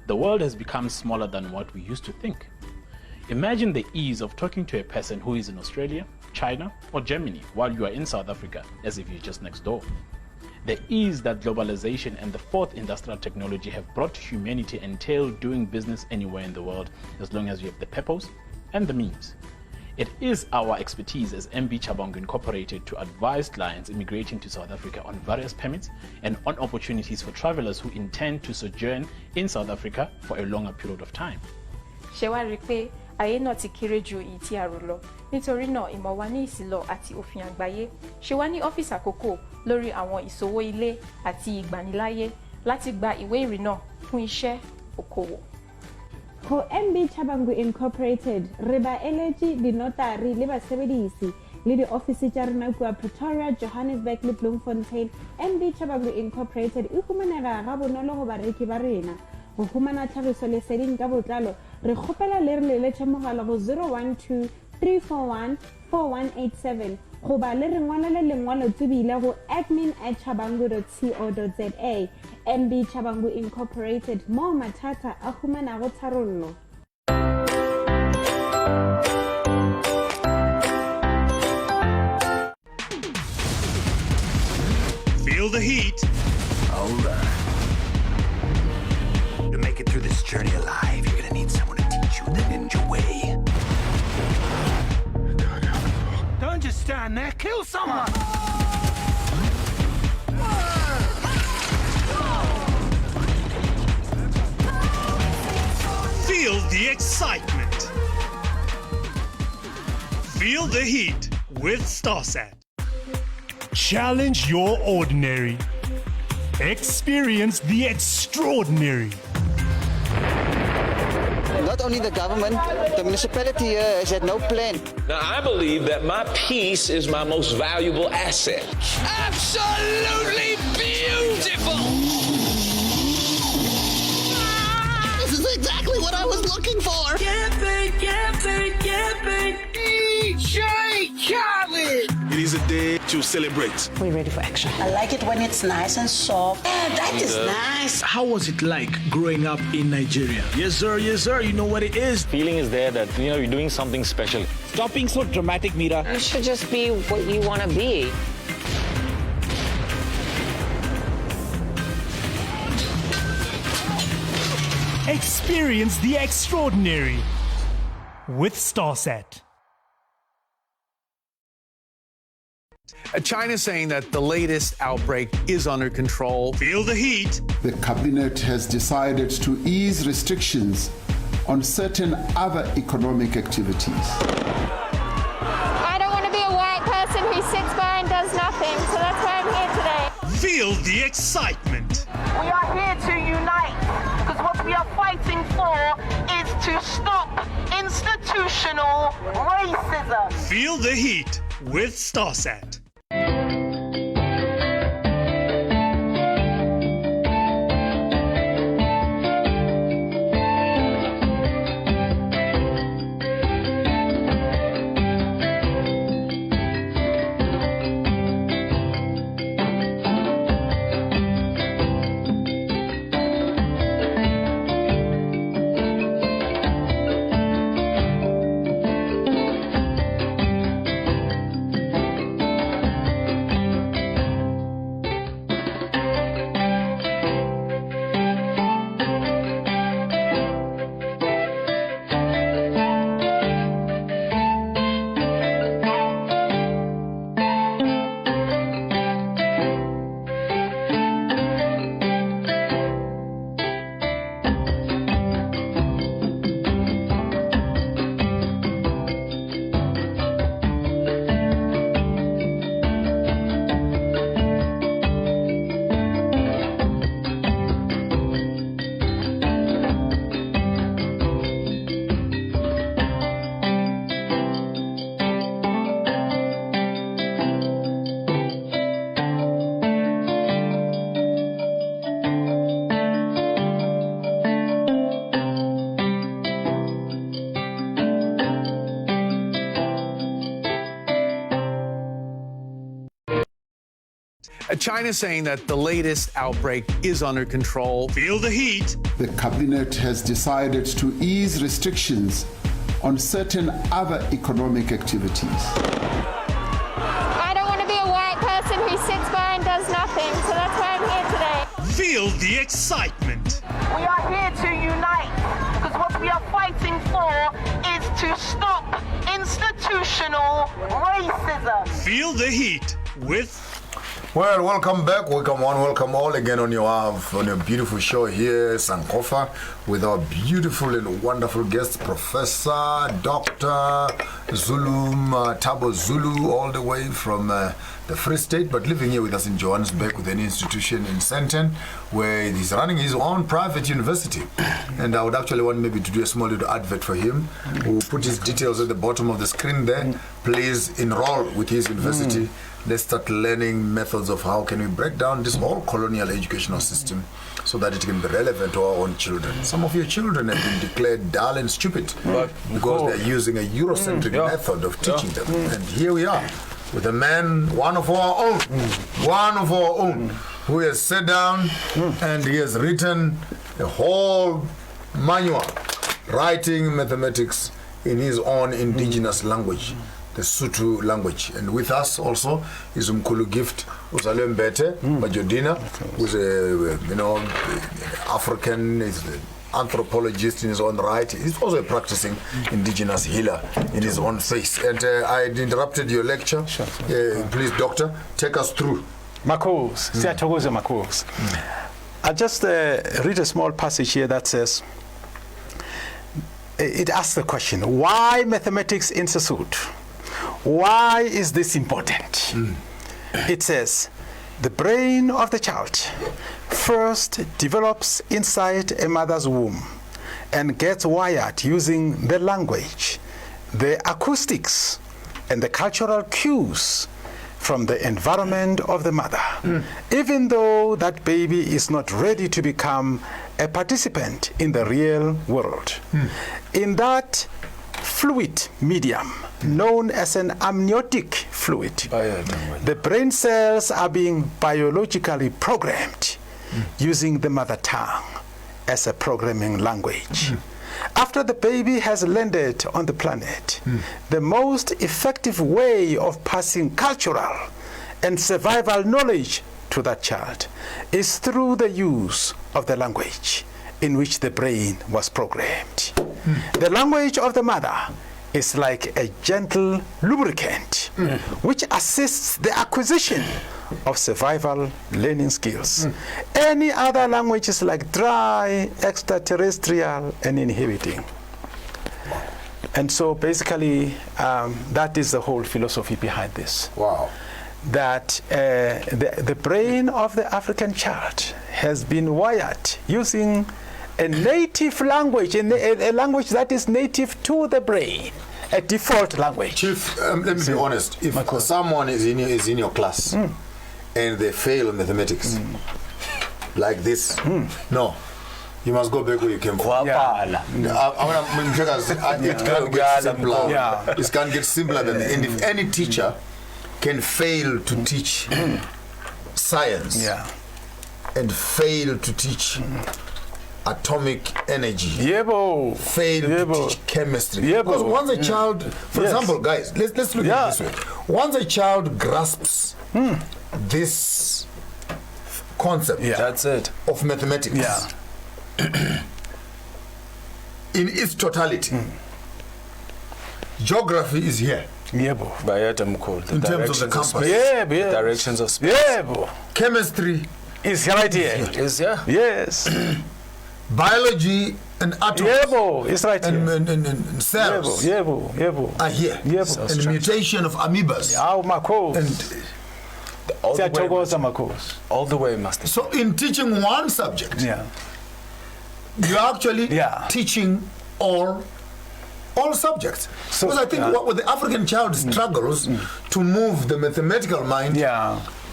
The world has become smaller than what we used to think. Imagine the ease of talking to a person who is in Australia, China, or Germany while you are in South Africa, as if you're just next door. The ease that globalization and the fourth industrial technology have brought to humanity entail doing business anywhere in the world, as long as you have the peppos and the memes. It is our expertise as MB Chabangu Incorporated to advise clients immigrating to South Africa on various permits and on opportunities for travelers who intend to sojourn in South Africa for a longer period of time. Ṣé ayé náà ti kéré ju èyí tí a rò lọ, nítorí náà ìmọ̀ wa ní ìsìlọ̀ àti òfin àgbáyé ṣe wá ní ọ́fíìsì àkókò lórí àwọn ìṣòwò ilé àti ìgbaniláyé láti gba ìwé ìrìnnà fún iṣẹ́ òkòwò. Ho MB Chabangu Incorporated re ba eletsi dinotari le basebedisi le di-office tša rena kua Pretoria, Johannesburg le Bloemfontein. MB Chabangu Incorporated e humanega ga bonolo go bareki ba rena. Go humana tlhagiso leseding ka botlalo re kgopela le re leletše mogala go 012 341 4187 goba le re ngwalele lengwalo tsebile go admin@chabangu.co.za. MB Chabangu Incorporated, mo mathata a humanago tharollo. Feel the heat. All right. To make it through this journey alive, you're gonna need someone to teach you the ninja way. Don't just stand there, kill someone! Feel the excitement. Feel the heat with StarSat. Challenge your ordinary. Experience the extraordinary. Not only the government, the municipality here has had no plan. Now, I believe that my peace is my most valuable asset. Absolutely beautiful! This is exactly what I was looking for! Camping! DJ Khaled! It is a day to celebrate. We're ready for action. I like it when it's nice and soft. That is nice. How was it like growing up in Nigeria? Yes, sir. You know what it is. Feeling is there that, you're doing something special. Stop being so dramatic, Mira. You should just be what you want to be. Experience the extraordinary with StarSat. China's saying that the latest outbreak is under control. Feel the heat. The cabinet has decided to ease restrictions on certain other economic activities. I don't want to be a white person who sits by and does nothing, so that's why I'm here today. Feel the excitement. We are here to unite, because what we are fighting for is to stop institutional racism. Feel the heat with StarSat. China's saying that the latest outbreak is under control. Feel the heat. The cabinet has decided to ease restrictions on certain other economic activities. I don't want to be a white person who sits by and does nothing, so that's why I'm here today. Feel the excitement. We are here to unite because what we are fighting for is to stop institutional racism. Feel the heat with... Well, welcome back, welcome one, welcome all again on your beautiful show here, SANKOFA, with our beautiful and wonderful guest, Professor Dr. Zulumathabo Zulu, all the way from the Free State, but living here with us in Johannesburg with an institution in Sandton, where he's running his own private university. And I would actually want maybe to do a small little advert for him. We'll put his details at the bottom of the screen there. Please enroll with his university. Let's start learning methods of how can we break down this whole colonial educational system so that it can be relevant to our own children. Some of your children have been declared dull and stupid because they're using a Eurocentric method of teaching them. And here we are with a man, one of our own, who has sat down and he has written a whole manual, writing mathematics in his own indigenous language, the Sotho language. And with us also is Mkhulu gift, who's Ombethe Majodina, who's a African, is an anthropologist in his own right. He's also a practicing indigenous healer in his own face. And I interrupted your lecture. Please, doctor, take us through. Makos, Makos. I'll just read a small passage here that says, it asks the question, why mathematics in Sesotho? Why is this important? It says, the brain of the child first develops inside a mother's womb and gets wired using the language, the acoustics, and the cultural cues from the environment of the mother, even though that baby is not ready to become a participant in the real world. In that fluid medium, known as an amniotic fluid, the brain cells are being biologically programmed using the mother tongue as a programming language. After the baby has landed on the planet, the most effective way of passing cultural and survival knowledge to that child is through the use of the language in which the brain was programmed. The language of the mother is like a gentle lubricant which assists the acquisition of survival learning skills. Any other language is like dry, extraterrestrial, and inhibiting. And so basically, that is the whole philosophy behind this. Wow. That the brain of the African child has been wired using a native language, a language that is native to the brain, a default language. Chief, let me be honest. If someone is in your class and they fail in mathematics like this, no, you must go back where you came from. It can't get simpler. It can't get simpler than that. And if any teacher can fail to teach science and fail to teach atomic energy, fail to teach chemistry. Because once a child, for example, guys, let's look at it this way. Once a child grasps this concept that's it. of mathematics in its totality, geography is here. In terms of the compass. Directions of space. Chemistry is right here. Is here. Yes. Biology and atoms is right here. And cells are here. And mutation of amoebas. And all the way, Master. So in teaching one subject, you're actually teaching all subjects. So, because I think what the African child struggles to move the mathematical mind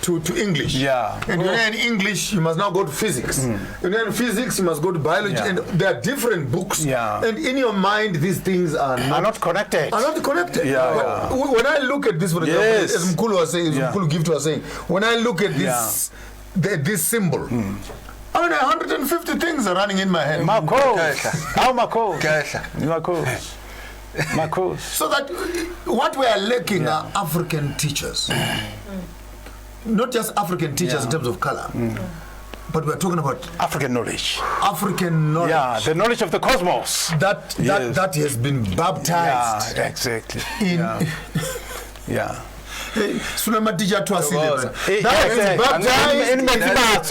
to English. Yeah. And you learn English, you must now go to physics. You learn physics, you must go to biology. And there are different books. Yeah. And in your mind, these things are not connected. Are not connected. Yeah. When I look at this, for example, as Mkhulu was saying, Mkhulu Gift was saying, when I look at this, this symbol, I mean, 150 things are running in my head. So that what we are lacking are African teachers. Not just African teachers in terms of color, but we're talking about African knowledge. African knowledge. Yeah, the knowledge of the cosmos. That has been baptized. Yeah, exactly. Sunama teacher to us in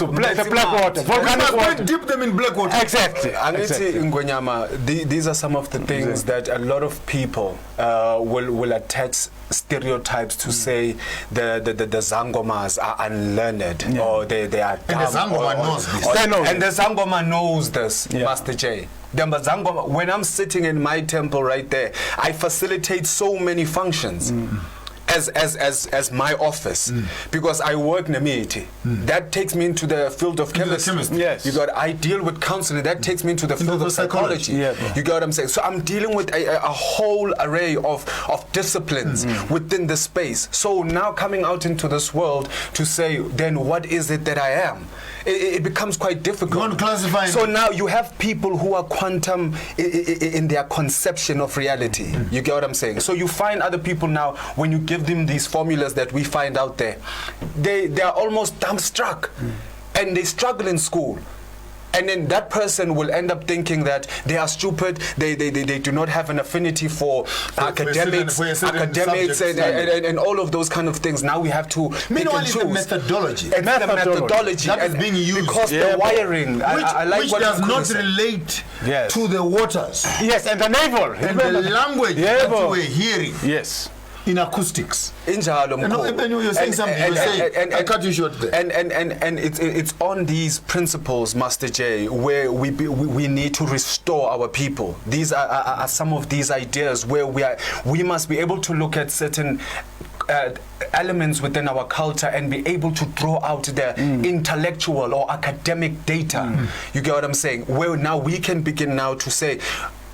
the black water. Volcanic water. Dip them in black water. Exactly. These are some of the things that a lot of people will attach stereotypes to say the Zangomas are unlearned or they are dumb. And the Zangoma knows this. And the Zangoma knows this, Master J. When I'm sitting in my temple right there, I facilitate so many functions. As my office, because I work in a meeting. That takes me into the field of chemistry. Yes. You got, I deal with counseling. That takes me into the field of psychology. You got what I'm saying? So I'm dealing with a whole array of disciplines within the space. So now coming out into this world to say, then what is it that I am? It becomes quite difficult. You want to classify so now you have people who are quantum in their conception of reality. You get what I'm saying? So you find other people now, when you give them these formulas that we find out there, they are almost dumbstruck, and they struggle in school. And then that person will end up thinking that they are stupid, they do not have an affinity for academics and all of those kind of things. Now we have to meanwhile, it's the methodology. It's the methodology that is being used. Because the wiring, which does not relate to the waters. Yes, and the naval. And the language that you were hearing. Yes. In acoustics. You're saying something. I cut you short there. And it's on these principles, Master J, where we need to restore our people. These are some of these ideas where we must be able to look at certain elements within our culture and be able to draw out the intellectual or academic data. You get what I'm saying? Where now we can begin now to say,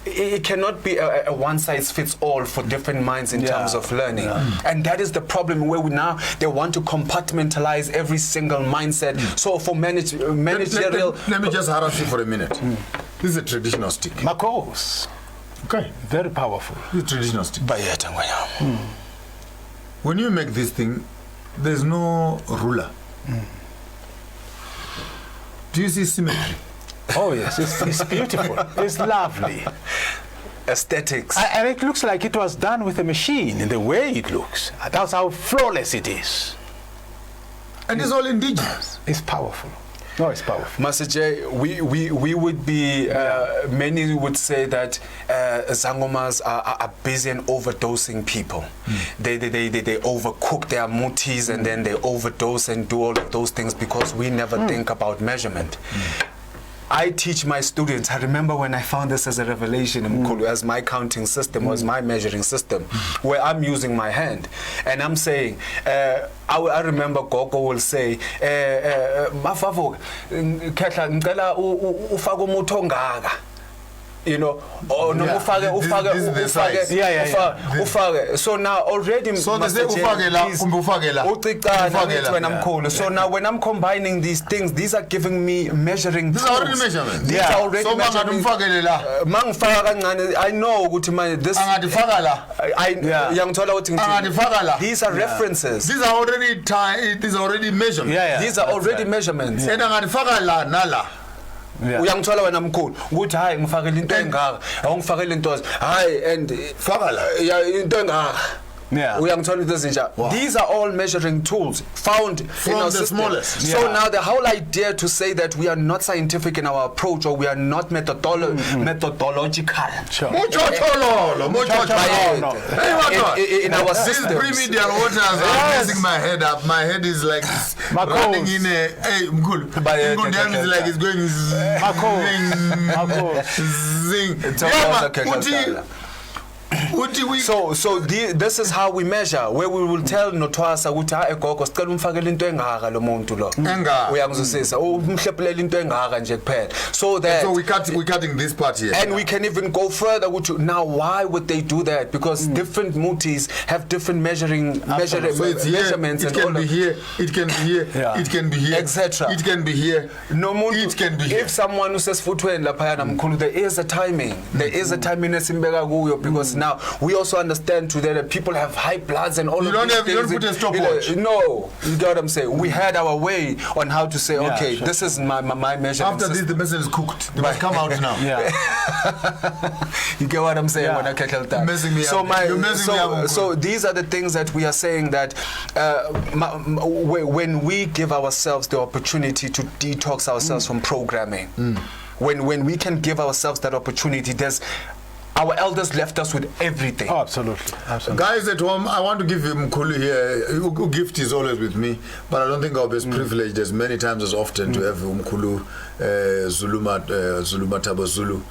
it cannot be a one-size-fits-all for different minds in terms of learning. And that is the problem where they want to compartmentalize every single mindset. So for managerial... Let me just harass you for a minute. This is a traditional stick. Makos. Okay. Very powerful. This is a traditional stick. When you make this thing, there's no ruler. Do you see symmetry? Oh yes, it's beautiful. It's lovely. Aesthetics. And it looks like it was done with a machine in the way it looks. That's how flawless it is. And it's all indigenous. It's powerful. No, it's powerful. Master J, we would be, many would say that Zangomas are busy and overdosing people. They overcook their mutis and then they overdose and do all of those things because we never think about measurement. I teach my students, I remember when I found this as a revelation in Mkhulu, as my counting system was my measuring system, where I'm using my hand. And I'm saying, I remember Gogo will say, Mafavo, Ketla, Ngela, Ufago Mutonganga. You know, or no ufage. So now already so they say ufagela. So now when I'm combining these things, these are giving me measuring these are already measurements. These are already measuring. I know these are references. These are already measurements. These are already measurements. Uyangithola wena Mkhulu ukuthi hayi ngifakele into engaka awungifakele into hayi and fakala into engaka uyangithola into ezinja. These are all measuring tools found from in our the system. smallest. So now the whole idea to say that we are not scientific in our approach or we are not methodological. In our system. Remedial waters are messing my head up. My head is like running in a Mkhulu. Is like it's going zing. This is how we measure, where we will tell Notwasa ukuthi ha egogo sicela umfakele into engaka lo muntu lo. Uyangizwisisa umhlephelela into engaka nje kuphela. So we're cutting this part here. And we can even go further now why would they do that? Because different mutis have different measurements it can be here, it can be here, it can be here, etc. It can be here. No muntu, it can be here. If someone who says footwear lapha Mkhulu, there is a timing. There is a timing because now we also understand today that people have high bloods and all of these things. You don't put a stopwatch. No, you get what I'm saying. We had our way on how to say, okay, this is my measurement. After this, the message is cooked. They must come out now. You get what I'm saying when I calculate that. Messing me up. So these are the things that we are saying that when we give ourselves the opportunity to detox ourselves from programming, when we can give ourselves that opportunity, our elders left us with everything. Oh, absolutely. Guys at home, I want to give him Mkhulu here. Gift is always with me, but I don't think I'll be as privileged as many times as often to have Mkhulu, Zulumathabo Zulu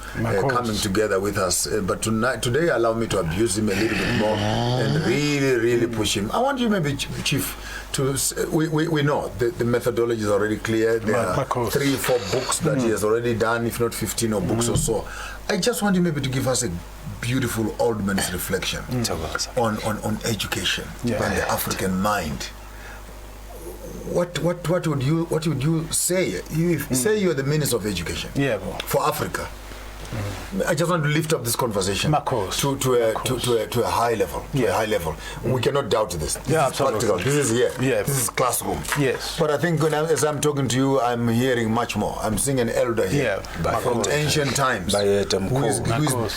coming together with us. But today, allow me to abuse him a little bit more and really push him. I want you, maybe, Chief, to we know the methodology is already clear. There are 3-4 books that he has already done, if not 15 or books or so. I just want you maybe to give us a beautiful old man's reflection on education and the African mind. What would you say? Say you're the Minister of Education for Africa. I just want to lift up this conversation to a high level. To a high level. We cannot doubt this. This is practical. This is here. This is classroom. But I think as I'm talking to you, I'm hearing much more. I'm seeing an elder here from ancient times who is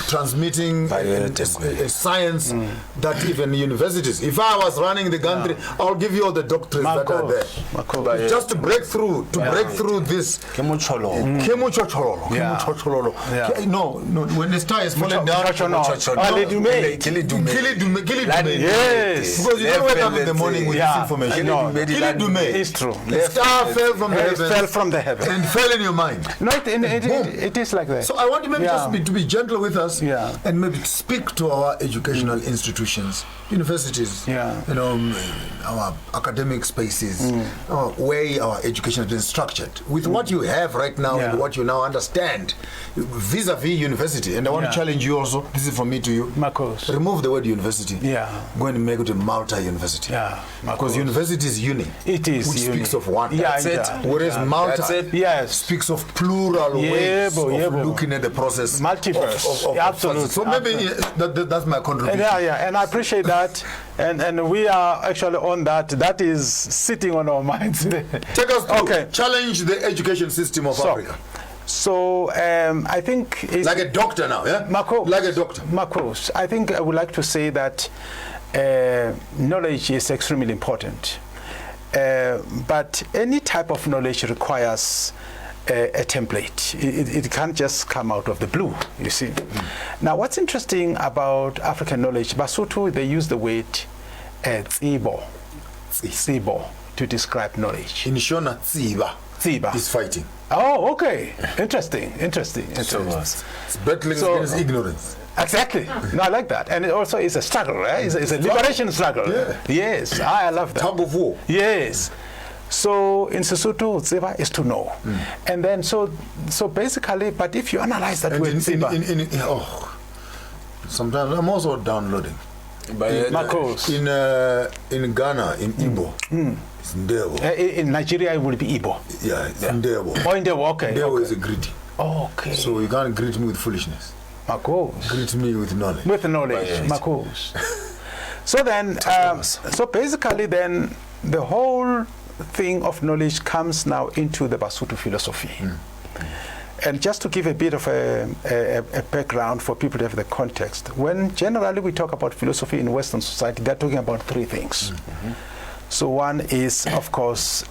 transmitting a science that even universities. If I was running the country, I'll give you all the doctrines that are there. Just to break through this. No, when the star is falling down, yes, because you don't wake up in the morning with this information. It's true. The star fell from the heavens. Fell from the heavens and fell in your mind. No, it is like that. So I want you maybe just to be gentle with us and maybe speak to our educational institutions, universities, our academic spaces, way our education has been structured with what you have right now and what you now understand vis-a-vis university. And I want to challenge you also. This is from me to you. Remove the word university. Go and make it a multi-university. Because university is uni. It is which uni. Speaks of one. Whereas multi speaks of plural ways of looking at the process. Multiverse. Of absolutely. So maybe that's my contribution. And I appreciate that. And we are actually on that. That is sitting on our minds. Take us through. Challenge the education system of Africa. So I think it's like a doctor now, like a doctor. Macros. I think I would like to say that knowledge is extremely important, but any type of knowledge requires a template. It can't just come out of the blue, you see. Now, what's interesting about African knowledge, Basotho, they use the word tsibo to describe knowledge. In Shona, tsiba is fighting. Oh, okay. Interesting. It's battling against ignorance. Exactly. No, I like that. And it also is a struggle, right? It's a liberation struggle. Yes, I love that. Tug of war. Yes. So in Sesotho, tsiba is to know. And then so basically, but if you analyze that word tsiba, sometimes I'm also downloading. In Ghana, in Igbo, it's Ndebo. In Nigeria, it will be Igbo. It's Ndebo. Oh, Ndebo, okay. Ndebo is a greeting. Okay. So you can't greet me with foolishness. Greet me with knowledge. With knowledge, Makos. So then, so basically then, the whole thing of knowledge comes now into the Basotho philosophy. And just to give a bit of a background for people to have the context, when generally we talk about philosophy in Western society, they're talking about 3 things. So one is, of course,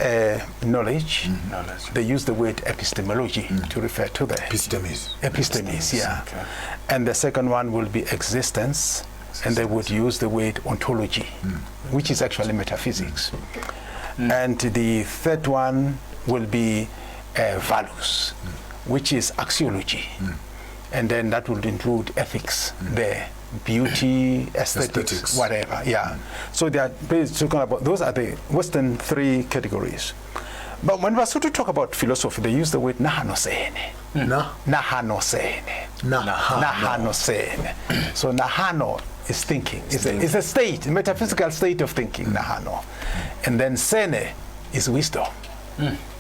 knowledge. They use the word epistemology to refer to that. Epistemes, yeah. Okay. And the second one will be existence, and they would use the word ontology, which is actually metaphysics. And the third one will be values, which is axiology. And then that would include ethics there beauty, aesthetics, whatever. Yeah. So they are basically talking about, those are the Western 3 categories. But when Basotho talk about philosophy, they use the word nahanosene. Nahanosene. Nahanosene. So nahano is thinking. It's a state, a metaphysical state of thinking, nahano. And then sene is wisdom.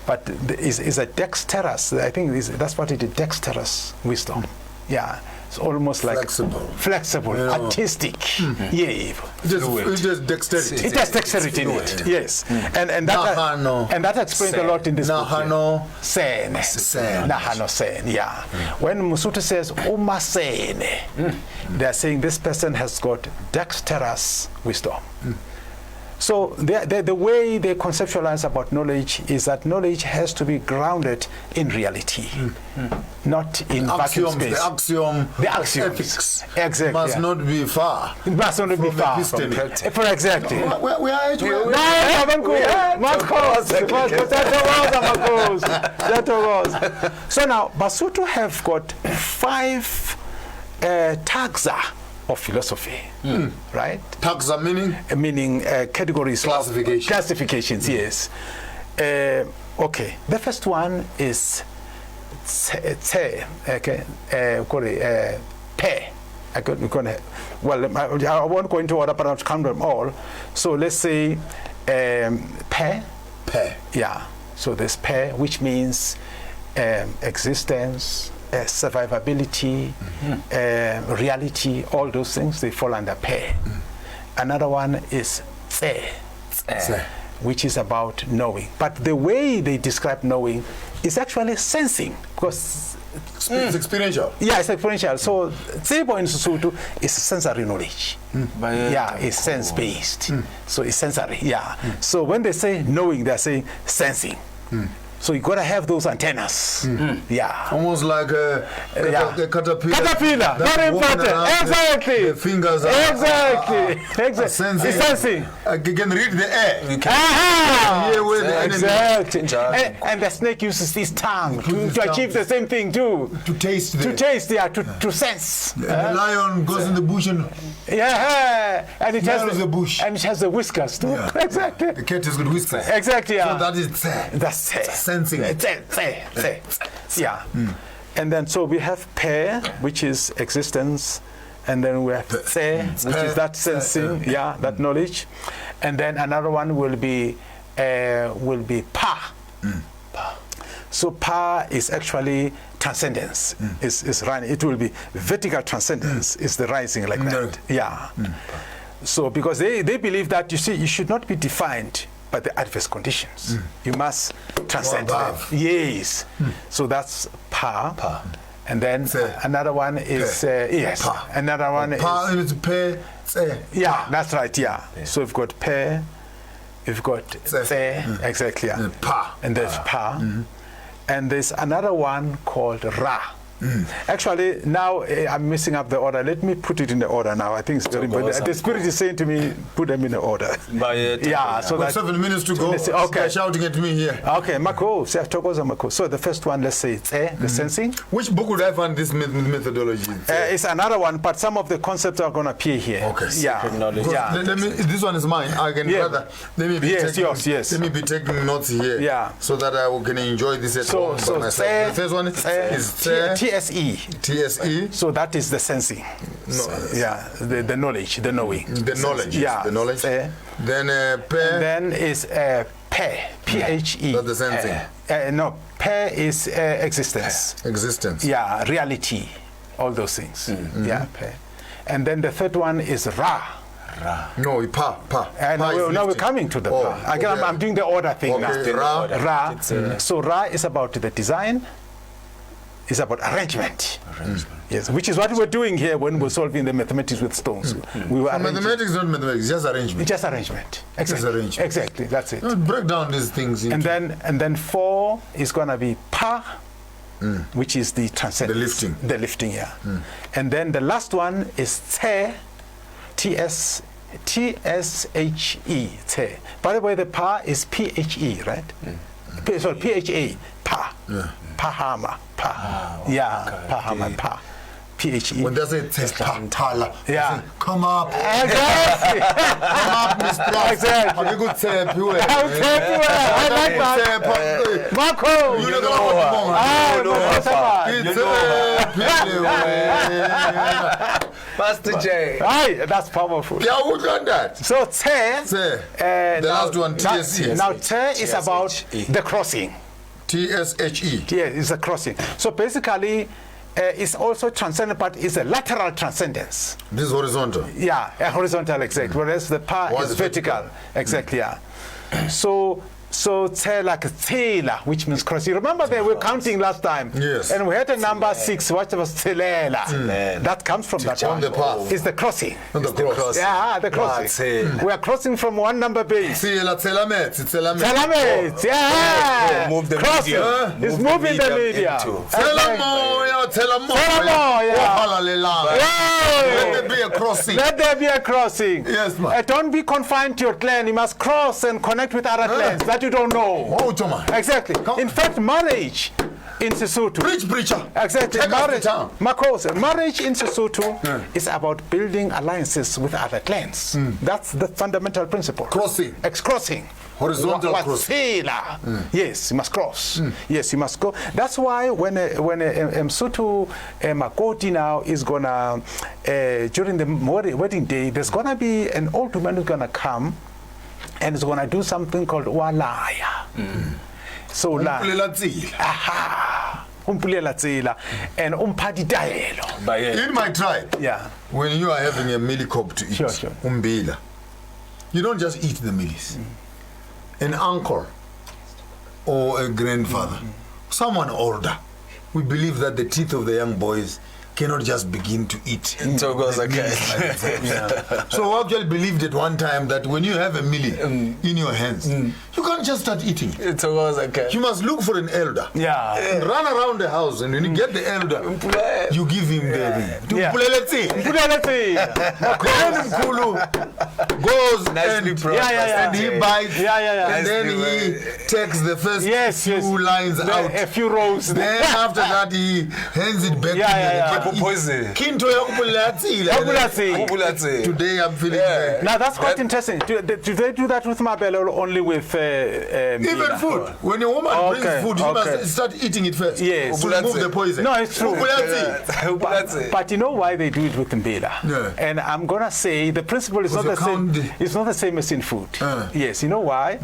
But is a dexterous, I think that's what it is, dexterous wisdom. Yeah. It's almost like flexible, artistic. Yeah. It's just dexterity. It has dexterity in it. Yes. And that explains a lot in this book. Nahano sen. Nahano sen. Yeah. When Musotho says Uma sene, they are saying this person has got dexterous wisdom. So the way they conceptualize about knowledge is that knowledge has to be grounded in reality, not in vacuum space. The axioms. Exactly. Must not be far. It must not be far. For exactly. We are So now, Basotho have got 5 taxa of philosophy, right? Taxa meaning? Meaning categories. Classifications, yes. Okay, the first one is pe. Well, I won't go into order, but I'll count them all. So let's say pe. Yeah. So there's pe, which means existence, survivability, reality, all those things, they fall under pe. Another one is tse, which is about knowing. But the way they describe knowing is actually sensing, because it's experiential. Yeah, it's experiential. So tsebo in Sesotho is sensory knowledge. Yeah, it's sense-based. So it's sensory, yeah. So when they say knowing, they're saying sensing. So you gotta have those antennas. Yeah. Almost like a caterpillar. Caterpillar, very important. Exactly. The fingers are exactly. Sensing. It's sensing. You can read the air. You can hear where the enemy. And the snake uses his tongue to achieve the same thing too. To taste. To sense. The lion goes in the bush and and it has the bush. And it has the whiskers too. Yeah. Exactly. The cat has got whiskers. Exactly. Yeah. So that is that's sensing. Yeah. And then so we have pe, which is existence, and then we have tse, which is that sensing, that knowledge, and then another one will be pa. So pa is actually transcendence. Is running. It will be vertical transcendence. Is the rising like that? Yeah. So because they believe that you should not be defined by the adverse conditions. You must transcend them. Yes. So that's pa. And then another one is yes. Pa. Another one is pe. Yeah, that's right. Yeah. So we've got pe. We've got tse. Exactly. Yeah. Pa. And there's pa. And there's another one called ra. Actually, now I'm messing up the order. Let me put it in the order now. I think it's very important. The Spirit is saying to me, put them in the order. So that's 7 minutes to go. Okay. They're shouting at me here. Okay, Mako. So the first one, let's say, the sensing. Which book would I find this methodology? It's another one, but some of the concepts are going to appear here. Okay. Yeah. This one is mine. I can rather. Let me be Let me be taking notes here. Yeah. So that I can enjoy this at home by myself. The first one is TSE. So that is the sensing. The knowledge, the knowing. The knowledge. Yeah. The knowledge. Then pe. And then is pe. P-H-E. That's the sensing. No, pe is existence. Existence. Yeah, reality. All those things. Yeah, pe. And then the third one is ra. No, pa. Now we're coming to the pa. Again, I'm doing the order thing now. Ra. So ra is about the design. It's about arrangement. Yes, which is what we were doing here when we were solving the mathematics with stones. We were mathematics, not mathematics, just arrangement. Just arrangement. Exactly. That's it. Break down these things. And then 4 is going to be pa, which is the transcendence. The lifting. Yeah. And then the last one is tse, T-S-H-E, tse. By the way, the pa is P-H-E, right? Sorry, P-H-A, pa. Pahama, pa. Pahama, pa. PHE. When they say Tala, yeah. Come up. Exactly. Come up, Miss Plus. Exactly. Have a good tap. You I like that. Marco. You know Pastor J. Aye, that's powerful. Yeah, who done that? So Te. The last one, TSE. Now Te is about the crossing. TSHE. Yeah, it's a crossing. So basically, it's also transcendent, but it's a lateral transcendence. This is horizontal. Yeah, a horizontal, exactly. Whereas the power is vertical. Exactly, yeah. So Te like Tela, which means crossing. Remember they were counting last time? Yes. And we had a number 6, which was Telela. That comes from that one. On the path. It's the crossing. On the cross. Yeah, the crossing. We are crossing from one number base. Telamet. Telamet, yeah. Move the crossing. media. It's moving the media. Let there be a crossing. Let there be a crossing. Yes, ma'am. Don't be confined to your clan. You must cross and connect with other clans that you don't know. Oh, Thomas. Exactly. In fact, marriage in Sesotho. Preacher. Exactly. Marriage in Sesotho Yeah. is about building alliances with other clans. That's the fundamental principle. Crossing. Crossing. Horizontal crossing. Yes, you must cross. Yes, you must go. That's why when Msotho Makoti now is gonna during the wedding day, there's gonna be an old woman who's gonna come and is gonna do something called walaya. So umpulela tsela and umphathi taelo. In my tribe, yeah, when you are having a mealie cob to eat, Sure. umbila, you don't just eat the mealies. An uncle or a grandfather, someone older, we believe that the teeth of the young boys cannot just begin to eat. So goes again. So I actually believed at one time that when you have a mealie in your hands, you can't just start eating. It goes again. You must look for an elder. Yeah. And run around the house, and when you get the elder, you give him the Then Mkhulu goes and he bites, and then he takes the first few lines out. A few rows. Then after that he hands it back to the poison. Today I'm feeling Now that's quite interesting. Do they do that with Mabel or only with even food? When a woman brings food, you must start eating it first. Yes. To remove the poison. No, it's true. But you know why they do it with Mbila? Yeah. And I'm gonna say the principle is not the same. It's not the same as in food. Yes. You know why?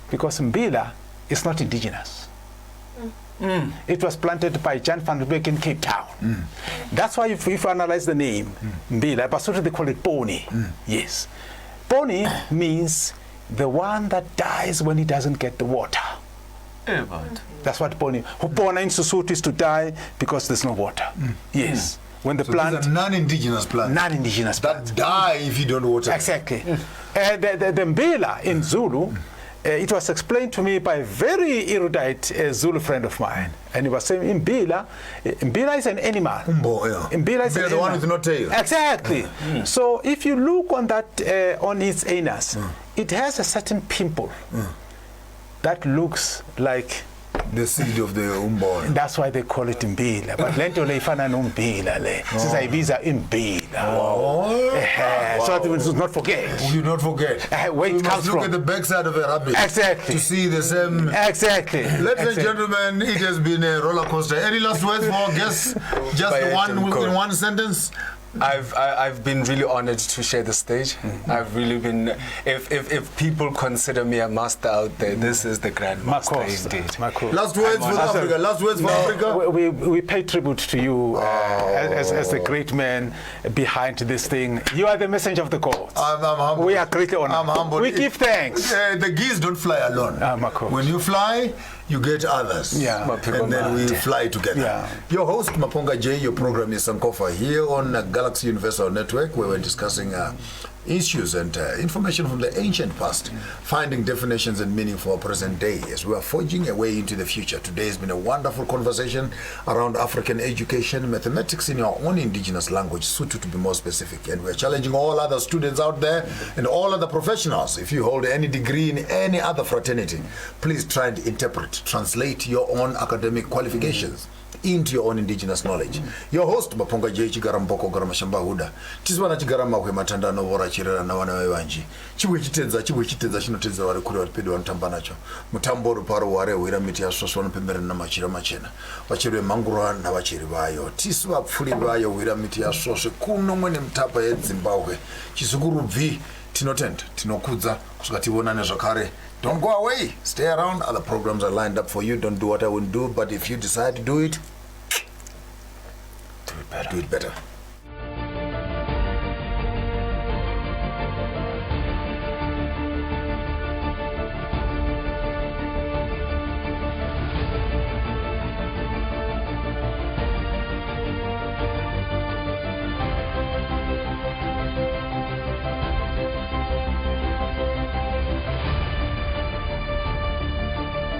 Because Mbila is not indigenous. It was planted by Jan van Riebeeck in Cape Town. That's why if you analyze the name, Mbila, Basotho they call it Poni. Yes. Poni means the one that dies when he doesn't get the water. That's what Poni. Pona in Sesotho is to die because there's no water. Yes. When the plant... These are non-indigenous plants. Non-indigenous plants. That die if you don't water. Exactly. The Mbila in Zulu, it was explained to me by a very erudite Zulu friend of mine. And he was saying, Mbila is an animal. Mbila is the one with no tail. Exactly. So if you look on that, on its anus, it has a certain pimple that looks like the seed of the umbo. That's why they call it Mbila. But lento le ifana no Mbila le. Sizayibiza Mbila. So that we do not forget. We do not forget. Where it we comes must look from. at the backside of a rabbit. Exactly. To see the same. Exactly. Ladies and gentlemen, it has been a roller coaster. Any last words for our guests? Just one in one sentence. I've been really honored to share the stage. I've really been. If people consider me a master out there, this is the grand master indeed. Last words for Africa. Last words for Africa. We pay tribute to you as the great man behind this thing. You are the messenger of the gods. I'm humble. We are greatly honored. I'm humble. We give thanks. The geese don't fly alone. When you fly, you get others. Yeah. And then we fly together. Yeah. Your host, Maponga J, your program is SANKOFA here on Galaxy Universal Network, where we're discussing issues and information from the ancient past, finding definitions and meaning for our present day as we are forging a way into the future. Today has been a wonderful conversation around African education, mathematics in our own indigenous language, Sotho to be more specific. And we're challenging all other students out there and all other professionals. If you hold any degree in any other fraternity, please try and interpret, translate your own academic qualifications into your own indigenous knowledge. Your host Maponga J chigara mboko gara mashamba huda. Tiswana chigara makwe matanda no vora chirera na wana wewanji. Chibwe chitenza chinoteza wale kule walipedo wanatamba nacho. Mutambo ruparo ware wira miti ya soso wanapembere na machira machena. Wachirwe mangura na wachiri vayo. Tiswa pfuli vayo wira miti ya soso kuno mwene mtapa ya Zimbabwe. Chisuguru vi tinotenda tinokudza kusvika tionane zvakare. Don't go away, stay around. Other programs are lined up for you. Don't do what I wouldn't do, but if you decide to do it better.